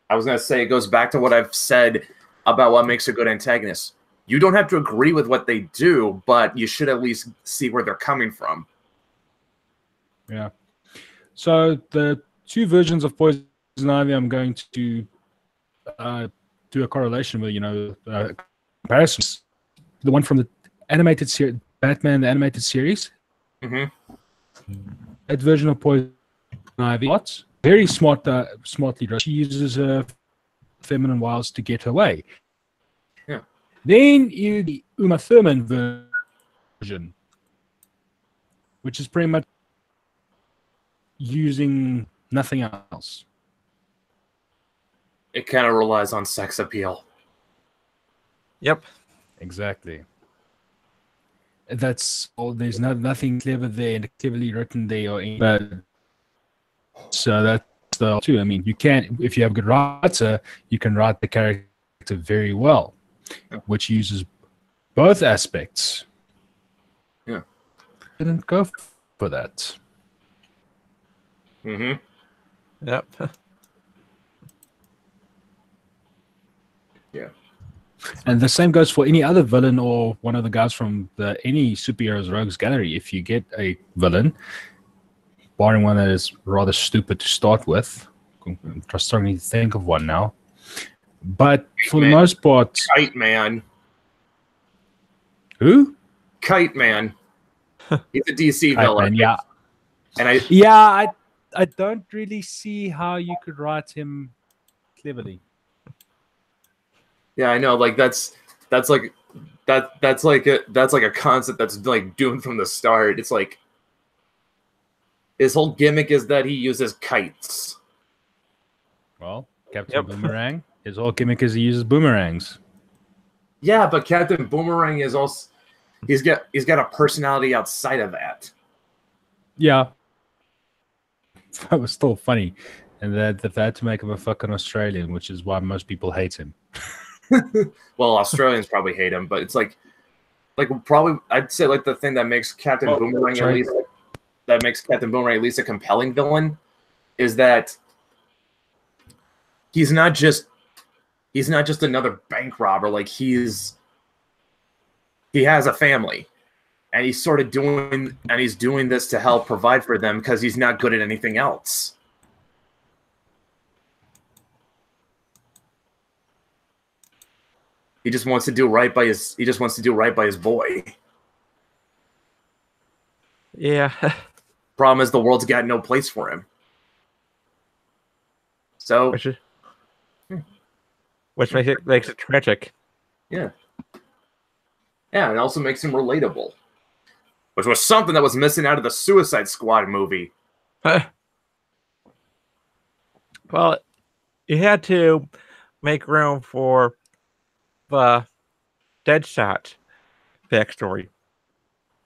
I was going to say, it goes back to what I've said about what makes a good antagonist. You don't have to agree with what they do, but you should at least see where they're coming from.
Yeah. So the two versions of Poison Ivy, I'm going to do a correlation with, comparisons. The one from the animated series, Batman, the animated series.
Mm-hmm.
That version of Poison Ivy, very smartly dressed. She uses her feminine wiles to get her way.
Yeah.
Then you the Uma Thurman version, which is pretty much using nothing else.
It kind of relies on sex appeal.
Yep.
Exactly. That's all. There's nothing clever there and cleverly written there or anything. So that's the too. I mean, you can, if you have a good writer, you can write the character very well, which uses both aspects.
Yeah.
Didn't go for that.
Mm-hmm.
Yep.
Yeah.
And the same goes for any other villain or one of the guys from any superheroes rogues gallery. If you get a villain, barring one that is rather stupid to start with, I'm just starting to think of one now. But for the most part,
Kite Man.
Who?
Kite Man. He's a DC villain.
Man, yeah.
And
I don't really see how you could write him cleverly.
Yeah, I know. Like that's like a concept that's like doomed from the start. It's like his whole gimmick is that he uses kites.
Well, Captain Boomerang, his whole gimmick is he uses boomerangs.
Yeah, but Captain Boomerang is also he's got a personality outside of that.
Yeah. That was still funny. And that they had to make him a fucking Australian, which is why most people hate him.
Well, Australians probably hate him, but it's like probably I'd say like the thing that makes Captain Boomerang at least a compelling villain is that he's not just another bank robber. Like he has a family, and he's doing this to help provide for them because he's not good at anything else. He just wants to do right by his boy.
Yeah.
Problem is the world's got no place for him. So
which makes it tragic.
Yeah. Yeah, and it also makes him relatable. Which was something that was missing out of the Suicide Squad movie.
Well, you had to make room for the Deadshot backstory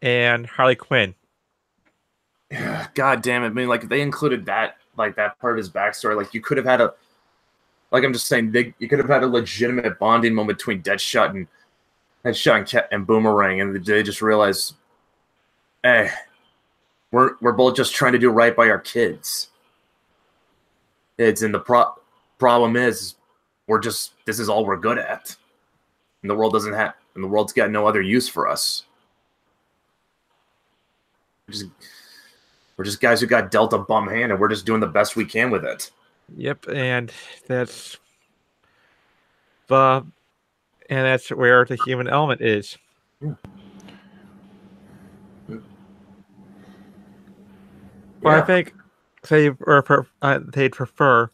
and Harley Quinn.
Yeah, God damn it! I mean, like if they included that part of his backstory, like you could have had I'm just saying, you could have had a legitimate bonding moment between Deadshot and Boomerang, and they just realized, hey, we're both just trying to do right by our kids. The problem is this is all we're good at. And the world's got no other use for us. We're just guys who got dealt a bum hand, and we're just doing the best we can with it.
Yep, and that's where the human element is.
Yeah.
Well, I think they'd prefer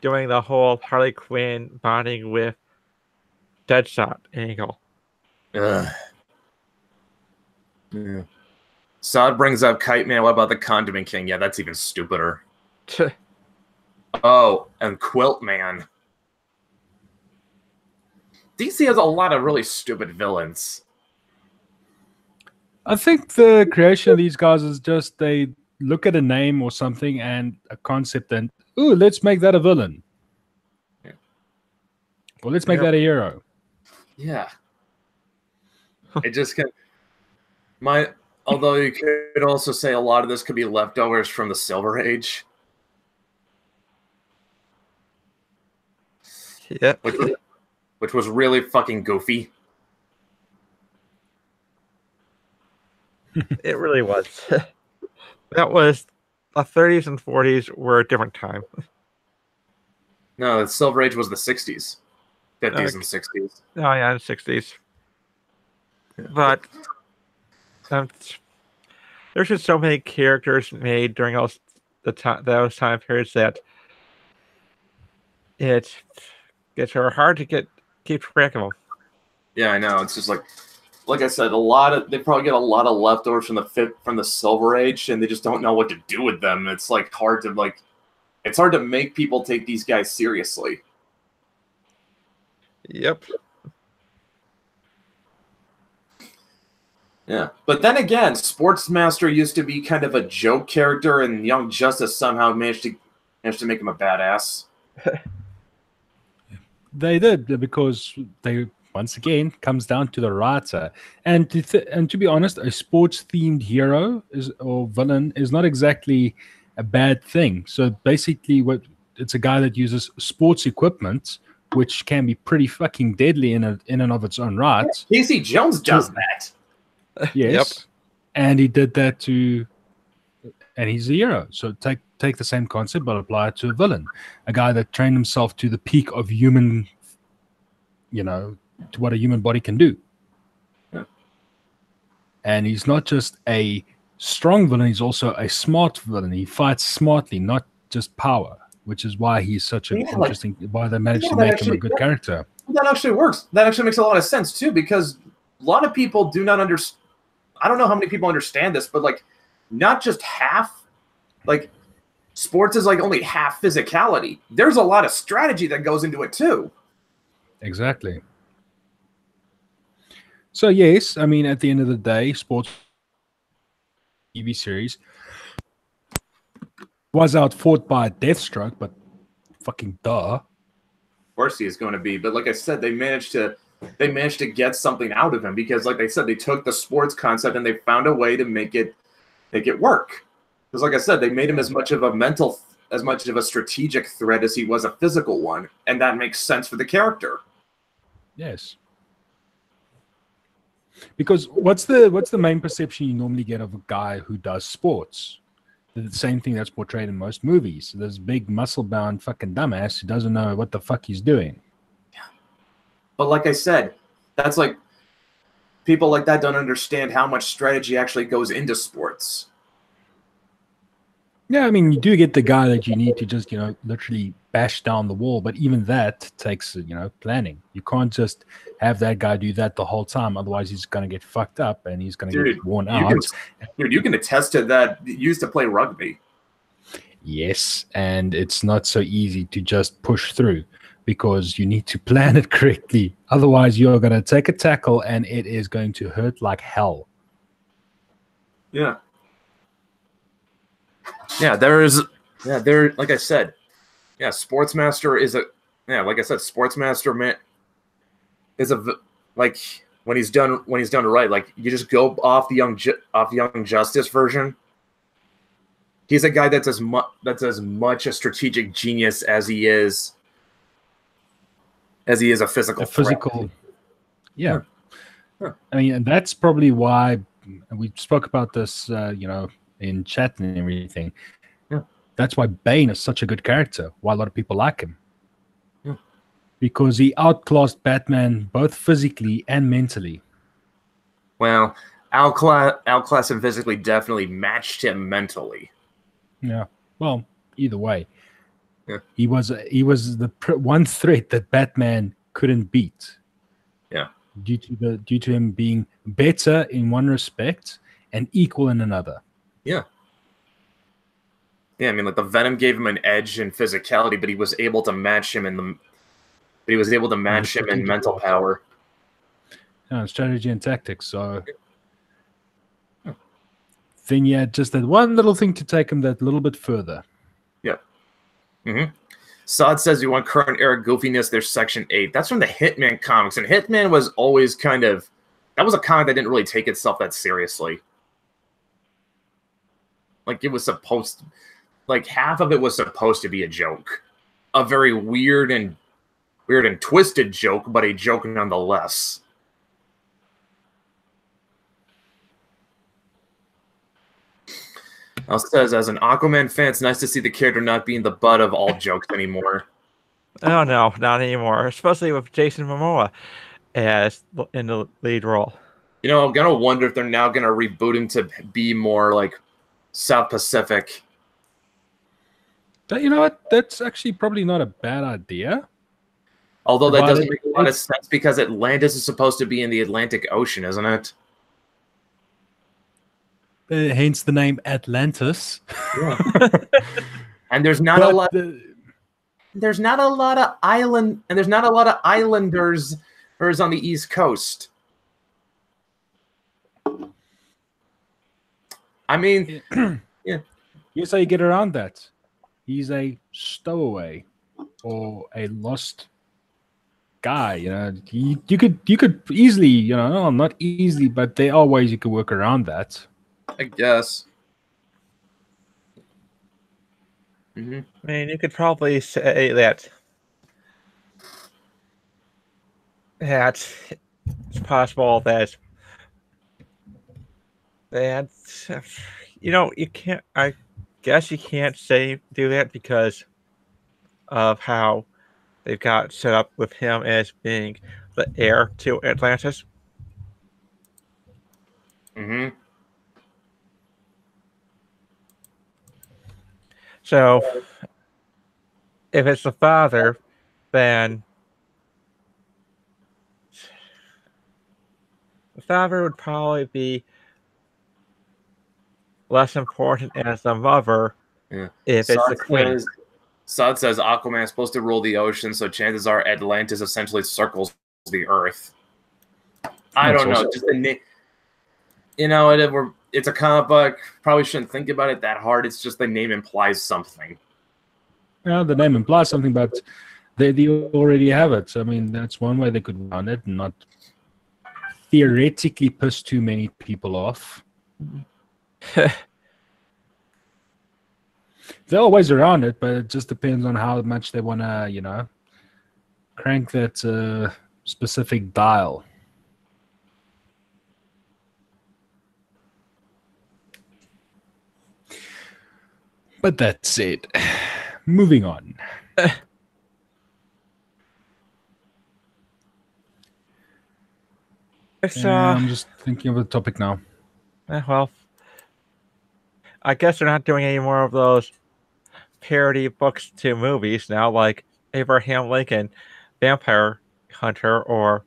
doing the whole Harley Quinn bonding with Deadshot angle.
Yeah. Sod brings up Kite Man. What about the Condiment King? Yeah, that's even stupider. Oh, and Quilt Man. DC has a lot of really stupid villains.
I think the creation of these guys is just they look at a name or something and a concept and, ooh, let's make that a villain.
Yeah.
Or let's make that a hero.
Yeah. It just can... Although you could also say a lot of this could be leftovers from the Silver Age.
Yeah.
Which was really fucking goofy.
It really was. That was the 30s and 40s were a different time.
No, the Silver Age was the 60s. 50s and 60s.
Oh, yeah, the 60s. But there's just so many characters made during those time periods that it's hard to keep track of them.
Yeah, I know. It's just like I said, they probably get a lot of leftovers from the Silver Age, and they just don't know what to do with them. It's like hard to make people take these guys seriously.
Yep.
Yeah, but then again, Sportsmaster used to be kind of a joke character, and Young Justice somehow managed to make him a badass.
They did, because they once again comes down to the writer. And to be honest, a sports themed hero or villain is not exactly a bad thing. So basically, it's a guy that uses sports equipment, which can be pretty fucking deadly in and of its own right.
Yeah, Casey Jones does that.
Yes. Yep. And he did that and he's a hero. So take the same concept but apply it to a villain, a guy that trained himself to the peak of human, to what a human body can do.
Yeah.
And he's not just a strong villain, he's also a smart villain. He fights smartly, not just power, which is why he's such an interesting, why they managed to make him a good character.
That actually works. That actually makes a lot of sense too, because a lot of people do not understand. I don't know how many people understand this, but not just half, sports is only half physicality. There's a lot of strategy that goes into it too.
Exactly. So yes, I mean, at the end of the day, sports TV series. Was outfought by Deathstroke, but fucking duh.
Of course he is going to be, but like I said, they managed to get something out of him because, like I said, they took the sports concept and they found a way to make it work. Because, like I said, they made him as much of a strategic threat as he was a physical one, and that makes sense for the character.
Yes. Because what's the main perception you normally get of a guy who does sports? The same thing that's portrayed in most movies. This big muscle-bound fucking dumbass who doesn't know what the fuck he's doing.
Yeah. But like I said, that's like people like that don't understand how much strategy actually goes into sports.
Yeah, I mean, you do get the guy that you need to just, literally bash down the wall, but even that takes, planning. You can't just have that guy do that the whole time, otherwise he's going to get fucked up and he's going to get worn out.
You can attest to that. You used to play rugby.
Yes, and it's not so easy to just push through because you need to plan it correctly. Otherwise, you're going to take a tackle and it is going to hurt like hell.
Yeah. Yeah, like I said, Sportsmaster is like I said, Sportsmaster man is like when he's done right, like you just go off the Young Justice version. He's a guy that's as much a strategic genius as he is a physical threat.
Yeah. Huh. I mean, and that's probably why we spoke about this, in chat and everything.
Yeah.
That's why Bane is such a good character, why a lot of people like him.
Yeah.
Because he outclassed Batman both physically and mentally.
Well, outclassed him physically definitely matched him mentally.
Yeah. Well, either way.
Yeah.
He was the one threat that Batman couldn't beat.
Yeah.
Due to him being better in one respect and equal in another.
Yeah. Yeah, I mean, like the Venom gave him an edge in physicality, but he was able to match him in mental power.
Yeah, strategy and tactics. So then you had just that one little thing to take him that little bit further.
Yeah. Mm-hmm. Sod says you want current era goofiness. There's Section 8. That's from the Hitman comics, and Hitman was always that was a comic that didn't really take itself that seriously. Like it was supposed to, like half of it was supposed to be a joke, a very weird and twisted joke, but a joke nonetheless. Now says, as an Aquaman fan, it's nice to see the character not being the butt of all jokes anymore.
Oh no, not anymore. Especially with Jason Momoa as in the lead role.
I'm gonna wonder if they're now gonna reboot him to be more like South Pacific.
You know what? That's actually probably not a bad idea.
Although that doesn't make a lot of sense because Atlantis is supposed to be in the Atlantic Ocean, isn't it?
Hence the name Atlantis.
Yeah. And there's not a lot. There's not a lot of islanders on the East Coast. I mean, yeah.
Here's how you get around that. He's a stowaway or a lost guy. You could easily, not easily, but there are ways you could work around that.
I guess. Mm-hmm.
I mean, you could probably say that it's possible that you can't. I guess you can't do that because of how they've got set up with him as being the heir to Atlantis.
Mm-hmm.
So, if it's the father, then the father would probably be less important as the mother.
Yeah.
If it's the queen.
Sod says Aquaman is supposed to rule the ocean, so chances are Atlantis essentially circles the Earth. I don't know. Just it's a comic book. Probably shouldn't think about it that hard. It's just the name implies something.
Yeah, the name implies something, but they already have it. So, I mean, that's one way they could run it and not theoretically piss too many people off. They're always around it, but it just depends on how much they want to, crank that specific dial. But that said, moving on. I'm just thinking of the topic now.
Well, I guess they're not doing any more of those parody books to movies now, like Abraham Lincoln, Vampire Hunter, or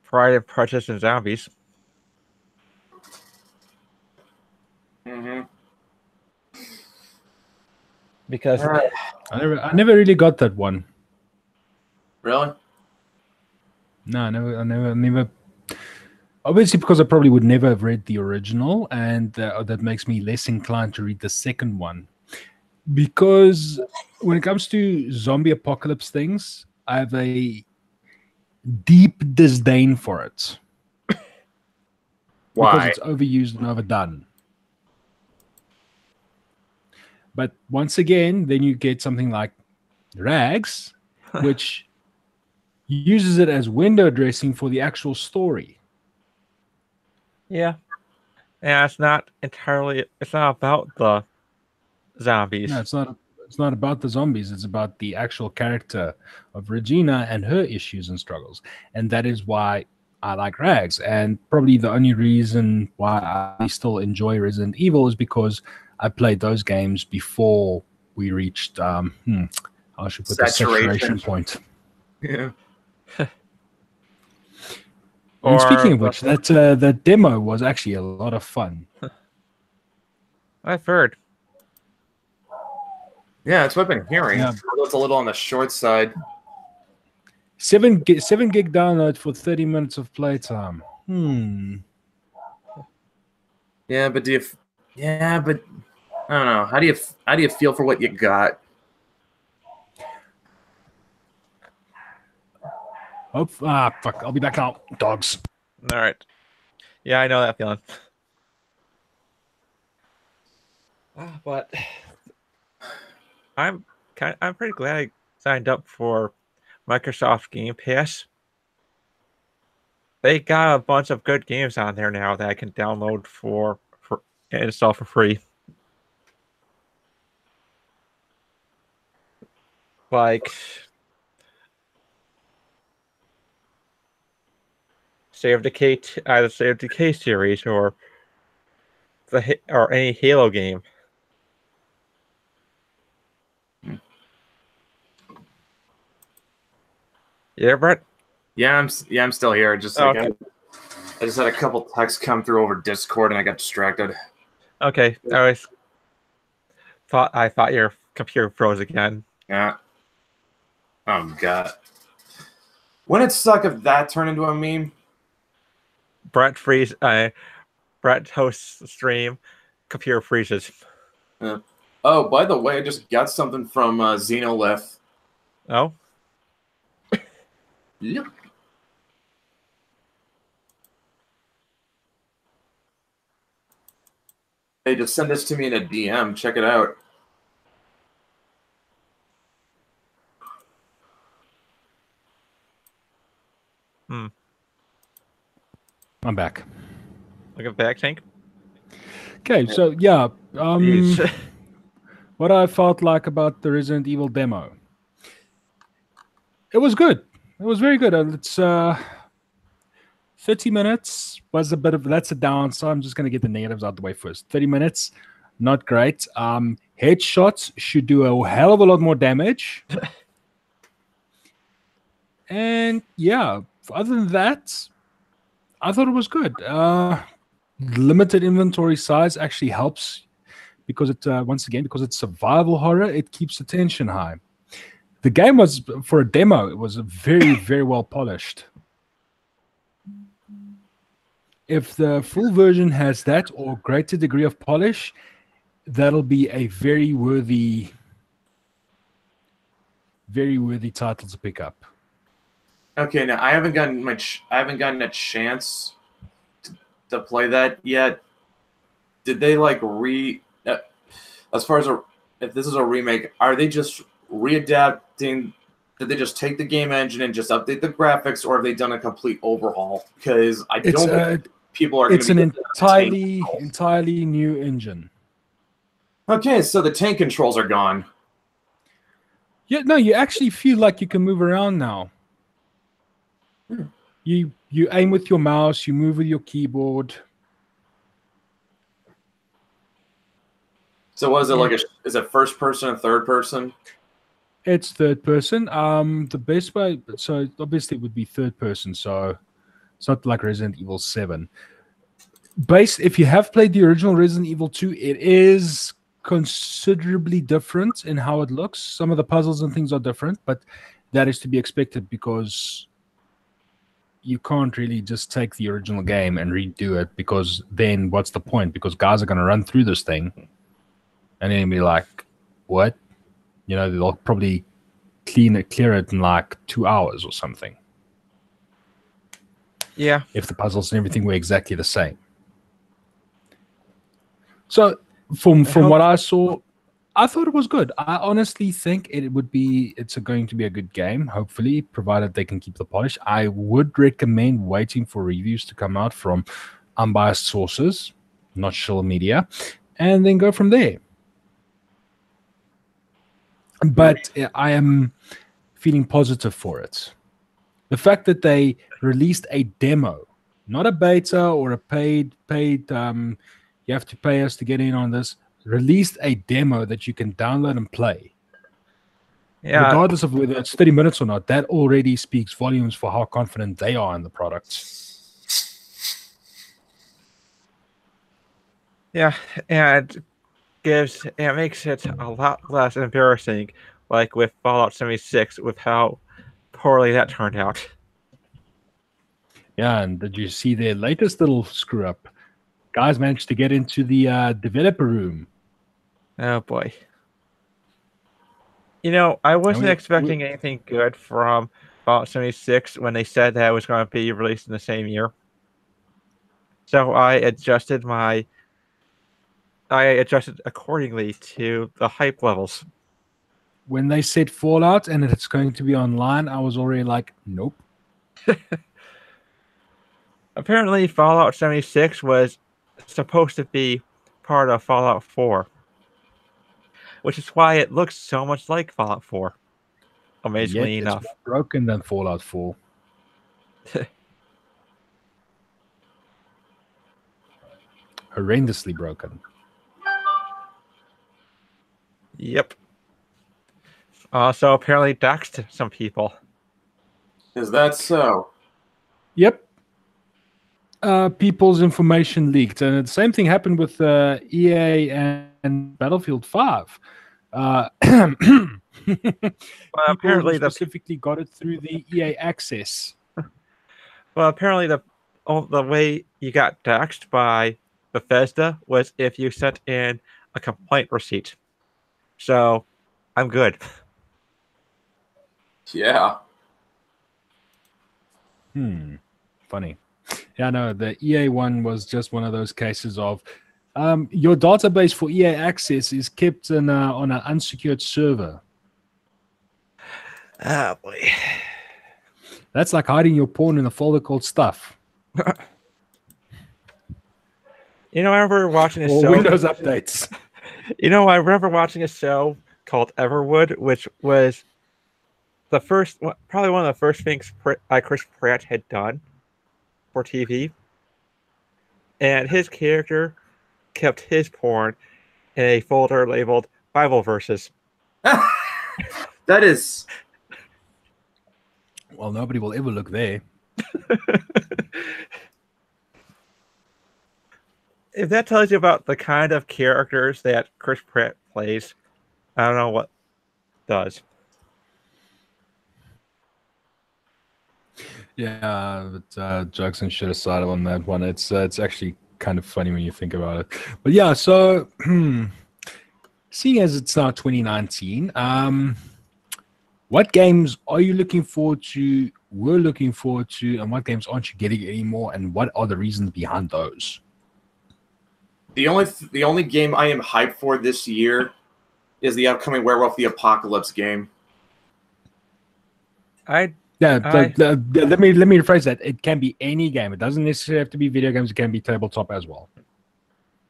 Pride and Prejudice and Zombies.
Mm-hmm.
Because
I never really got that one.
Really?
No, I never. Obviously, because I probably would never have read the original, and that makes me less inclined to read the second one. Because when it comes to zombie apocalypse things, I have a deep disdain for it.
Why?
Because it's overused and overdone. But once again, then you get something like Rags, which uses it as window dressing for the actual story.
Yeah, it's not about the zombies.
No, it's not about the zombies. It's about the actual character of Regina and her issues and struggles. And that is why I like Rags. And probably the only reason why I still enjoy Resident Evil is because I played those games before we reached I should put the saturation point.
Yeah.
And speaking of which, that demo was actually a lot of fun.
I've heard.
Yeah, that's what I've been hearing.
Yeah.
It's a little on the short side.
7 gig download for 30 minutes of playtime.
Yeah, but I don't know. How do you feel for what you got?
Oh, fuck. I'll be back out. Dogs.
All right. Yeah, I know that feeling. But I'm pretty glad I signed up for Microsoft Game Pass. They got a bunch of good games on there now that I can download for and install for free. Like State of Decay, either State of Decay series or any Halo game. Yeah, Brett.
Yeah, I'm still here. Just
okay.
I just had a couple texts come through over Discord and I got distracted.
Okay, I thought your computer froze again.
Yeah. Oh god. Wouldn't it suck if that turned into a meme?
Brett hosts the stream, computer freezes.
Yeah. Oh, by the way, I just got something from Xenolith.
Oh?
Yep. Hey, just send this to me in a DM. Check it out.
I'm back.
Look at back, Tank.
Okay, so yeah, what I felt like about the Resident Evil demo. It was good. It was very good. It's 30 minutes was that's a downside. I'm just going to get the negatives out the way first. 30 minutes, not great. Headshots should do a hell of a lot more damage. And yeah, other than that, I thought it was good. Limited inventory size actually helps because because it's survival horror, it keeps the tension high. The game was, for a demo, it was very, very well polished. if the full version has that or greater degree of polish, that'll be a very worthy title to pick up.
Okay, now I haven't gotten a chance to play that yet. Did they like as far as if this is a remake, are they just readapting? Did they just take the game engine and just update the graphics, or have they done a complete overhaul? Because I don't think people are.
It's an entirely new engine.
Okay, so the tank controls are gone.
Yeah, no, you actually feel like you can move around now. You aim with your mouse, you move with your keyboard.
So what is it is it first person or third person?
It's third person. The best way, so obviously it would be third person, so it's not like Resident Evil 7. If you have played the original Resident Evil 2, it is considerably different in how it looks. Some of the puzzles and things are different, but that is to be expected because you can't really just take the original game and redo it, because then what's the point? Because guys are going to run through this thing and then be like, what? You know, they'll probably clear it in like 2 hours or something.
Yeah.
If the puzzles and everything were exactly the same. So from what I saw, I thought it was good. I honestly think it's going to be a good game, hopefully, provided they can keep the polish. I would recommend waiting for reviews to come out from unbiased sources, not shill media, and then go from there. But I am feeling positive for it. The fact that they released a demo, not a beta or a paid you have to pay us to get in on this, released a demo that you can download and play. Yeah. Regardless of whether it's 30 minutes or not, that already speaks volumes for how confident they are in the product.
Yeah, and it makes it a lot less embarrassing, like with Fallout 76, with how poorly that turned out.
Yeah, and did you see their latest little screw up? Guys managed to get into the developer room.
Oh boy. You know, I wasn't expecting anything good from Fallout 76 when they said that it was going to be released in the same year. So I adjusted accordingly to the hype levels.
When they said Fallout and it's going to be online, I was already like, nope.
Apparently, Fallout 76 was supposed to be part of Fallout 4, which is why it looks so much like Fallout 4. Amazingly enough,
it's more broken than Fallout 4. Horrendously broken.
Yep. So apparently doxed some people.
Is that so?
Yep. People's information leaked, and the same thing happened with EA and Battlefield 5.
Apparently,
specifically got it through the EA access.
Well, apparently the way you got doxed by Bethesda was if you sent in a complaint receipt. So, I'm good.
Yeah.
Funny. Yeah, no, the EA one was just one of those cases of your database for EA access is kept on an unsecured server.
Oh, boy.
That's like hiding your porn in a folder called stuff.
You know, I remember watching a
show. Windows updates.
You know, I remember watching a show called Everwood, which was probably one of the first things Chris Pratt had done for TV. And his character kept his porn in a folder labeled Bible verses.
That is...
Well, nobody will ever look there.
If that tells you about the kind of characters that Chris Pratt plays, I don't know what does.
Yeah, but jokes and shit aside on that one, it's actually kind of funny when you think about it. But yeah, so seeing as it's now 2019, what games are you looking forward to? Were looking forward to, and what games aren't you getting anymore? And what are the reasons behind those?
The only game I am hyped for this year is the upcoming Werewolf the Apocalypse game.
Let me rephrase that. It can be any game. It doesn't necessarily have to be video games. It can be tabletop as well,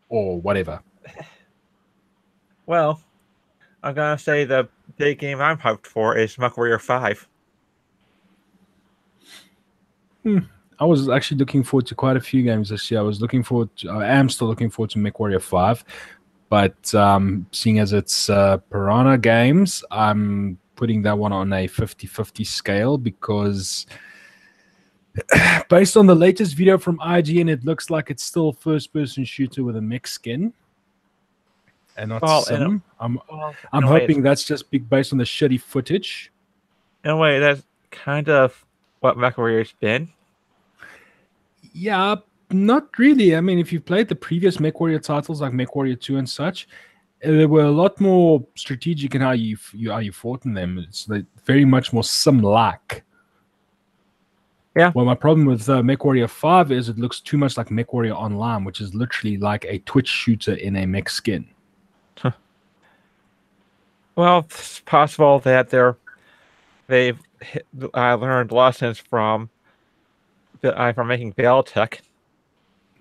or whatever.
Well, I'm gonna say the big game I'm hyped for is MechWarrior 5.
I was actually looking forward to quite a few games this year. I am still looking forward to MechWarrior 5, but seeing as it's Piranha Games, I'm putting that one on a 50-50 scale because based on the latest video from IGN, it looks like it's still first-person shooter with a mech skin and not sim. I'm hoping that's just based on the shitty footage.
In a way, that's kind of what MechWarrior's been.
Yeah, not really. I mean, if you've played the previous MechWarrior titles like MechWarrior 2 and such, they were a lot more strategic in how you fought in them. It's like very much more sim-like.
Yeah.
Well, my problem with MechWarrior 5 is it looks too much like MechWarrior Online, which is literally like a Twitch shooter in a mech skin.
Huh. Well, it's possible that they've learned lessons from making Battletech.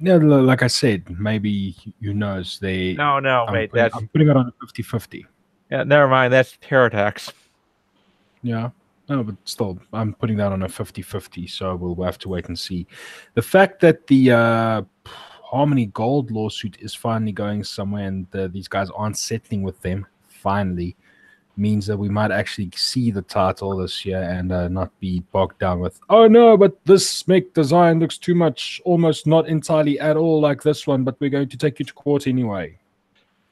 Yeah, like I said, maybe who knows? I'm putting it on a 50-50.
Yeah, never mind. That's Paradox.
Yeah. No, but still, I'm putting that on a 50-50, so we'll have to wait and see. The fact that the Harmony Gold lawsuit is finally going somewhere and these guys aren't settling with them, finally, means that we might actually see the title this year and not be bogged down with, oh no, but this mech design looks too much, almost not entirely at all like this one, but we're going to take you to court anyway.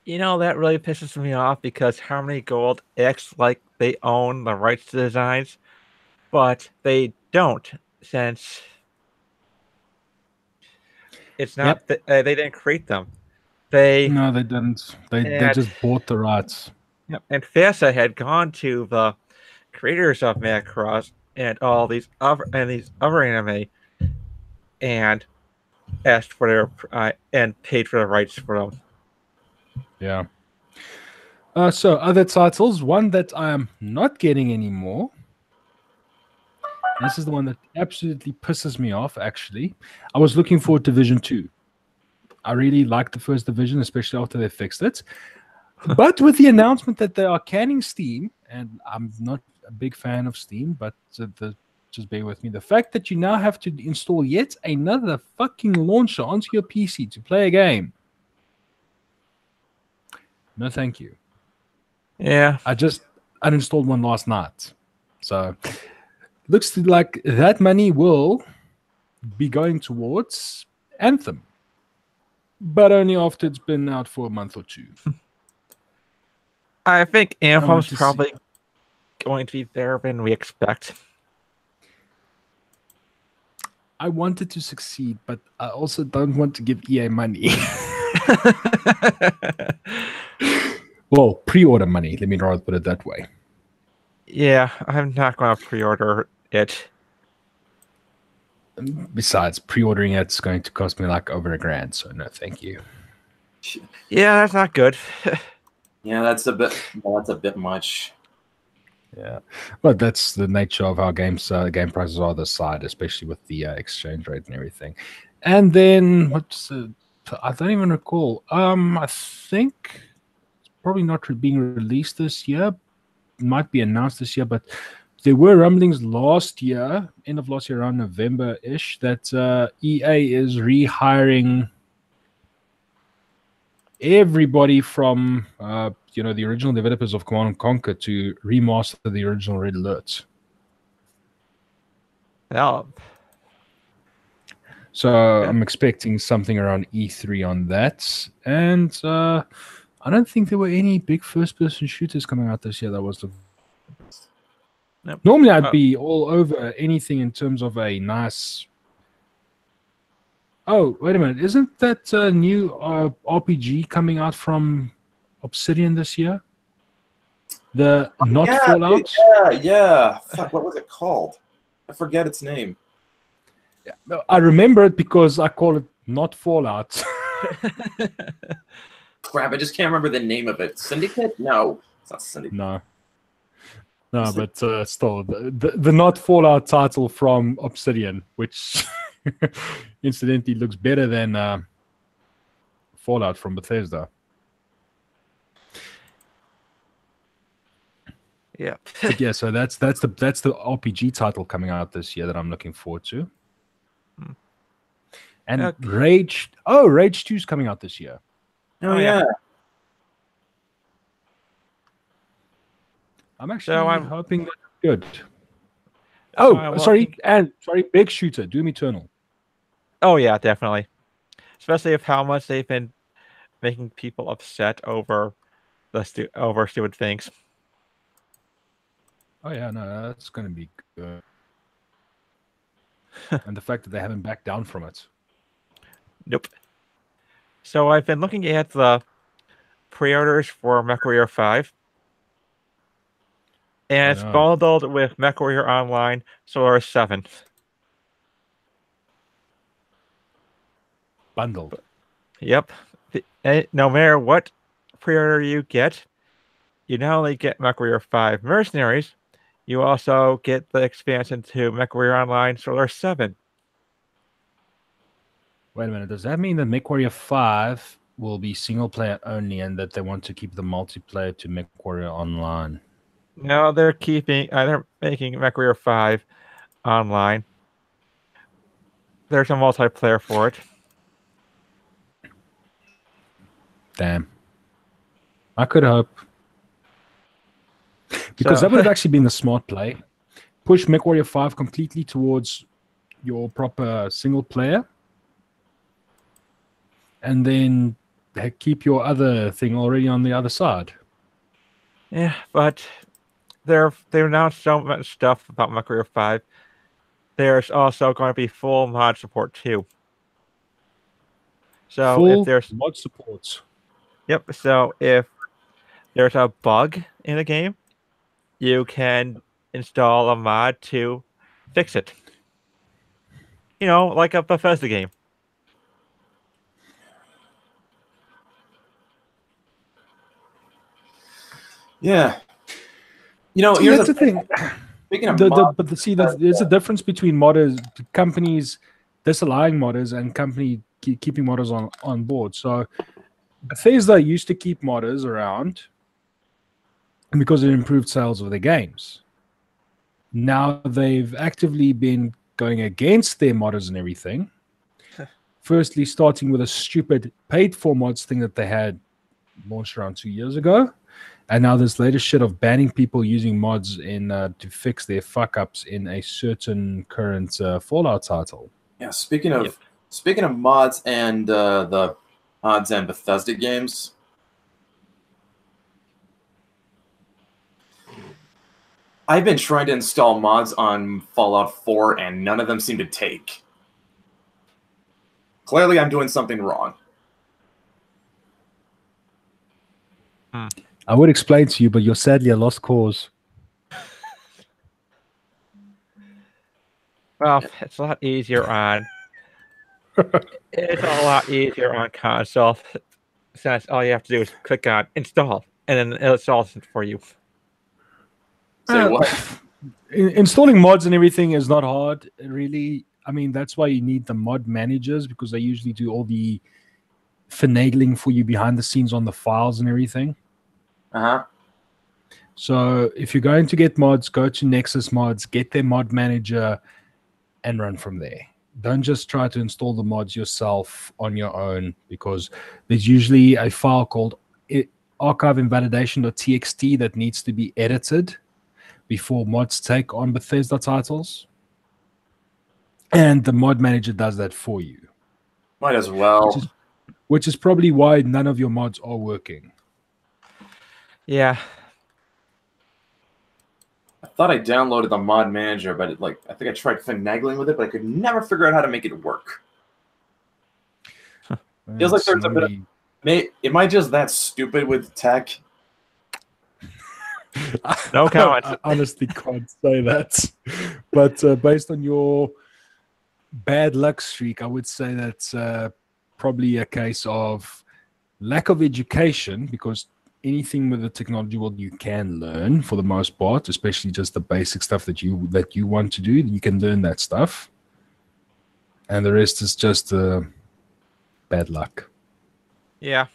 You know, that really pisses me off because Harmony Gold acts like they own the rights to designs, but they don't, since it's not they didn't create them.
No, they didn't. They just bought the rights.
Yep. And FASA had gone to the creators of Macross and all these other anime and asked for their and paid for the rights for them.
Yeah. So other titles, one that I am not getting anymore. This is the one that absolutely pisses me off, actually. I was looking forward to Division 2. I really liked the first Division, especially after they fixed it. But with the announcement that they are canning Steam, and I'm not a big fan of Steam, but just bear with me. The fact that you now have to install yet another fucking launcher onto your PC to play a game. No, thank you.
Yeah.
I just uninstalled one last night. So looks like that money will be going towards Anthem. But only after it's been out for a month or two.
I think Anthem's probably going to be better than we expect.
I want it to succeed, but I also don't want to give EA money. Well, pre-order money. Let me rather put it that way.
Yeah, I'm not going to pre-order it.
Besides, pre-ordering it's going to cost me like over $1,000, so no, thank you.
Yeah, that's not good.
Yeah, that's a bit much.
Yeah, but that's the nature of how game prices are this side, especially with the exchange rate and everything. And then I don't even recall. I think it's probably not being released this year. It might be announced this year, but there were rumblings last year, end of last year, around November-ish, that EA is rehiring everybody from the original developers of Command & Conquer to remaster the original Red Alert.
Yeah.
So I'm expecting something around E3 on that. And I don't think there were any big first-person shooters coming out this year. That was
Nope.
Normally, I'd be all over anything in terms of a nice. Oh, wait a minute! Isn't that a new RPG coming out from Obsidian this year? The not Fallout.
Yeah. Fuck, what was it called? I forget its name.
I remember it because I call it not Fallout.
Crap, I just can't remember the name of it. Syndicate? No, it's not Syndicate.
No, but still, the not Fallout title from Obsidian, which incidentally looks better than Fallout from Bethesda.
Yeah.
But yeah, so that's the RPG title coming out this year that I'm looking forward to. And
Okay.
Rage 2 is coming out this year.
Oh yeah.
I'm actually hoping that's good.
So
sorry, Big Shooter, Doom Eternal.
Oh yeah, definitely. Especially of how much they've been making people upset over over stupid things.
Oh yeah, no, that's going to be good. And the fact that they haven't backed down from it.
Nope. So I've been looking at the pre-orders for MechWarrior 5. And it's bundled with MechWarrior Online Solar 7.
Bundled.
Yep. No matter what pre-order you get, you not only get MechWarrior 5 Mercenaries, you also get the expansion to MechWarrior Online Solar 7.
Wait a minute. Does that mean that MechWarrior 5 will be single player only and that they want to keep the multiplayer to MechWarrior Online?
No, they're making MechWarrior 5 online. There's a multiplayer for it.
Damn. I could hope. Because that would have actually been the smart play. Push MechWarrior 5 completely towards your proper single player. And then keep your other thing already on the other side.
Yeah, but they've announced so much stuff about MechWarrior 5. There's also going to be full mod support too. So
full
if there's
mod support.
Yep. So if there's a bug in a game, you can install a mod to fix it. You know, like a Bethesda game.
Yeah. You know,
here's the thing.
Speaking of
there's a difference between modders, companies disallowing modders and company keeping modders on board. So Bethesda used to keep modders around because it improved sales of their games. Now they've actively been going against their modders and everything. Firstly, starting with a stupid paid-for mods thing that they had launched around 2 years ago. And now this latest shit of banning people using mods to fix their fuck-ups in a certain current Fallout title.
Yeah, speaking of mods and the mods and Bethesda games, I've been trying to install mods on Fallout 4 and none of them seem to take. Clearly, I'm doing something wrong.
I would explain to you, but you're sadly a lost cause.
Well, it's a lot easier on. It's a lot easier on console, since all you have to do is click on install, and then it installs it for you.
Say what?
Installing mods and everything is not hard, really. I mean, that's why you need the mod managers, because they usually do all the finagling for you behind the scenes on the files and everything.
Uh-huh.
So if you're going to get mods, go to Nexus Mods, get their mod manager, and run from there. Don't just try to install the mods yourself on your own, because there's usually a file called archiveinvalidation.txt that needs to be edited before mods take on Bethesda titles. And the mod manager does that for you.
Might as well.
Which is probably why none of your mods are working.
Yeah.
thought I downloaded the mod manager, but I think I tried finagling with it, but I could never figure out how to make it work. Feels like there's a bit of... Am I just that stupid with tech?
No comment.
I honestly can't say that. But based on your bad luck streak, I would say that's probably a case of lack of education, because anything with the technology world you can learn for the most part, especially just the basic stuff that you want to do. You can learn that stuff. And the rest is just bad luck.
Yeah.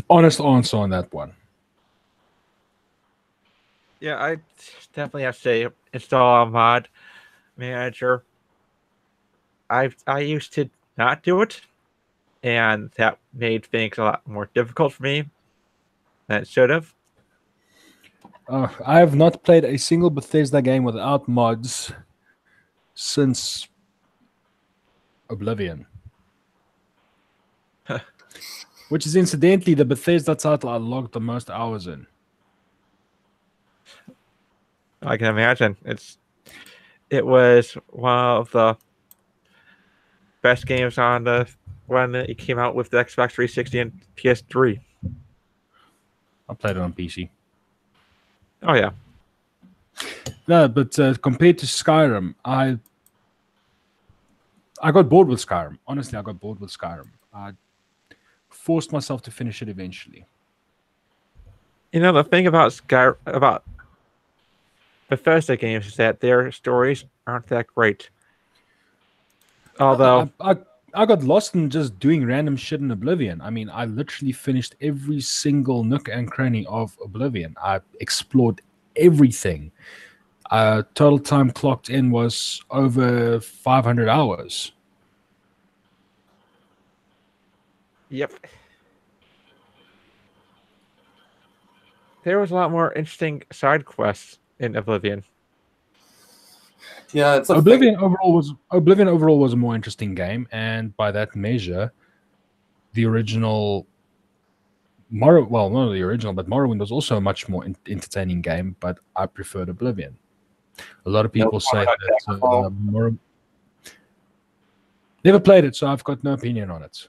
Honest answer on that one.
Yeah, I definitely have to say install a mod manager. I used to not do it, and that made things a lot more difficult for me than it should have.
I have not played a single Bethesda game without mods since Oblivion. Which is incidentally the Bethesda title I logged the most hours in.
I can imagine. It was one of the best games on when it came out with the Xbox 360 and PS3.
I played it on PC.
Oh yeah.
No, but compared to Skyrim, I got bored with Skyrim. Honestly, I got bored with Skyrim. I forced myself to finish it eventually.
You know, the thing about about Bethesda games is that their stories aren't that great. Although
I got lost in just doing random shit in Oblivion. I mean, I literally finished every single nook and cranny of Oblivion. I explored everything. Total time clocked in was over 500 hours.
Yep. There was a lot more interesting side quests in Oblivion.
Yeah, it's
Oblivion overall was a more interesting game, and by that measure, the original well, not the original, but Morrowind was also a much more entertaining game. But I preferred Oblivion. A lot of people say that Morrowind. Never played it, so I've got no opinion on it.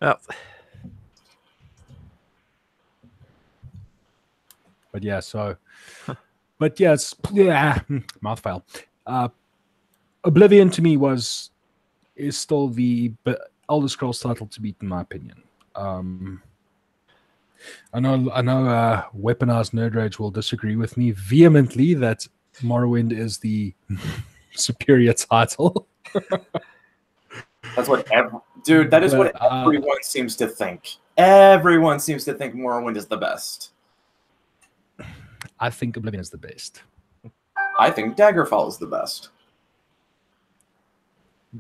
Well,
but yeah, so, but yes, mouthful. Oblivion to me is still the Elder Scrolls title to beat, in my opinion. I know, Weaponized Nerd Rage will disagree with me vehemently that Morrowind is the superior title.
That's what that is what everyone seems to think. Everyone seems to think Morrowind is the best.
I think Oblivion is the best.
I think Daggerfall is the best.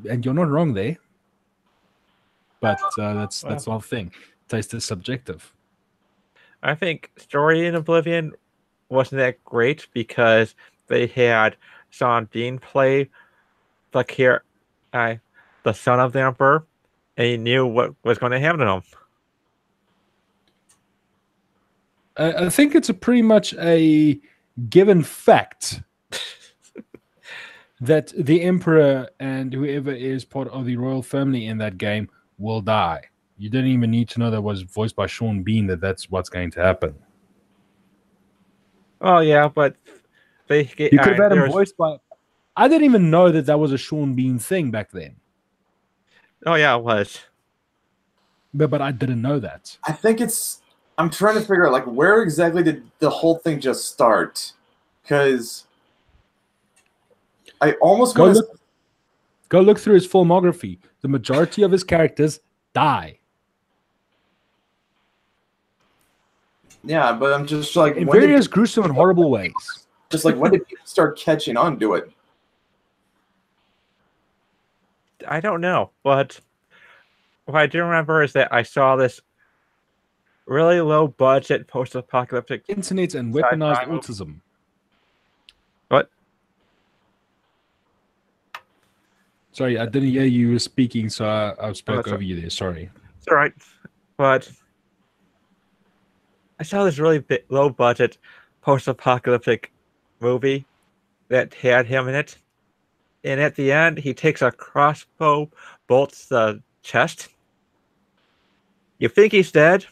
And you're not wrong there. But that's the whole thing. Taste is subjective.
I think story in Oblivion wasn't that great because they had Sean Bean play the son of the Emperor, and he knew what was going to happen to him.
I think it's pretty much a given fact that the Emperor and whoever is part of the royal family in that game will die. You didn't even need to know that was voiced by Sean Bean, that's what's going to happen.
Oh, yeah, but you
could have had him voiced by... I didn't even know that was a Sean Bean thing back then.
Oh, yeah, it was.
But I didn't know that.
I think I'm trying to figure out, where exactly did the whole thing just start? Because I almost want to...
Go look through his filmography. The majority of his characters die.
Yeah, but I'm just like...
in various gruesome and horrible ways.
Just when did people start catching on to it?
I don't know, but what I do remember is that I saw this really low budget post-apocalyptic
internet and weaponized autism.
What?
Sorry, I didn't hear you speaking, so I spoke over
right.
you there. Sorry.
It's all right. But I saw this really low budget post apocalyptic movie that had him in it. And at the end, he takes a crossbow, bolts the chest. You think he's dead,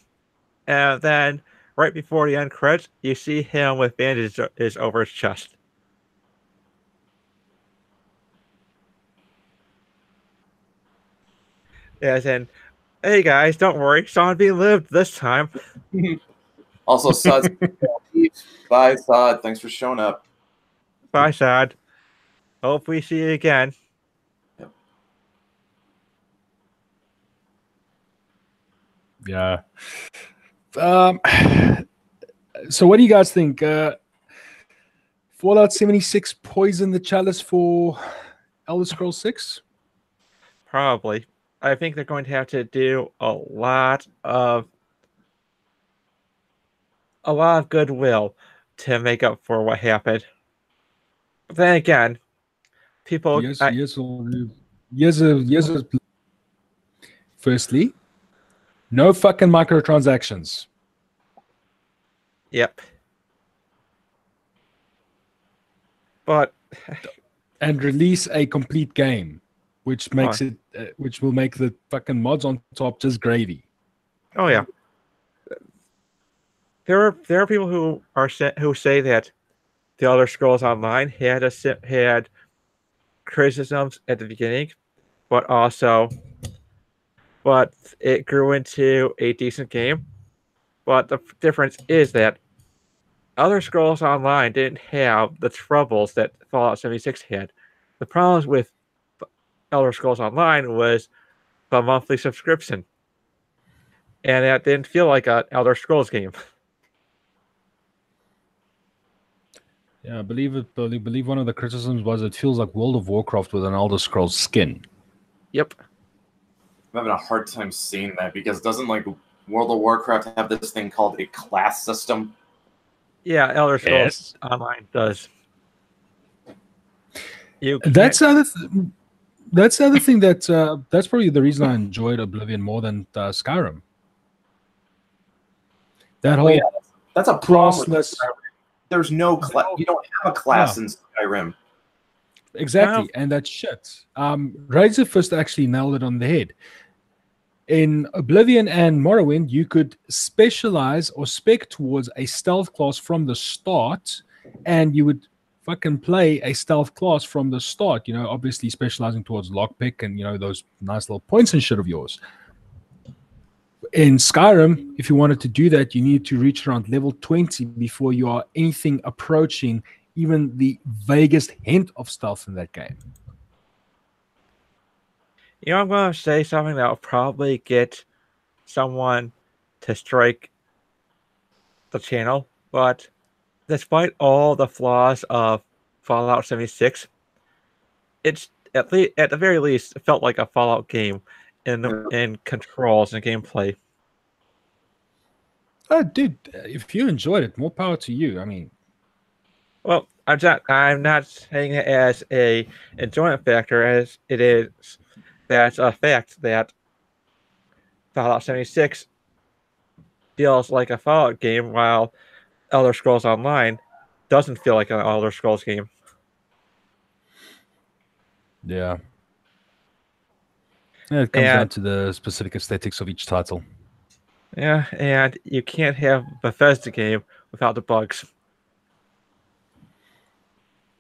and then right before the end credits, you see him with bandages over his chest. As in, hey guys, don't worry, zombie lived this time.
Also, Sod, bye, Sod. Thanks for showing up.
Bye, Sad. Hope we see you again.
Yep.
Yeah. So what do you guys think? Fallout 76 poisoned the chalice for Elder Scrolls 6?
Probably. I think they're going to have to do a lot of goodwill to make up for what happened. But then again, people.
Firstly, no fucking microtransactions.
Yep. But
and release a complete game, which makes which will make the fucking mods on top just gravy.
Oh yeah. There are people who say that the Elder Scrolls Online had criticisms at the beginning, but it grew into a decent game. But the difference is that Elder Scrolls Online didn't have the troubles that Fallout 76 had. The problems with Elder Scrolls Online was the monthly subscription, and that didn't feel like an Elder Scrolls game.
Yeah, I believe one of the criticisms was it feels like World of Warcraft with an Elder Scrolls skin.
Yep.
I'm having a hard time seeing that because doesn't like World of Warcraft have this thing called a class system?
Yeah, Elder Scrolls Online does.
That's the other thing that that's probably the reason I enjoyed Oblivion more than Skyrim. That whole
that's a classless. There's no class. You don't have a class in Skyrim.
Exactly, and that's shit. Razor Fist actually nailed it on the head. In Oblivion and Morrowind, you could specialize or spec towards a stealth class from the start, and you would fucking play a stealth class from the start. You know, obviously specializing towards lockpick and those nice little points and shit of yours. In Skyrim, if you wanted to do that, you need to reach around level 20 before you are anything approaching even the vaguest hint of stealth in that game.
I'm going to say something that will probably get someone to strike the channel, but despite all the flaws of Fallout 76, it's at the very least it felt like a Fallout game in controls and gameplay.
Oh, dude, if you enjoyed it, more power to you. I mean,
well, I'm not saying it as a enjoyment factor, as it is. That's a fact that Fallout 76 feels like a Fallout game, while Elder Scrolls Online doesn't feel like an Elder Scrolls game.
Yeah. It comes down to the specific aesthetics of each title.
Yeah, and you can't have a Bethesda game without the bugs.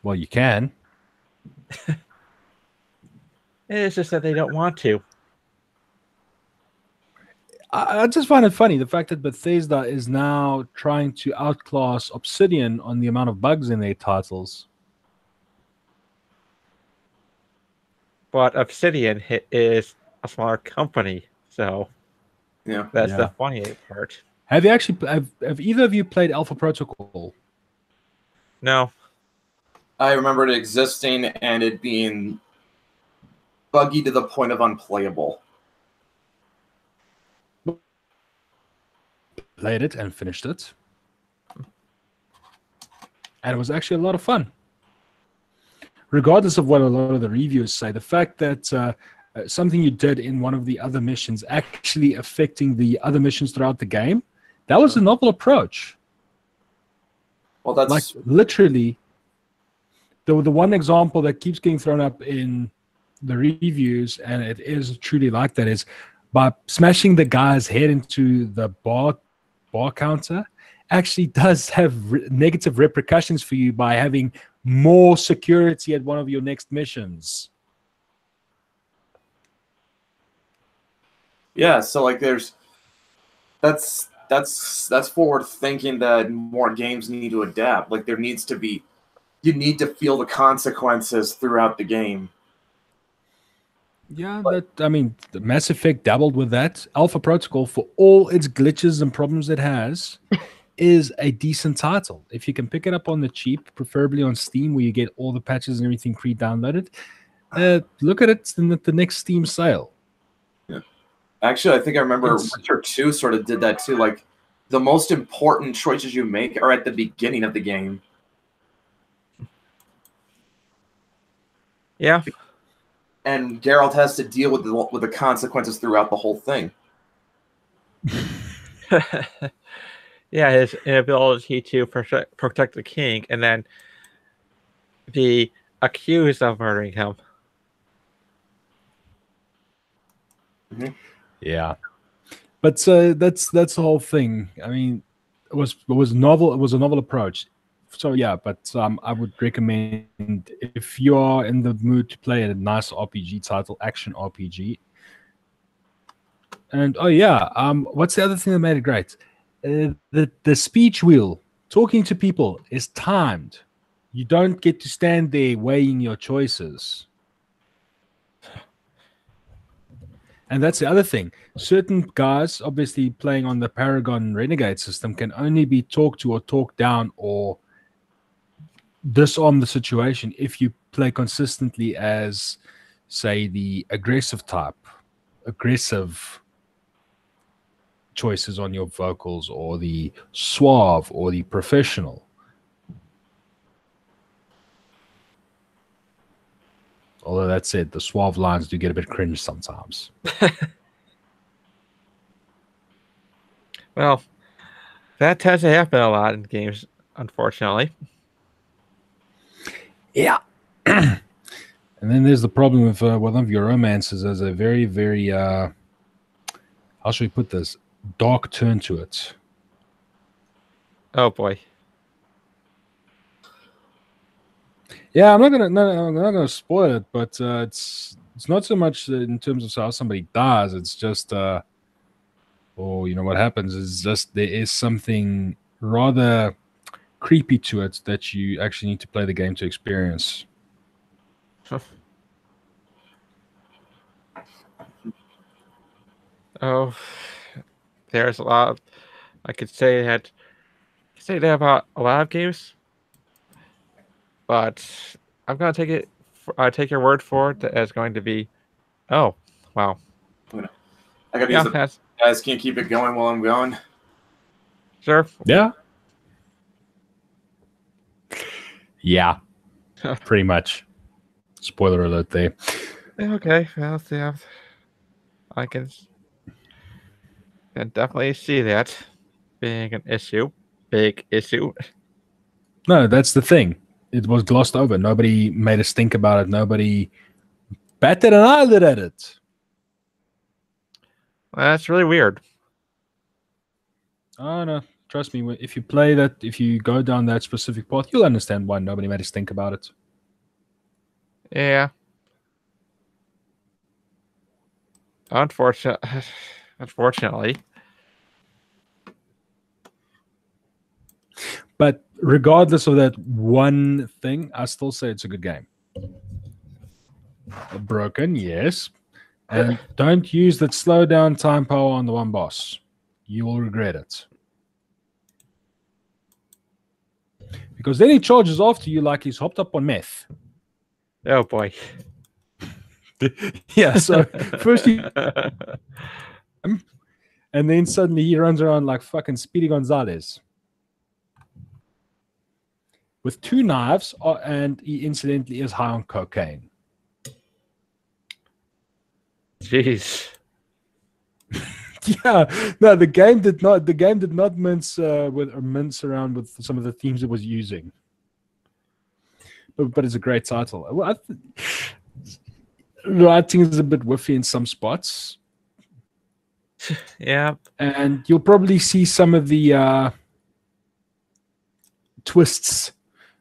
Well, you can.
It's just that they don't want to.
I just find it funny, the fact that Bethesda is now trying to outclass Obsidian on the amount of bugs in their titles.
But Obsidian is a smaller company, so that's the funny part.
Have you actually have either of you played Alpha Protocol?
No.
I remember it existing and it being buggy to the point of unplayable.
Played it and finished it. And it was actually a lot of fun. regardless of what a lot of the reviewers say, the fact that something you did in one of the other missions actually affecting the other missions throughout the game, that was a novel approach.
Well, that's
like literally the one example that keeps getting thrown up in the reviews, and it is truly like that, is by smashing the guy's head into the bar counter actually does have negative repercussions for you by having more security at one of your next missions.
Yeah, so like that's forward thinking that more games need to adapt. Like you need to feel the consequences throughout the game.
Yeah, the Mass Effect dabbled with that. Alpha Protocol, for all its glitches and problems it has, is a decent title. If you can pick it up on the cheap, preferably on Steam, where you get all the patches and everything pre-downloaded, look at it in the next Steam sale.
Yeah. Actually, I think I remember Witcher 2 sort of did that too. Like, the most important choices you make are at the beginning of the game.
Yeah.
And Geralt has to deal with the consequences throughout the whole thing.
Yeah, his inability to protect the king, and then be accused of murdering him.
Mm-hmm.
Yeah, but that's the whole thing. I mean, it was novel. It was a novel approach. So yeah, but I would recommend, if you are in the mood to play a nice RPG title, action RPG. And what's the other thing that made it great? The speech wheel, talking to people, is timed. You don't get to stand there weighing your choices. And that's the other thing. Certain guys, obviously playing on the Paragon Renegade system, can only be talked to or talked down or disarm the situation if you play consistently as, say, the aggressive choices on your vocals, or the suave or the professional. Although that said, the suave lines do get a bit cringe sometimes.
Well, that tends to happen a lot in games, unfortunately.
Yeah. And then there's the problem with one of your romances as a very, very, how should we put this, dark turn to it.
Oh boy.
Yeah, I'm not gonna spoil it, but it's not so much in terms of how somebody dies. It's just, what happens is just there is something rather creepy to it that you actually need to play the game to experience.
Oh, there's a lot of, I could say that about a lot of games, but I'm gonna take your word for it that it's going to be. Oh, wow.
I gotta use the guys. Can't keep it going while I'm going.
Sure.
Yeah. Yeah. Pretty much. Spoiler alert there.
Okay. Well, yeah, I can definitely see that being an issue. Big issue.
No, that's the thing. It was glossed over. Nobody made us think about it. Nobody batted an eyelid at it.
That's really weird.
Oh, no. Trust me. If you play that, if you go down that specific path, you'll understand why nobody made us think about it.
Yeah. Unfortunately.
But regardless of that one thing, I still say it's a good game. Broken, yes. And don't use that slow down time power on the one boss. You will regret it. Because then he charges after you like he's hopped up on meth.
Oh boy.
Yeah, so first he and then suddenly he runs around like fucking Speedy Gonzalez. with 2 knives, and he incidentally is high on cocaine.
Jeez.
Yeah, no, the game did not. The game did not mince around with some of the themes it was using. But it's a great title. Well, writing is a bit whiffy in some spots.
Yeah,
and you'll probably see some of the twists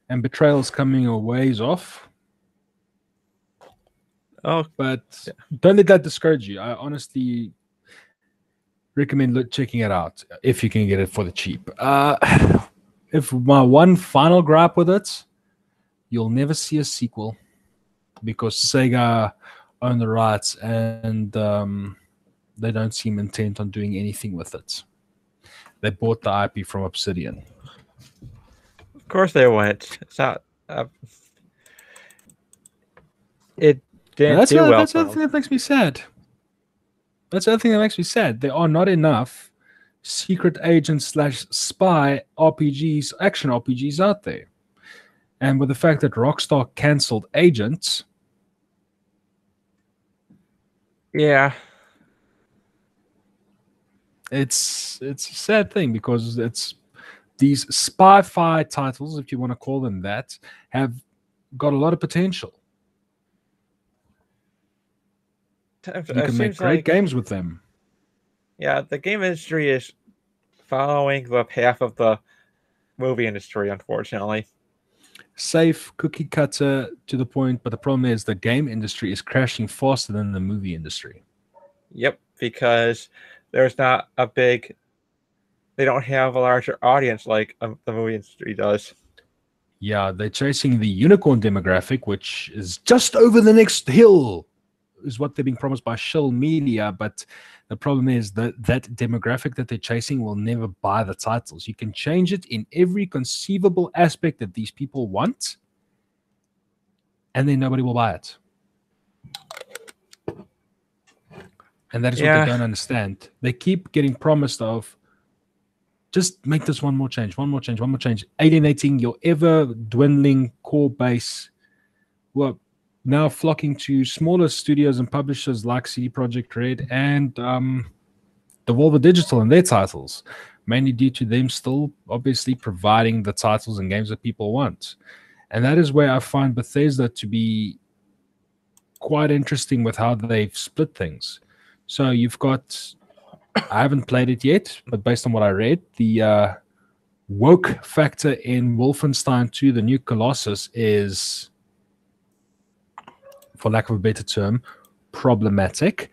and betrayals coming a ways off.
Oh,
but don't let that discourage you. I honestly recommend checking it out if you can get it for the cheap. If my one final gripe with it, you'll never see a sequel because Sega own the rights and they don't seem intent on doing anything with it. They bought the IP from Obsidian.
Of course they went. It's not. It didn't do well.
That's the other thing that makes me sad. That's the other thing that makes me sad. There are not enough secret agent / spy RPGs, action RPGs out there. And with the fact that Rockstar cancelled Agents,
yeah,
it's a sad thing because it's these spy-fi titles, if you want to call them that, have got a lot of potential. You can make great games with them.
Yeah, the game industry is following the path of the movie industry, unfortunately.
Safe, cookie cutter to the point, but the problem is the game industry is crashing faster than the movie industry.
Yep, because there's not a big... They don't have a larger audience like the movie industry does.
Yeah, they're chasing the unicorn demographic, which is just over the next hill, is what they're being promised by Shill Media, but the problem is that that demographic that they're chasing will never buy the titles. You can change it in every conceivable aspect that these people want, and then nobody will buy it. And that is what they don't understand. They keep getting promised of, just make this one more change, alienating your ever-dwindling core base. Well, now flocking to smaller studios and publishers like CD Projekt Red and Devolver Digital and their titles, mainly due to them still obviously providing the titles and games that people want. And that is where I find Bethesda to be quite interesting with how they've split things. So you've got, I haven't played it yet, but based on what I read, the woke factor in Wolfenstein 2, the New Colossus, is, for lack of a better term, problematic.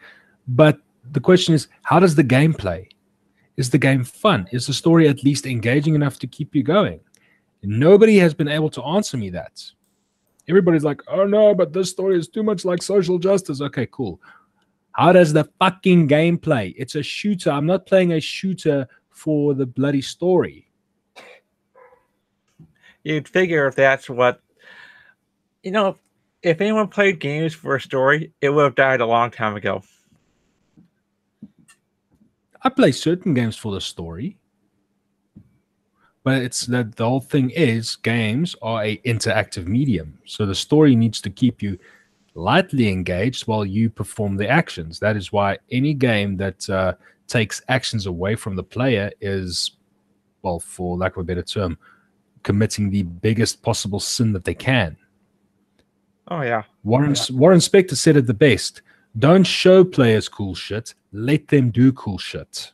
But the question is, how does the game play? Is the game fun? Is the story at least engaging enough to keep you going? Nobody has been able to answer me that. Everybody's like, oh no, but this story is too much like Social Justice. Okay, cool. How does the fucking game play? It's a shooter. I'm not playing a shooter for the bloody story.
You'd figure if that's what... You know, if anyone played games for a story, it would have died a long time ago.
I play certain games for the story. But it's that the whole thing is games are an interactive medium. So the story needs to keep you lightly engaged while you perform the actions. That is why any game that takes actions away from the player is, well, for lack of a better term, committing the biggest possible sin that they can.
Oh, yeah.
Warren Spector said it the best. Don't show players cool shit. Let them do cool shit.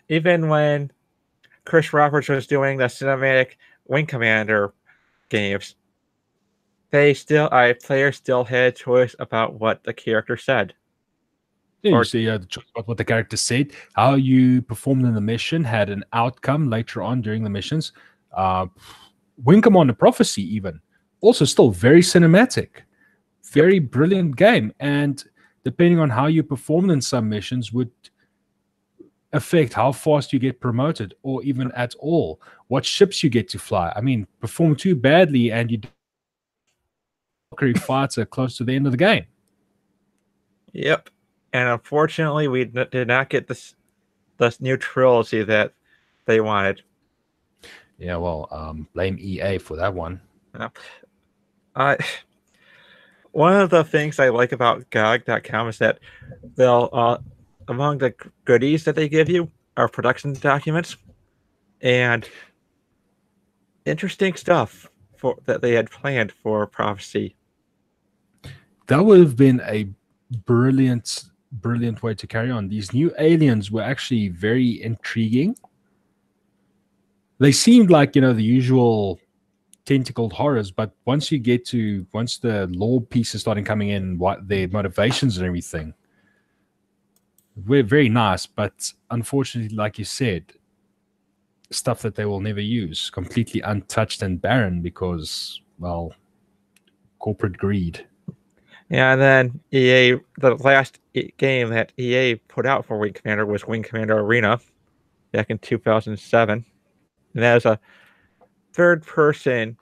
Even when Chris Roberts was doing the cinematic Wing Commander games, players still had a choice about what the character said.
Yeah, you see the choice about what the character said. How you performed in the mission had an outcome later on during the missions. Wing Commander Prophecy, even, also still very cinematic, very brilliant game. And depending on how you performed in some missions would affect how fast you get promoted, or even at all, what ships you get to fly. I mean, perform too badly and you fighter close to the end of the game.
Yep. And unfortunately, we did not get this new trilogy that they wanted.
Yeah, well, blame EA for that one.
Yeah. One of the things I like about GOG.com is that they'll, among the goodies that they give you are production documents and interesting stuff that they had planned for Prophecy.
That would have been a brilliant way to carry on. These new aliens were actually very intriguing. They seemed like, the usual tentacled horrors, but once the lore pieces started coming in, what their motivations and everything, were very nice, but unfortunately, like you said, stuff that they will never use, completely untouched and barren because, well, corporate greed.
Yeah, and then EA, the last game that EA put out for Wing Commander was Wing Commander Arena back in 2007. And that was a third-person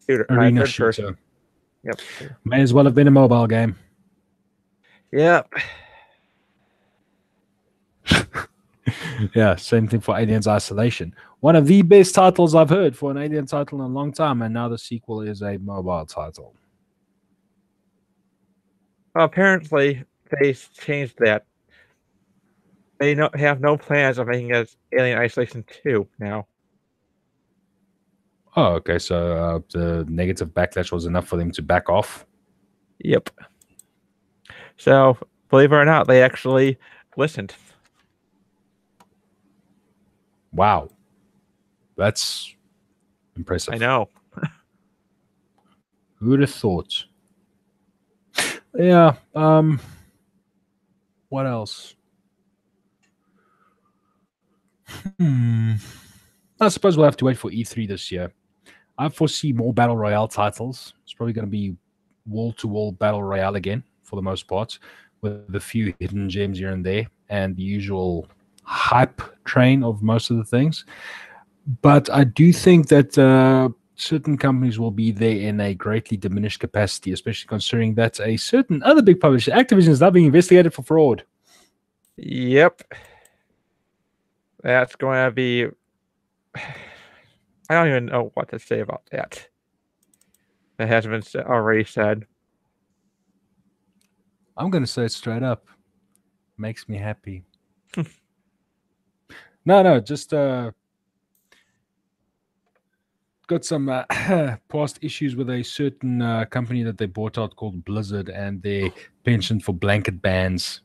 shooter.
Arena shooter.
Person. Yep.
May as well have been a mobile game.
Yep.
Yeah, same thing for Aliens Isolation. One of the best titles I've heard for an Alien title in a long time, and now the sequel is a mobile title.
Well, apparently, they changed that. They have no plans of making it Alien Isolation 2 now.
Oh, okay. So the negative backlash was enough for them to back off?
Yep. So, believe it or not, they actually listened.
Wow. That's impressive.
I know.
Who would have thought? Yeah. What else? I suppose we'll have to wait for E3 this year. I foresee more Battle Royale titles. It's probably going to be wall-to-wall Battle Royale again, for the most part, with a few hidden gems here and there, and the usual hype train of most of the things. But I do think that certain companies will be there in a greatly diminished capacity, especially considering that a certain other big publisher, Activision, is now being investigated for fraud.
Yep. That's going to be... I don't even know what to say about that. That hasn't been already said.
I'm going to say it straight up. Makes me happy. No, just got some past issues with a certain company that they bought out called Blizzard and their penchant for blanket bans.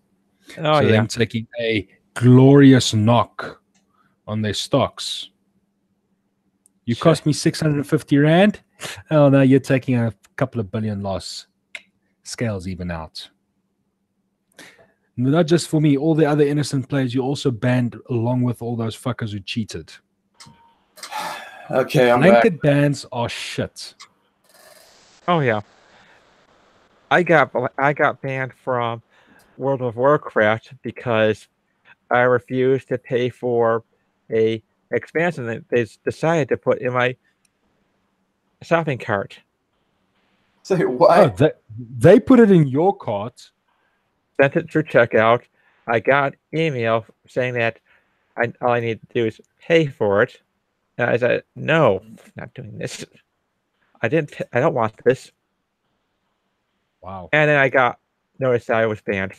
Oh,
so
yeah.
them taking a glorious knock on their stocks. You cost me 650 Rand. Oh, no, you're taking a couple of billion loss. Scales even out. Not just for me, all the other innocent players you also banned along with all those fuckers who cheated.
Okay, I'm
Blanket
back.
bans are shit.
Oh, yeah. I got banned from World of Warcraft because I refused to pay for a expansion that they decided to put in my shopping cart.
Say what?
Oh, they put it in your cart.
Sent it through checkout. I got email saying that all I need to do is pay for it. And I said, no, I'm not doing this. I don't want this.
Wow.
And then I got noticed that I was banned.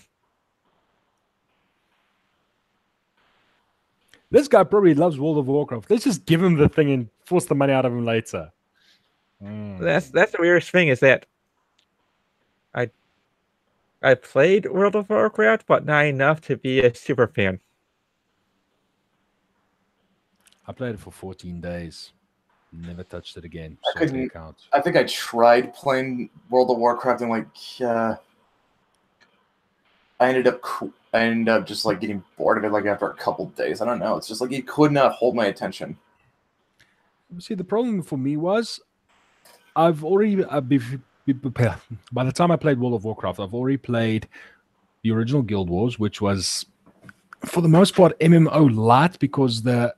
This guy probably loves World of Warcraft. Let's just give him the thing and force the money out of him later.
That's the weirdest thing is that I played World of Warcraft, but not enough to be a super fan.
I played it for 14 days. Never touched it again.
I think I tried playing World of Warcraft and I ended up just getting bored of it after a couple days. I don't know. It's just it could not hold my attention.
See, the problem for me was I've already by the time I played World of Warcraft, I've already played the original Guild Wars, which was for the most part MMO light because the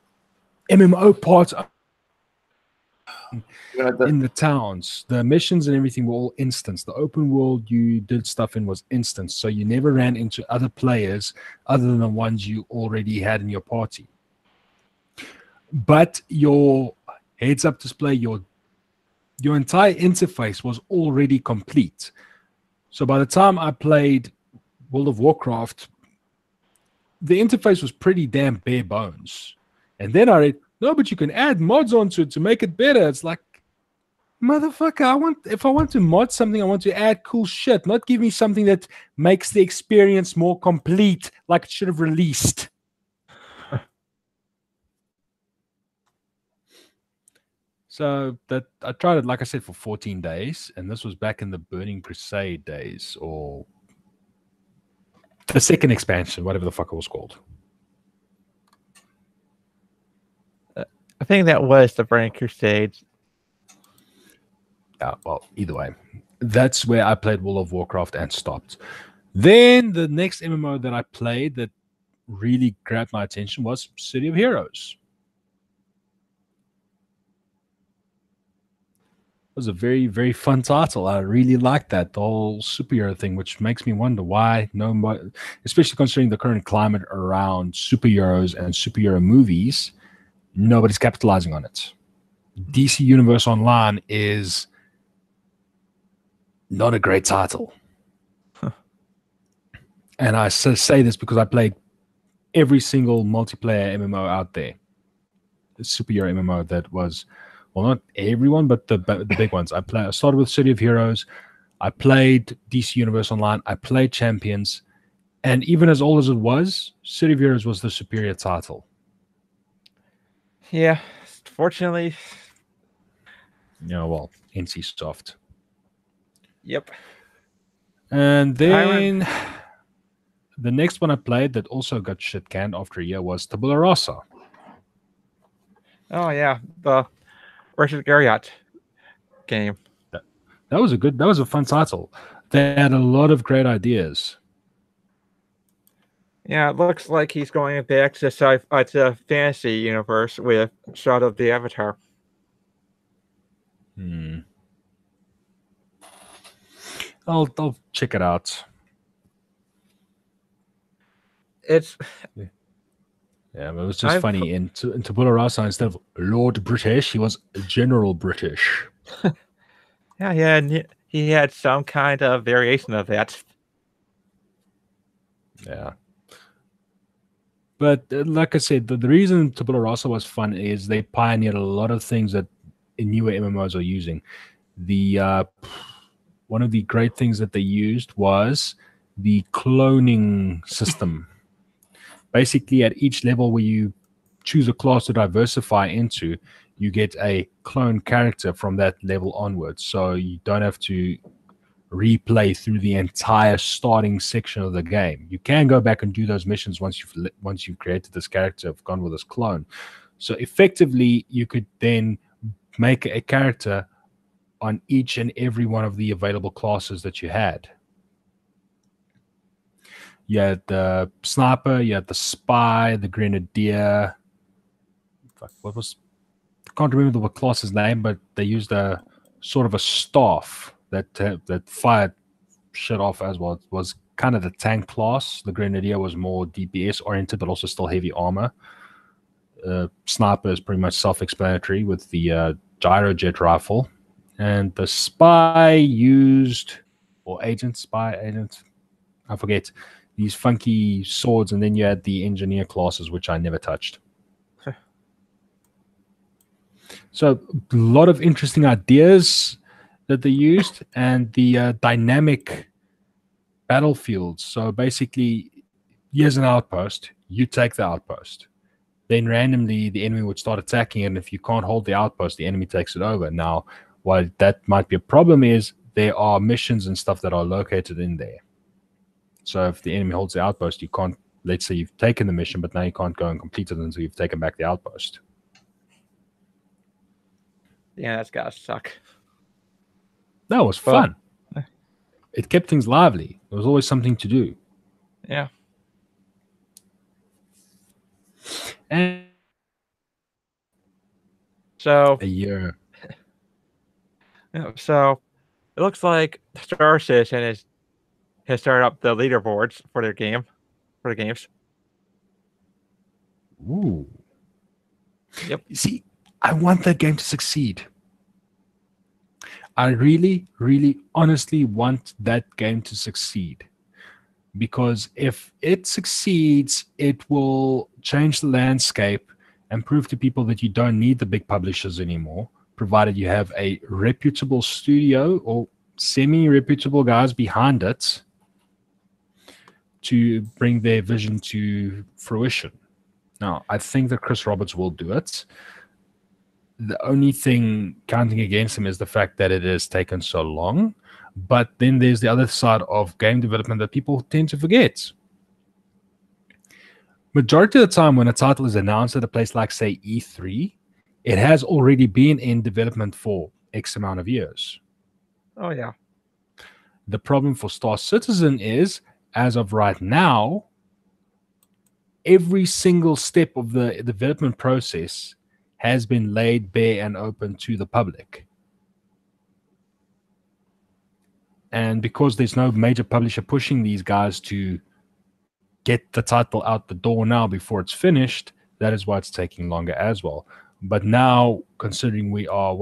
MMO part in the towns, the missions and everything were all instance. The open world you did stuff in was instance, so you never ran into other players other than the ones you already had in your party. but your heads-up display, your entire interface was already complete. So by the time I played World of Warcraft, the interface was pretty damn bare bones. And then I read, no, but you can add mods onto it to make it better. It's like, motherfucker, if I want to mod something, I want to add cool shit, not give me something that makes the experience more complete, like it should have released. So that I tried it, like I said, for 14 days, and this was back in the Burning Crusade days, or the second expansion, whatever the fuck it was called.
I think that was the Burning Crusade.
Well, either way, that's where I played World of Warcraft and stopped. Then the next MMO that I played that really grabbed my attention was City of Heroes. It was a very, very fun title. I really liked that, the whole superhero thing, which makes me wonder why nobody, especially considering the current climate around superheroes and superhero movies, nobody's capitalizing on it. DC Universe Online is not a great title. And I say this because I played every single multiplayer MMO out there. The superhero MMO that was, well, not everyone, but the big ones. I started with City of Heroes. I played DC Universe Online. I played Champions. And even as old as it was, City of Heroes was the superior title.
Yeah, fortunately.
Well, NC Soft.
Yep.
And then the next one I played that also got shit canned after a year was Tabula Rasa.
Oh yeah, the Richard Garriott game.
That was a fun title. They had a lot of great ideas.
Yeah, it looks like he's going back to to fantasy universe with Shadow of the Avatar.
I'll check it out.
It's
yeah, but it was just funny. In Tabula Rasa, instead of Lord British, he was General British.
Yeah, he had some kind of variation of that.
Yeah. But like I said, the reason Tabula Rasa was fun is they pioneered a lot of things that newer MMOs are using. The one of the great things that they used was the cloning system. Basically, at each level where you choose a class to diversify into, you get a clone character from that level onwards. So you don't have to replay through the entire starting section of the game. You can go back and do those missions once you've created this character, have gone with this clone. So effectively, you could then make a character on each and every one of the available classes that you had. You had the sniper, you had the spy, the grenadier. I can't remember the class's name, but they used a sort of a staff that fired shit off as well. It was kind of the tank class. The grenadier was more DPS oriented, but also still heavy armor. Sniper is pretty much self-explanatory with the gyrojet rifle, and the spy used, or spy agent, I forget, these funky swords, and then you had the engineer classes, which I never touched. So a lot of interesting ideas that they used, and the dynamic battlefields. So basically, here's an outpost, you take the outpost. Then randomly the enemy would start attacking it, and if you can't hold the outpost, the enemy takes it over. Now, while that might be a problem, is there are missions and stuff that are located in there. So if the enemy holds the outpost, you can't, let's say you've taken the mission, but now you can't go and complete it until you've taken back the outpost.
Yeah, that's gotta suck.
That was fun. It kept things lively. There was always something to do.
Yeah.
And
so
a year.
So it looks like Star Citizen has started up the leaderboards for their game, for the games.
Ooh.
Yep.
You see, I want that game to succeed. I really, really, honestly want that game to succeed. Because if it succeeds, it will change the landscape and prove to people that you don't need the big publishers anymore, provided you have a reputable studio or semi-reputable guys behind it to bring their vision to fruition. Now, I think that Chris Roberts will do it. The only thing counting against him is the fact that it has taken so long. But then there's the other side of game development that people tend to forget. Majority of the time when a title is announced at a place like, say, E3, it has already been in development for X amount of years.
Oh, yeah.
The problem for Star Citizen is, as of right now, every single step of the development process has been laid bare and open to the public. And because there's no major publisher pushing these guys to get the title out the door now before it's finished, that is why it's taking longer as well. But now, considering we are,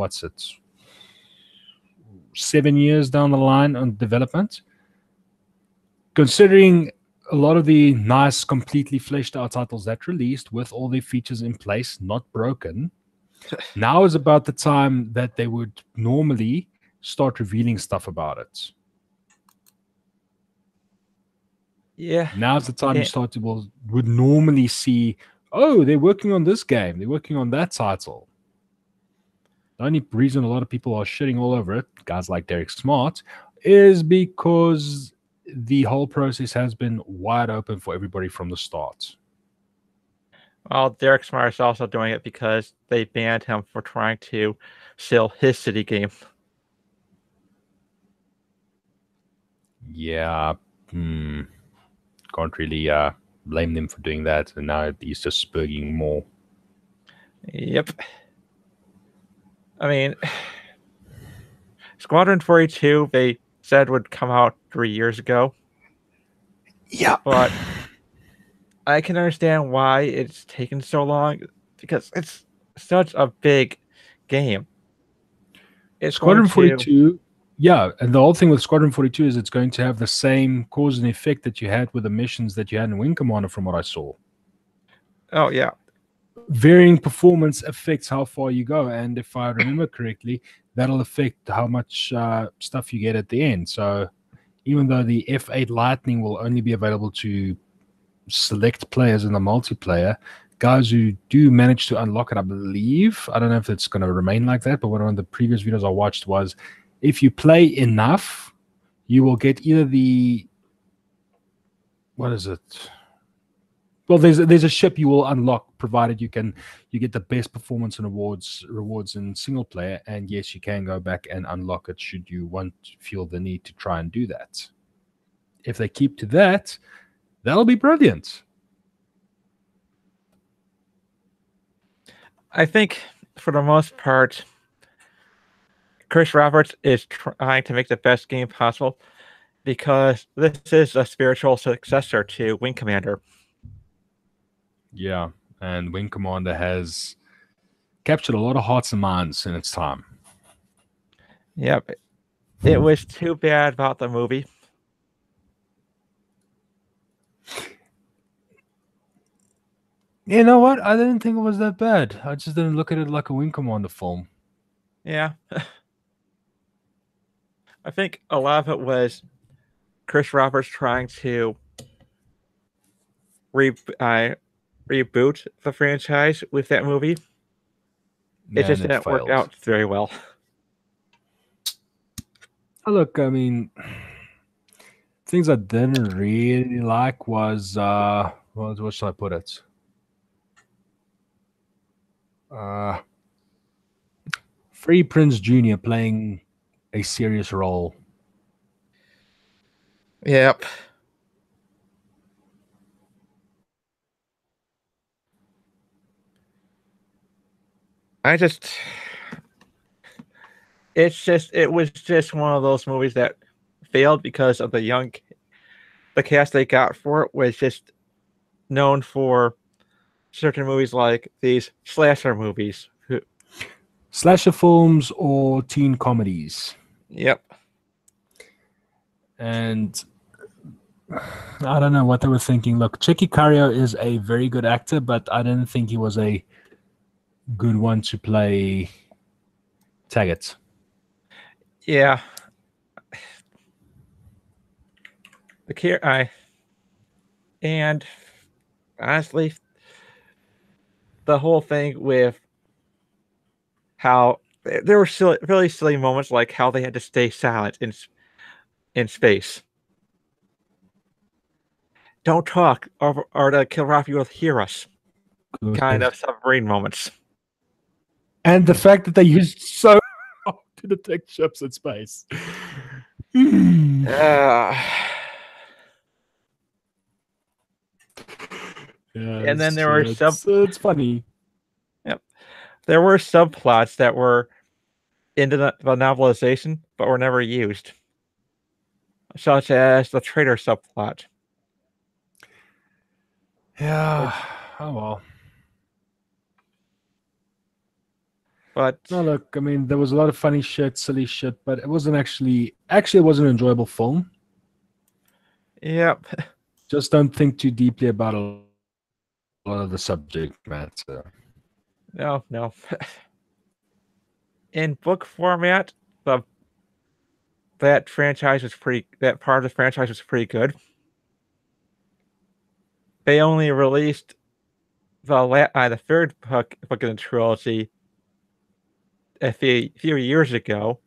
7 years down the line on development, considering a lot of the nice, completely fleshed out titles that released with all their features in place, not broken, now is about the time that they would normally start revealing stuff about it.
Yeah.
Now's the time you start to would normally see, oh, they're working on this game, they're working on that title. The only reason a lot of people are shitting all over it, guys like Derek Smart, is because the whole process has been wide open for everybody from the start.
Well, Derek Smart is also doing it because they banned him for trying to sell his City game.
Yeah. Can't really blame them for doing that. And now he's just spurging more.
Yep. I mean, Squadron 42, they said would come out 3 years ago.
Yeah.
But I can understand why it's taken so long, because it's such a big game. It's
Squadron 42, yeah, and the whole thing with Squadron 42 is it's going to have the same cause and effect that you had with the missions that you had in Wing Commander, from what I saw.
Oh, yeah.
Varying performance affects how far you go, and if I remember correctly, that'll affect how much stuff you get at the end. So even though the F8 Lightning will only be available to select players in the multiplayer, guys who do manage to unlock it, I believe, I don't know if it's going to remain like that, but one of the previous videos I watched was, if you play enough, you will get either the, what is it? Well, there's a ship you will unlock, provided you get the best performance and rewards in single player, and yes, you can go back and unlock it should you feel the need to try and do that. If they keep to that, that'll be brilliant.
I think for the most part, Chris Roberts is trying to make the best game possible, because this is a spiritual successor to Wing Commander.
Yeah, and Wing Commander has captured a lot of hearts and minds in its time.
Yep. It was too bad about the movie.
You know what? I didn't think it was that bad. I just didn't look at it like a Wing Commander film.
Yeah. I think a lot of it was Chris Roberts trying to reboot the franchise with that movie. It just didn't work out very well.
Look, I mean, things I didn't really like was, what should I put it? Freddie Prinze Jr. playing a serious role.
Yep. It was just one of those movies that failed because of the cast they got for it was just known for certain movies like these slasher movies.
Slasher films or teen comedies.
Yep.
And I don't know what they were thinking. Look, Chicky Cario is a very good actor, but I didn't think he was a good one to play Taggart.
Yeah. And honestly, the whole thing with how there were really silly moments, like how they had to stay silent in space. Don't talk, or the Kilrathi will hear us. Kind of submarine moments.
And the fact that they used so hard to detect ships in space.
And then there were
it's funny.
Yep. There were subplots that were into the novelization, but were never used. Such as the traitor subplot.
Yeah. Oh well.
But
no, look, I mean, there was a lot of funny shit, silly shit, but it wasn't actually it was an enjoyable film.
Yep.
Just don't think too deeply about a lot of the subject matter.
No. In book format, that part of the franchise was pretty good. They only released the third book in the trilogy a few years ago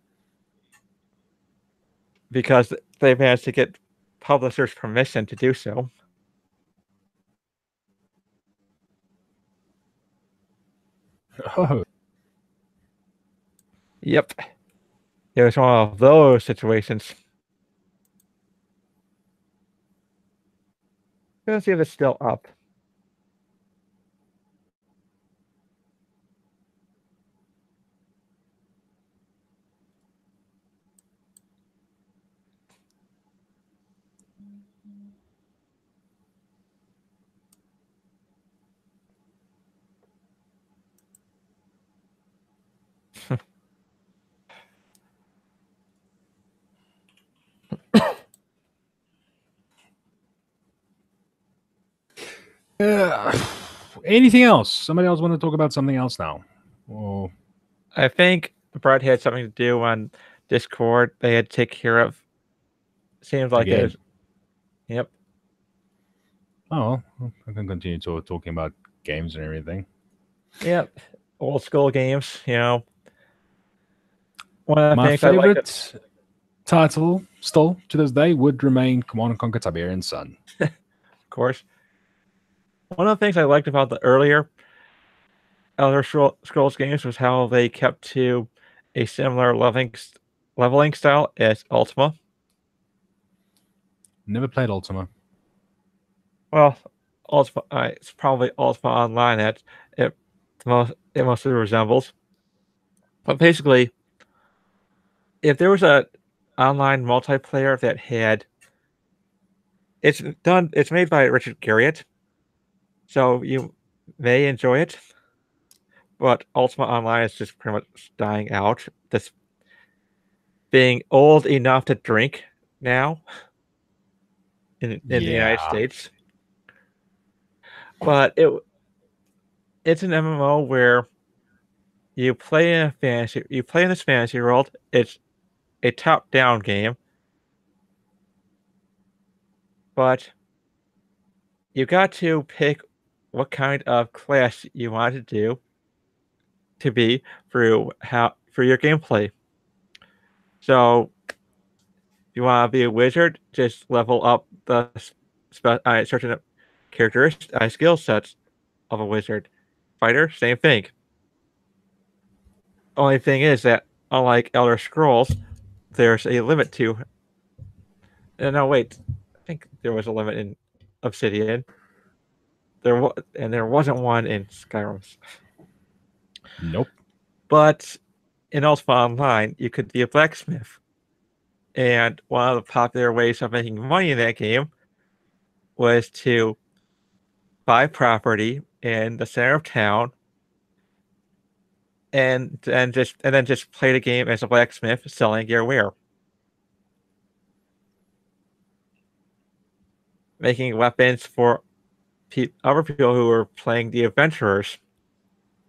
because they managed to get publishers' permission to do so.
Oh.
Yep. It was one of those situations. Let's see if it's still up.
Anything else? Somebody else want to talk about something else now? Oh.
I think Brad had something to do on Discord. They had to take care of. Seems like it was. Yep.
Oh, I can continue talking about games and everything.
Yep. Old school games, One of the
My
things
favorite title still to this day would remain Command & Conquer Tiberian Sun.
Of course. One of the things I liked about the earlier Elder Scrolls games was how they kept to a similar leveling style as Ultima.
Never played Ultima.
Well, Ultima, it's probably Ultima Online that it mostly resembles. But basically, if there was a online multiplayer that had, it's made by Richard Garriott, so you may enjoy it. But Ultima Online is just pretty much dying out. This being old enough to drink now in the United States. But it's an MMO where you play in this fantasy world. It's a top-down game. But you got to pick what kind of class you want to do to be for your gameplay. So if you want to be a wizard, just level up the certain characteristics, skill sets of a wizard. Fighter, same thing. Only thing is that unlike Elder Scrolls, there's a limit to. No, wait. I think there was a limit in Obsidian. There wasn't one in Skyrim.
Nope.
But in Ultima Online, you could be a blacksmith. And one of the popular ways of making money in that game was to buy property in the center of town, and then just play the game as a blacksmith selling your ware, making weapons for other people who were playing the adventurers,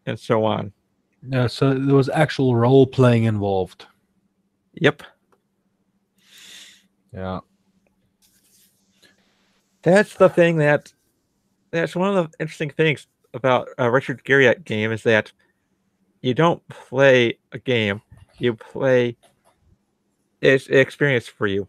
and so on.
Yeah, so there was actual role playing involved.
Yep.
Yeah.
That's the thing that's one of the interesting things about a Richard Garriott game is that you don't play a game, you play it's an experience for you.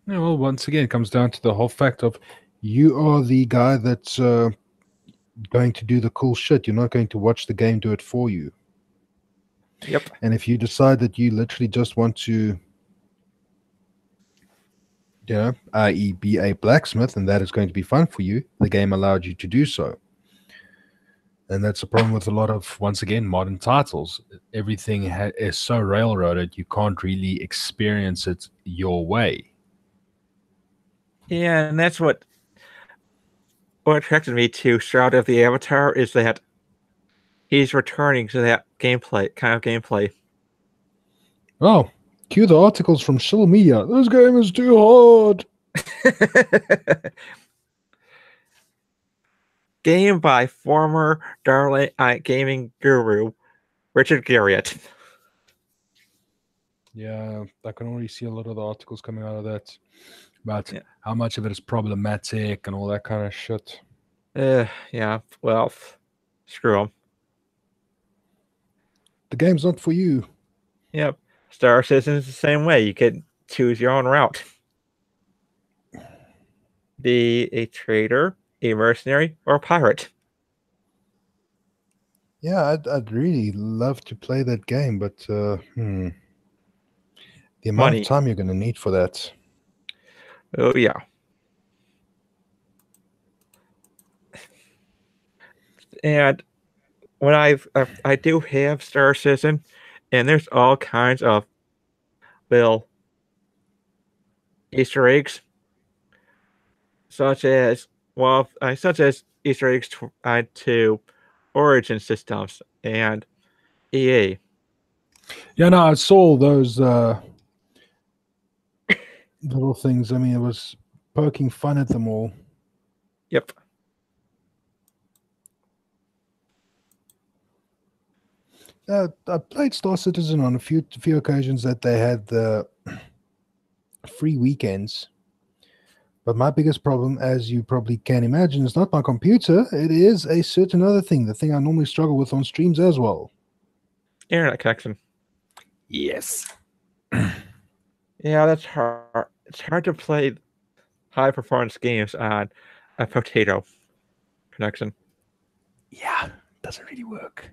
Yeah, well, once again, it comes down to the whole fact of you are the guy that's going to do the cool shit. You're not going to watch the game do it for you.
Yep.
And if you decide that you literally just want to, i.e. be a blacksmith, and that is going to be fun for you, the game allowed you to do so. And that's the problem with a lot of, once again, modern titles. Everything is so railroaded, you can't really experience it your way.
Yeah, and that's what attracted me to Shroud of the Avatar is that he's returning to that kind of gameplay.
Oh, cue the articles from Shill Media. This game is too hard.
Game by former Darling gaming guru Richard Garriott.
Yeah, I can already see a lot of the articles coming out of that about how much of it is problematic and all that kind of shit.
Yeah, well, screw them.
The game's not for you.
Yep. Star Citizen is the same way. You can choose your own route. Be a trader, a mercenary, or a pirate.
Yeah, I'd really love to play that game, but the amount of time you're going to need for that.
Oh, yeah. And when I do have Star Citizen, and there's all kinds of little Easter eggs, such as Easter eggs to Origin systems and EA.
Yeah, no, I saw those little things. I mean, it was poking fun at them all.
Yep.
I played Star Citizen on a few occasions that they had the free weekends. But my biggest problem, as you probably can imagine, is not my computer. It is a certain other thing, the thing I normally struggle with on streams as well.
Internet connection.
Yes.
Yeah, that's hard. It's hard to play high-performance games on a potato connection.
Yeah, it doesn't really work.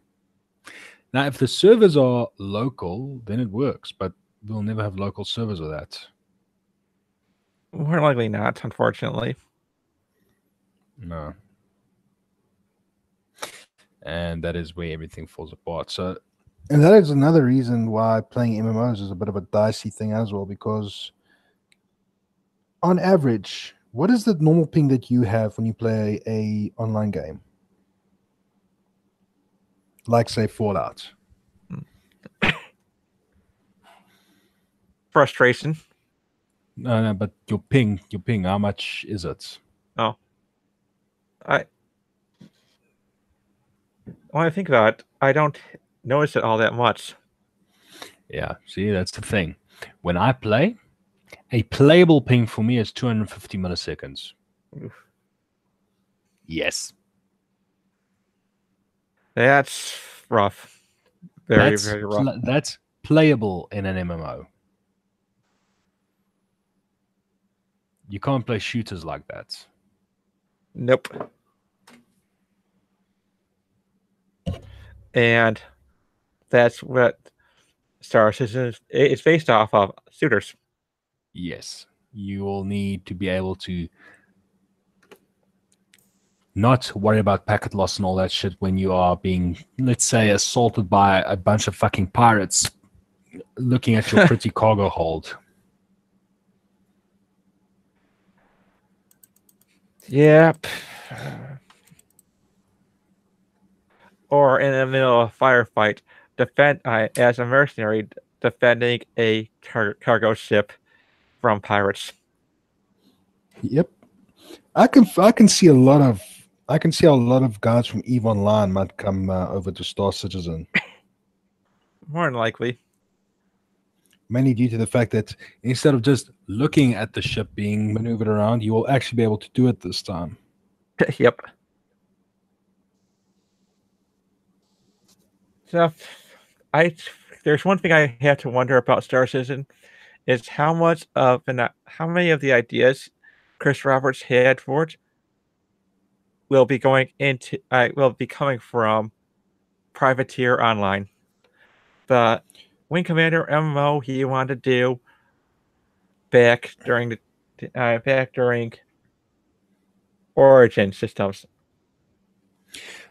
Now, if the servers are local, then it works, but we'll never have local servers with that.
More likely not, unfortunately.
No. And that is where everything falls apart. So, and that is another reason why playing MMOs is a bit of a dicey thing as well, because on average, what is the normal ping that you have when you play a online game? Like, say, Fallout.
Frustration.
No, but your ping, how much is it?
Oh. When I think about it, I don't notice it all that much.
Yeah, see, that's the thing. When I play, a playable ping for me is 250 milliseconds.
Oof.
Yes.
That's rough. Very rough.
That's playable in an MMO. You can't play shooters like that.
Nope. And that's what Star Citizen is based off of, shooters.
Yes. You will need to be able to not worry about packet loss and all that shit when you are being, let's say, assaulted by a bunch of fucking pirates looking at your pretty cargo hold.
Yep. Or in the middle of a firefight, as a mercenary defending a cargo ship from pirates.
Yep. I can see a lot of guys from EVE Online might come over to Star Citizen.
More than likely.
Mainly due to the fact that instead of just looking at the ship being maneuvered around, you will actually be able to do it this time.
Yep. So, there's one thing I have to wonder about Star Citizen is how many of the ideas Chris Roberts had for it will be coming from Privateer Online, the Wing Commander MMO he wanted to do back during Origin systems.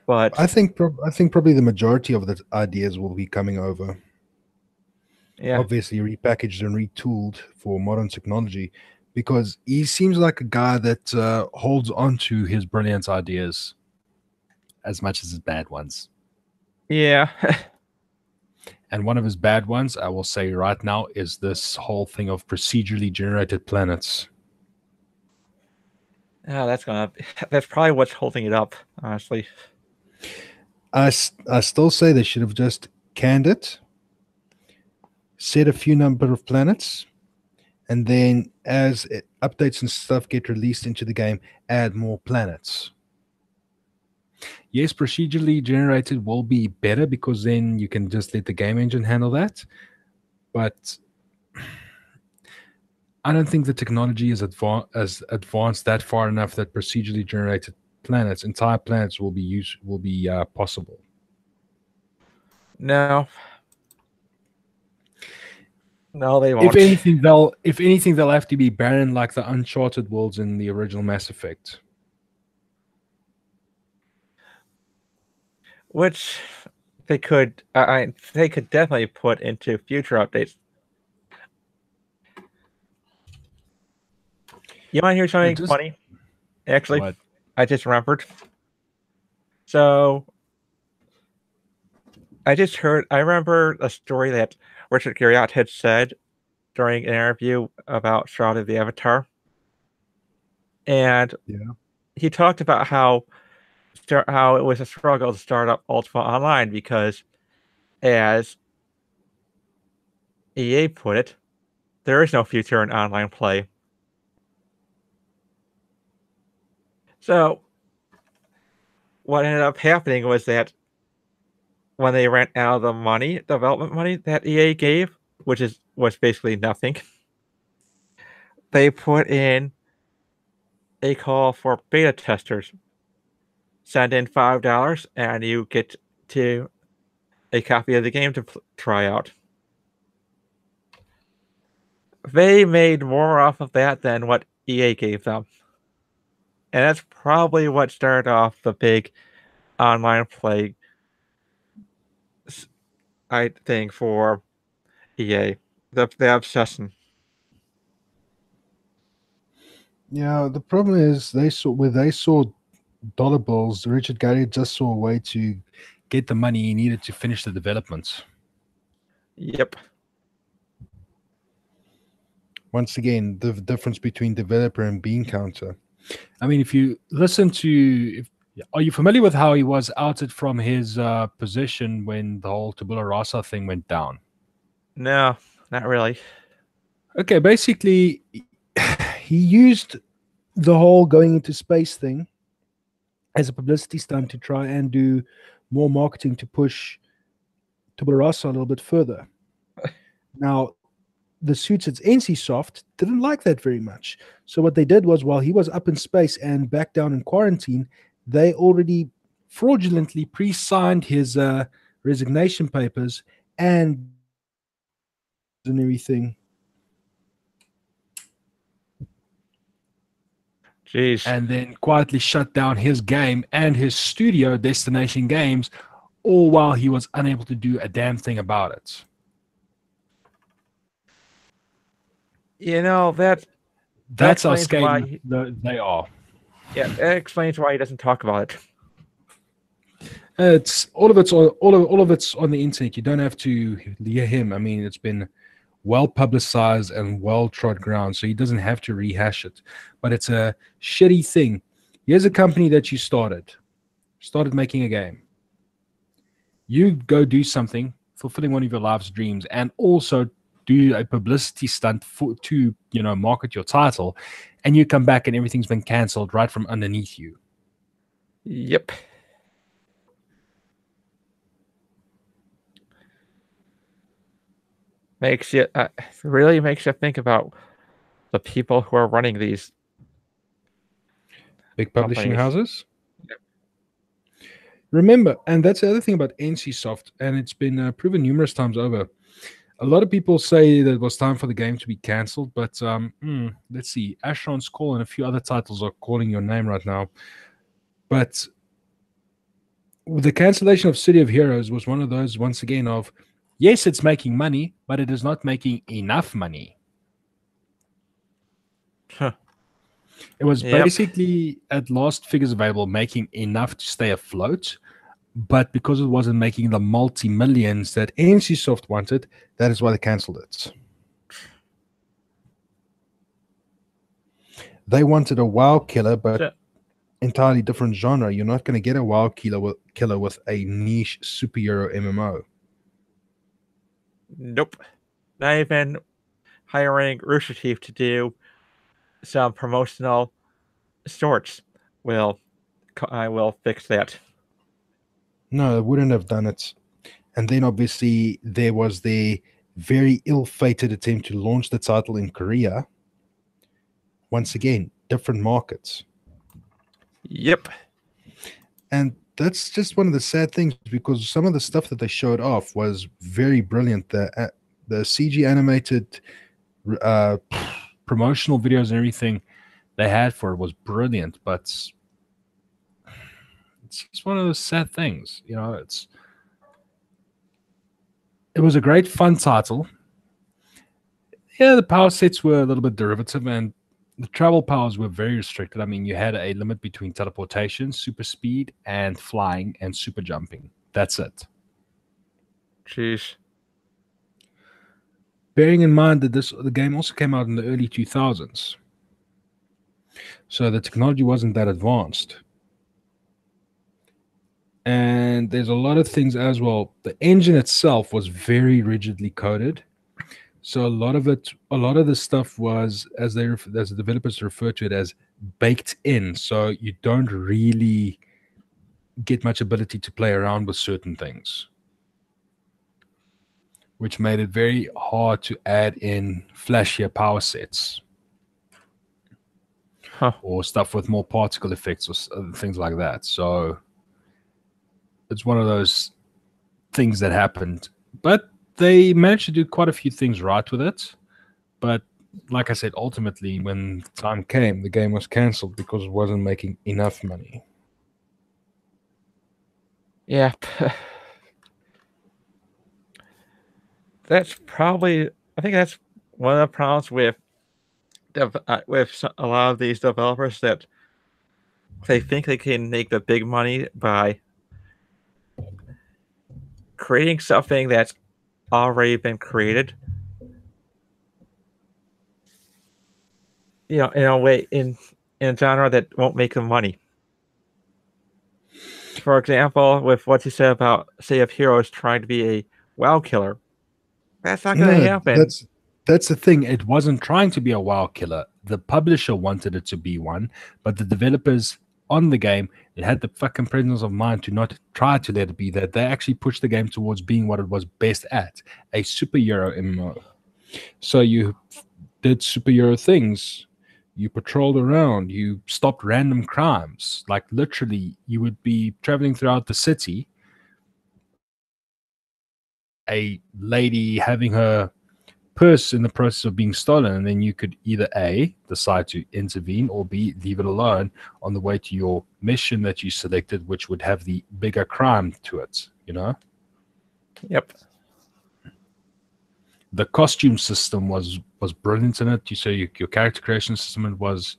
But
I think probably the majority of the ideas will be coming over.
Yeah.
Obviously repackaged and retooled for modern technology, because he seems like a guy that holds on to his brilliant ideas as much as his bad ones.
Yeah.
And one of his bad ones, I will say right now, is this whole thing of procedurally generated planets.
Yeah, that's probably what's holding it up, honestly.
I still say they should have just canned it, set a few number of planets, and then as updates and stuff get released into the game, add more planets. Yes, procedurally generated will be better because then you can just let the game engine handle that. But I don't think the technology is advanced that far enough that procedurally generated entire planets will be possible.
No, they won't.
If anything, they'll have to be barren like the Uncharted worlds in the original Mass Effect.
Which they could definitely put into future updates. You want to hear something funny? Actually, what? I just remembered. So I remember a story that Richard Garriott had said during an interview about Shroud of the Avatar. And he talked about how it was a struggle to start up Ultima Online because, as EA put it, there is no future in online play. So what ended up happening was that when they ran out of the development money that EA gave, which was basically nothing, they put in a call for beta testers. Send in $5 and you get a copy of the game to try out. They made more off of that than what EA gave them. And that's probably what started off the big online play thing for EA. The obsession.
Yeah, the problem is they saw dollar bills. Richard Garriott just saw a way to get the money he needed to finish the development.
Yep.
Once again, the difference between developer and bean counter. I mean, if you listen to, are you familiar with how he was outed from his position when the whole Tabula Rasa thing went down?
No, not really.
Okay, basically, he used the whole going into space thing as a publicity stunt to try and do more marketing to push Tabula Rasa a little bit further. Now, the suits at NCSoft didn't like that very much. So what they did was, while he was up in space and back down in quarantine, they already fraudulently pre-signed his resignation papers and everything.
Jeez.
And then quietly shut down his game and his studio, Destination Games, all while he was unable to do a damn thing about it.
You know,
that's how scathing they are.
Yeah, that explains why he doesn't talk about it.
It's all of it's on the internet. You don't have to hear him. I mean, it's been well publicized and well trod ground, so he doesn't have to rehash it. But it's a shitty thing. Here's a company that you started making a game. You go do something, fulfilling one of your life's dreams, and also do a publicity stunt to market your title, and you come back and everything's been cancelled right from underneath you.
Yep. Really makes you think about the people who are running these
big publishing houses. Yep. Remember, and that's the other thing about NCSoft, and it's been proven numerous times over. A lot of people say that it was time for the game to be cancelled, but let's see. Asheron's Call and a few other titles are calling your name right now. But the cancellation of City of Heroes was one of those, once again, of yes, it's making money, but it is not making enough money.
Huh.
It was basically, at last figures available, making enough to stay afloat. But because it wasn't making the multi-millions that NCSoft wanted, that is why they cancelled it. They wanted a WoW killer, but entirely different genre. You're not going to get a WoW killer with a niche superhero MMO.
Nope. Not even hiring Rooster Teeth to do some promotional shorts I will fix that.
No, they wouldn't have done it. And then obviously there was the very ill-fated attempt to launch the title in Korea. Once again, different markets.
Yep.
And that's just one of the sad things, because some of the stuff that they showed off was very brilliant. The CG animated promotional videos and everything they had for it was brilliant, but it's just one of those sad things. It was a great fun title. Yeah, the power sets were a little bit derivative, and the travel powers were very restricted. I mean, you had a limit between teleportation, super speed, and flying, and super jumping. That's it.
Jeez.
Bearing in mind that the game also came out in the early 2000s. So the technology wasn't that advanced. And there's a lot of things as well. The engine itself was very rigidly coded. So a lot of the stuff was, as the developers refer to it, as baked in. So you don't really get much ability to play around with certain things, which made it very hard to add in flashier power sets. Or stuff with more particle effects or things like that. So it's one of those things that happened. But they managed to do quite a few things right with it. But like I said, ultimately, when the time came, the game was cancelled because it wasn't making enough money.
Yeah. I think that's one of the problems with a lot of these developers, that they think they can make the big money by creating something that's already been created. In a way, in a genre that won't make them money. For example, with what you said about City of Heroes trying to be a WoW killer, that's not going to happen.
That's the thing. It wasn't trying to be a WoW killer. The publisher wanted it to be one, but the developers on the game, it had the fucking presence of mind to not try to let it be that. They actually pushed the game towards being what it was best at, a superhero MMO. So you did superhero things. You patrolled around. You stopped random crimes. Like literally, you would be traveling throughout the city. A lady having her purse in the process of being stolen, and then you could either A, decide to intervene, or B, leave it alone on the way to your mission that you selected, which would have the bigger crime to it,
Yep.
The costume system was brilliant in it. You say your character creation system was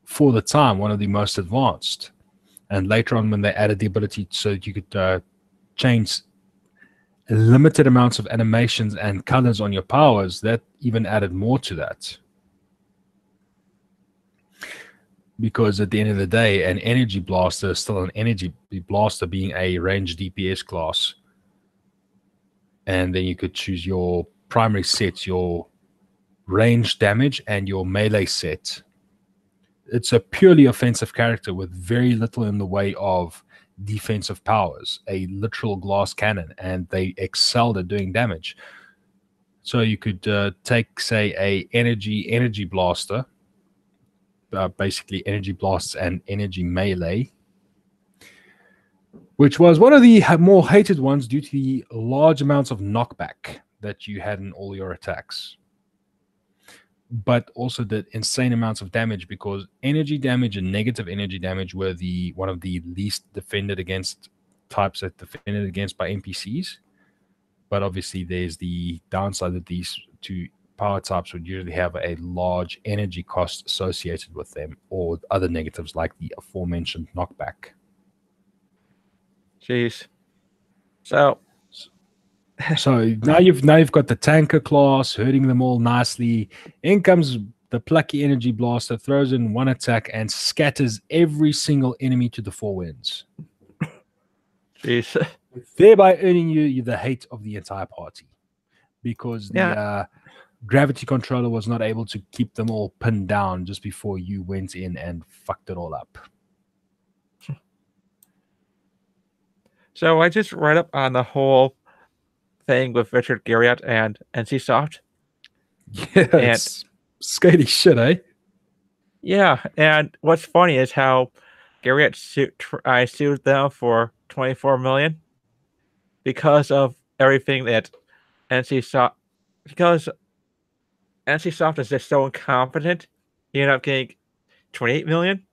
for the time, one of the most advanced. And later on, when they added the ability so that you could change limited amounts of animations and colors on your powers, that even added more to that. Because at the end of the day, an energy blaster is still an energy blaster, being a range DPS class. And then you could choose your primary sets, your range damage, and your melee set. It's a purely offensive character with very little in the way of defensive powers, a literal glass cannon, and they excelled at doing damage. So you could take, say, a energy blaster, basically energy blasts and energy melee, which was one of the more hated ones due to the large amounts of knockback that you had in all your attacks, but also the insane amounts of damage, because energy damage and negative energy damage were one of the least defended against types that defended against by NPCs. But obviously there's the downside that these two power types would usually have a large energy cost associated with them, or other negatives like the aforementioned knockback.
Jeez. So
now you've got the tanker class hurting them all nicely. In comes the plucky energy blaster, throws in one attack and scatters every single enemy to the four winds.
Jeez.
Thereby earning you the hate of the entire party, because the gravity controller was not able to keep them all pinned down just before you went in and fucked it all up.
So I just read up on the whole thing with Richard Garriott and NCSoft.
Yeah, it's scary shit, eh?
Yeah, and what's funny is how Garriott sued them for $24 million because of everything that NCSoft, because NCSoft is just so incompetent. He ended up getting $28 million,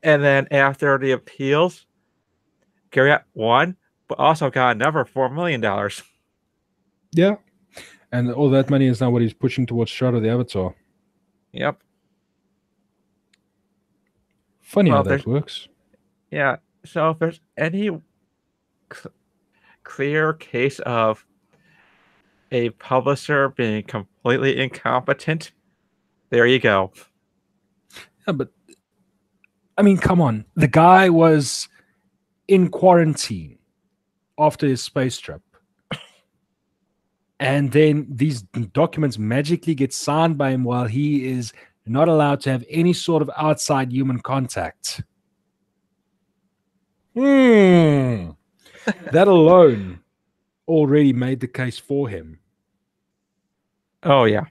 and then after the appeals, Garriott won, but also got another $4 million.
Yeah, and all that money is now what he's pushing towards Shadow the Avatar.
Yep.
Funny how that works.
Yeah. So if there's any clear case of a publisher being completely incompetent, there you go.
Yeah, but I mean, come on. The guy was in quarantine after his space trip. And then these documents magically get signed by him while he is not allowed to have any sort of outside human contact. That alone already made the case for him.
Oh, yeah.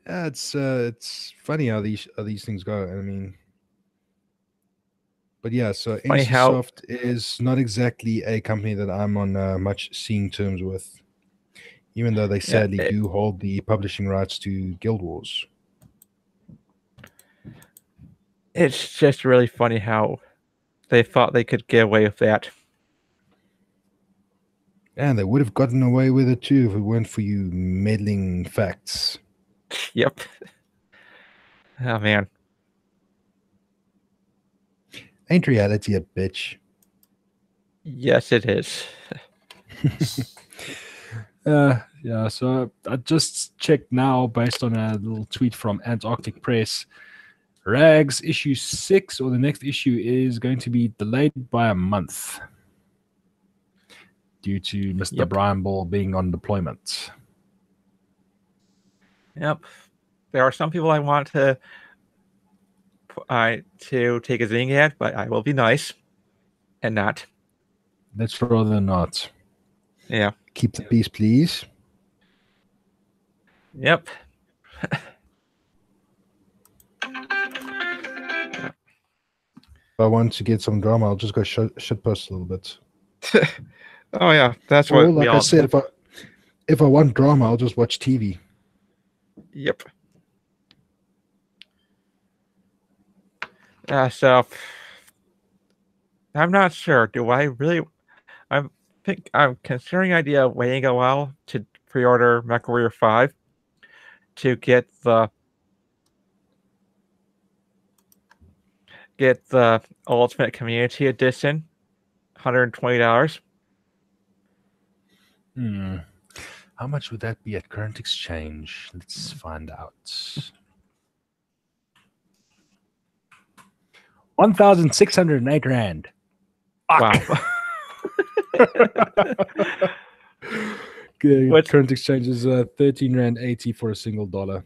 It's funny how these things go. I mean, but yeah, so NCSoft is not exactly a company that I'm on much seeing terms with, even though they sadly do hold the publishing rights to Guild Wars.
It's just really funny how they thought they could get away with that.
And they would have gotten away with it too if it weren't for you meddling facts.
Yep. Oh, man.
Ain't reality a bitch?
Yes, it is.
Yeah, so I just checked now based on a little tweet from Antarctic Press. Rags issue 6, or the next issue, is going to be delayed by a month due to Mr. Brian Ball being on deployment.
Yep. There are some people I want to take a zing at, but I will be nice and not.
Let's rather not.
Yeah.
Keep the peace, please.
Yep.
If I want to get some drama, I'll just go shitpost a little bit.
Oh yeah, that's what.
Like I said, if I want drama, I'll just watch TV.
Yep. So I'm not sure. Do I really? I'm considering the idea of waiting a while to pre-order MechWarrior 5 to get the Ultimate Community Edition, $120.
How much would that be at current exchange? Let's find out. 1,608 rand.
Wow.
Current exchange is 13 rand 80 for a single dollar.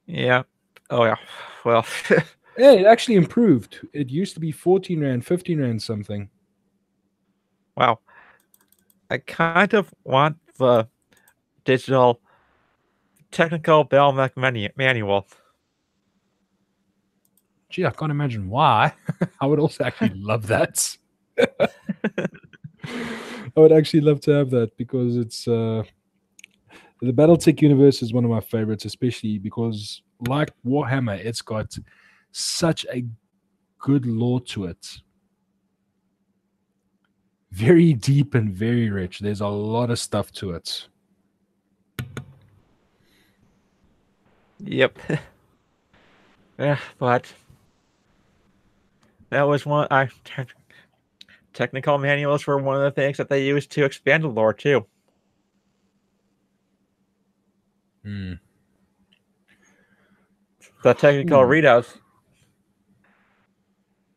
Yeah. Oh yeah. Well.
Yeah, it actually improved. It used to be 14 rand, 15 rand something.
Wow. I kind of want the digital technical Belmec manual.
Gee, I can't imagine why. I would also actually love that. I would actually love to have that because it's the BattleTech universe is one of my favorites, especially because, like Warhammer, it's got such a good lore to it. Very deep and very rich. There's a lot of stuff to it.
Yep. Yeah, but that was one. Technical manuals were one of the things that they used to expand the lore too. The technical readouts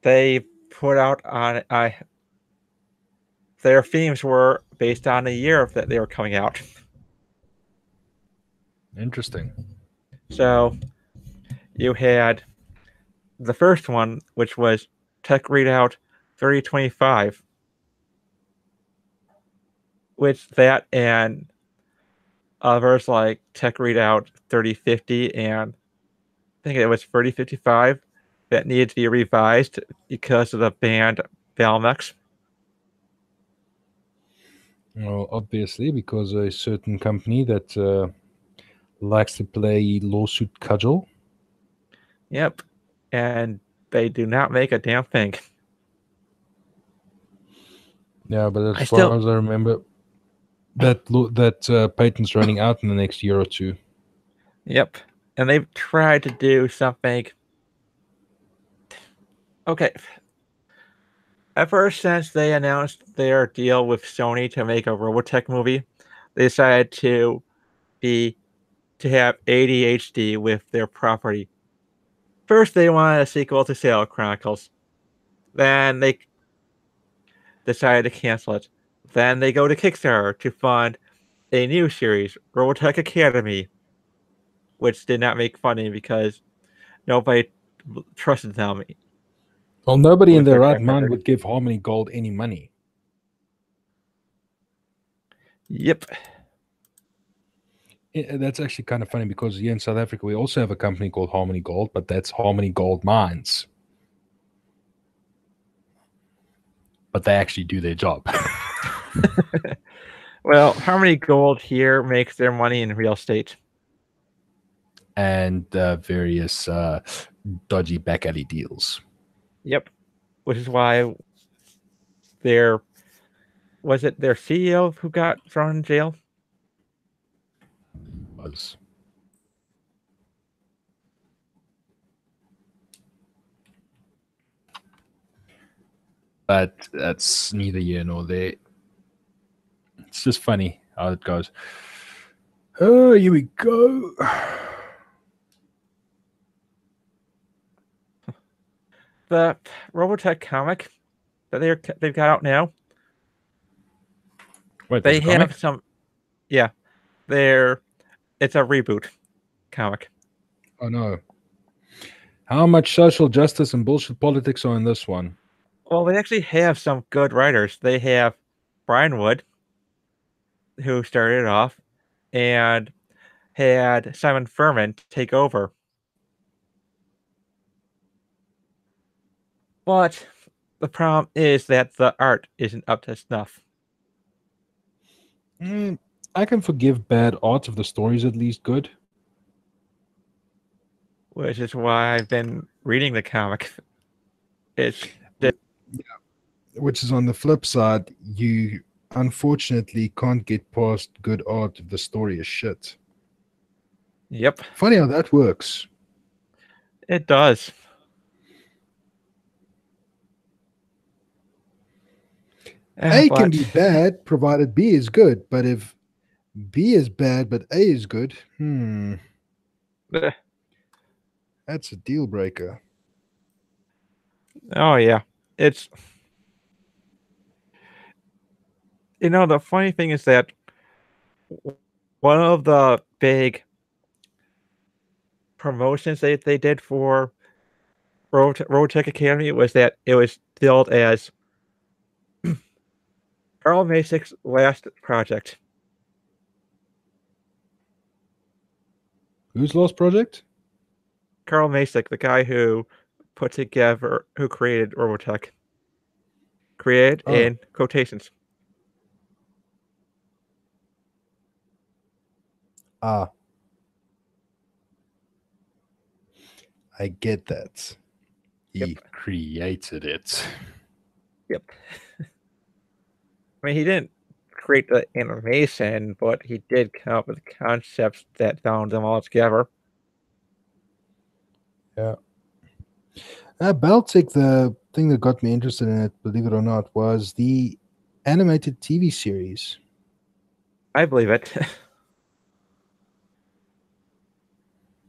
they put out on their themes were based on the year that they were coming out.
Interesting.
So you had the first one, which was Tech Readout 3025, which that and others like Tech Readout 3050 and I think it was 3055 that needed to be revised because of the banned Valmex.
Well, obviously, because a certain company that likes to play lawsuit cudgel.
Yep. And they do not make a damn thing.
Yeah, but as far as I remember, that patent's running out in the next year or two.
Yep. And they've tried to do something. Okay. Ever since they announced their deal with Sony to make a Robotech movie, they decided to have ADHD with their property. First, they wanted a sequel to Sailor Chronicles. Then they decided to cancel it. Then they go to Kickstarter to fund a new series, Robotech Academy, which did not make funding because nobody trusted them.
Well, nobody in their right mind would give Harmony Gold any money.
Yep.
That's actually kind of funny because here in South Africa, we also have a company called Harmony Gold, but that's Harmony Gold Mines. But they actually do their job.
Well, Harmony Gold here makes their money in real estate.
And various dodgy back alley deals.
Yep. Which is why was it their CEO who got thrown in jail?
Was. But that's neither here nor there. It's just funny how it goes. Oh, here we go.
The Robotech comic that they've got out now.
Wait,
they have some. Yeah, it's a reboot comic.
Oh no! How much social justice and bullshit politics are in this one?
Well, they actually have some good writers. They have Brian Wood, who started it off, and had Simon Furman take over. But the problem is that the art isn't up to snuff.
I can forgive bad art if the story's at least good.
Which is why I've been reading the comic.
Which is on the flip side, you unfortunately can't get past good art if the story is shit.
Yep.
Funny how that works.
It does.
A can be bad provided B is good, but if B is bad but A is good, that's a deal breaker.
Oh yeah, it's the funny thing is that one of the big promotions they did for Robotech Academy was that it was billed as Carl Masek's last project.
Whose last project?
Carl Macek, the guy who created Robotech. Created in quotations.
I get that. He created it.
Yep. I mean, he didn't create the animation, but he did come up with concepts that bound them all together.
Yeah. Beltic, the thing that got me interested in it, believe it or not, was the animated TV series.
I believe it.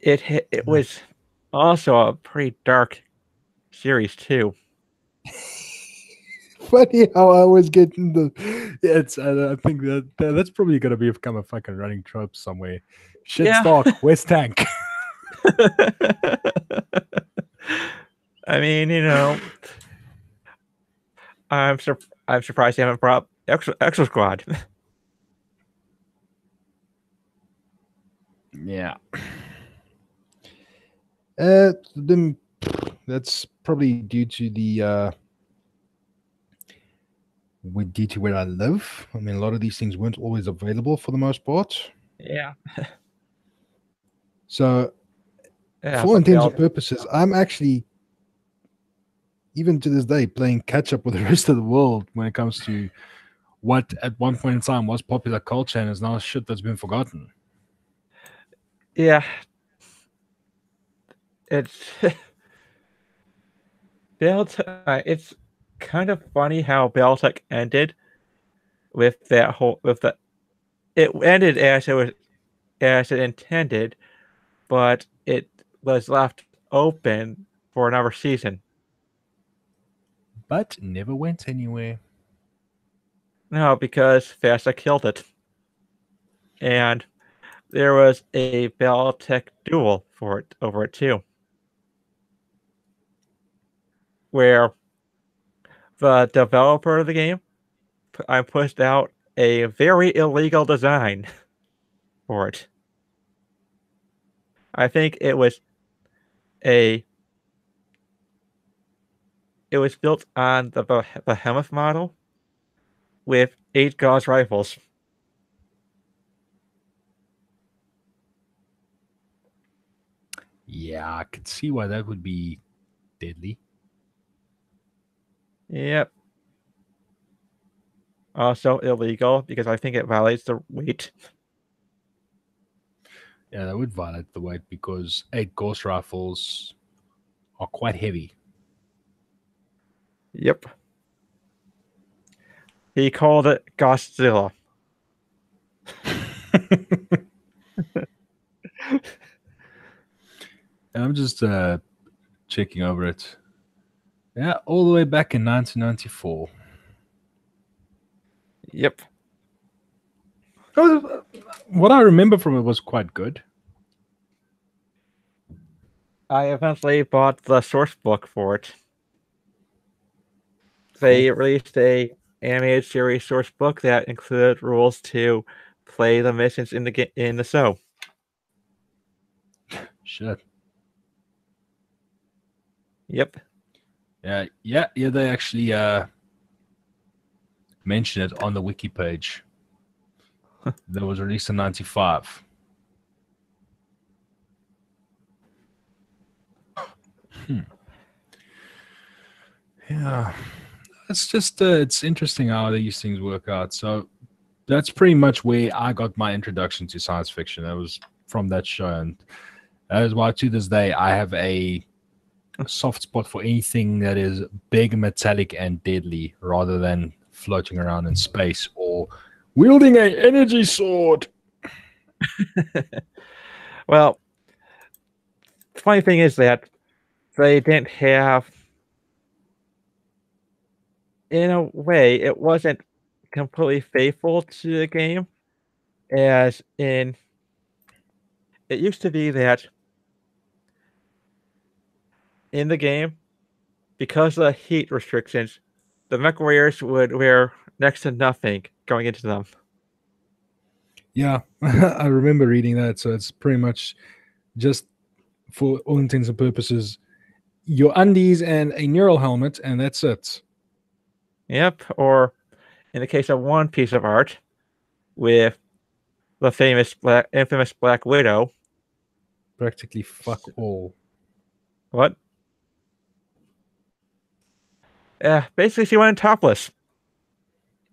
It was also a pretty dark series too.
Funny how I always get in the. Yeah, I think that's probably gonna become a fucking running trope somewhere. Shit stock, West Tank.
I mean, I'm surprised you haven't brought up Exo Squad.
Yeah. That's probably due to due to where I live. I mean, a lot of these things weren't always available for the most part.
Yeah.
So, for all intents and purposes, I'm actually, even to this day, playing catch up with the rest of the world when it comes to what at one point in time was popular culture and is now shit that's been forgotten.
Yeah. It's it's kind of funny how Beltec ended with that it ended as it intended, but it was left open for another season.
But never went anywhere.
No, because FASA killed it. And there was a Beltec duel over it too, where the developer of the game pushed out a very illegal design for it. I think it was built on the Behemoth model with 8 Gauss rifles.
Yeah, I could see why that would be deadly.
Yep. Also illegal because I think it violates the weight.
Yeah, that would violate the weight because 8 Gauss rifles are quite heavy.
Yep. He called it Godzilla.
And I'm just checking over it. Yeah, all the way back in 1994.
Yep.
What I remember from it was quite good.
I eventually bought the source book for it. They released a animated series source book that included rules to play the missions in the show.
Shit.
Yep.
Yeah. They actually mention it on the wiki page. That was released in 95. Yeah, it's just it's interesting how these things work out. So that's pretty much where I got my introduction to science fiction. That was from that show, and that is why to this day I have a soft spot for anything that is big, metallic, and deadly, rather than floating around in space or wielding an energy sword.
Well, the funny thing is that they didn't have, in a way, it wasn't completely faithful to the game, as in, it used to be that in the game, because of the heat restrictions, the mech warriors would wear next to nothing going into them.
Yeah, I remember reading that. So it's pretty much just, for all intents and purposes, your undies and a neural helmet, and that's it.
Yep, or in the case of one piece of art, with the infamous Black Widow.
Practically fuck all.
What? Yeah, basically she went topless.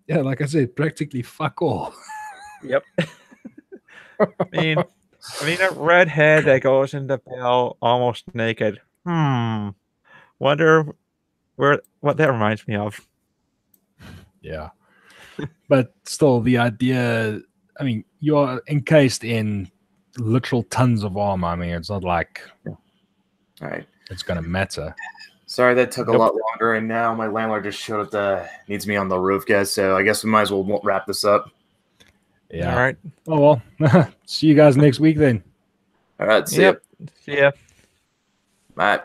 Yeah, like I said, practically fuck all.
Yep. I mean, a redhead that goes into battle almost naked. Wonder what that reminds me of.
Yeah. But still, the idea, I mean, you're encased in literal tons of armor. I mean, it's not like
all right,
it's going to matter.
Sorry that took a lot longer, and now my landlord just showed up needs me on the roof, guys, so I guess we might as well wrap this up.
Yeah.
All right.
Oh, well. See you guys next week then.
All right, see ya.
See ya.
Bye.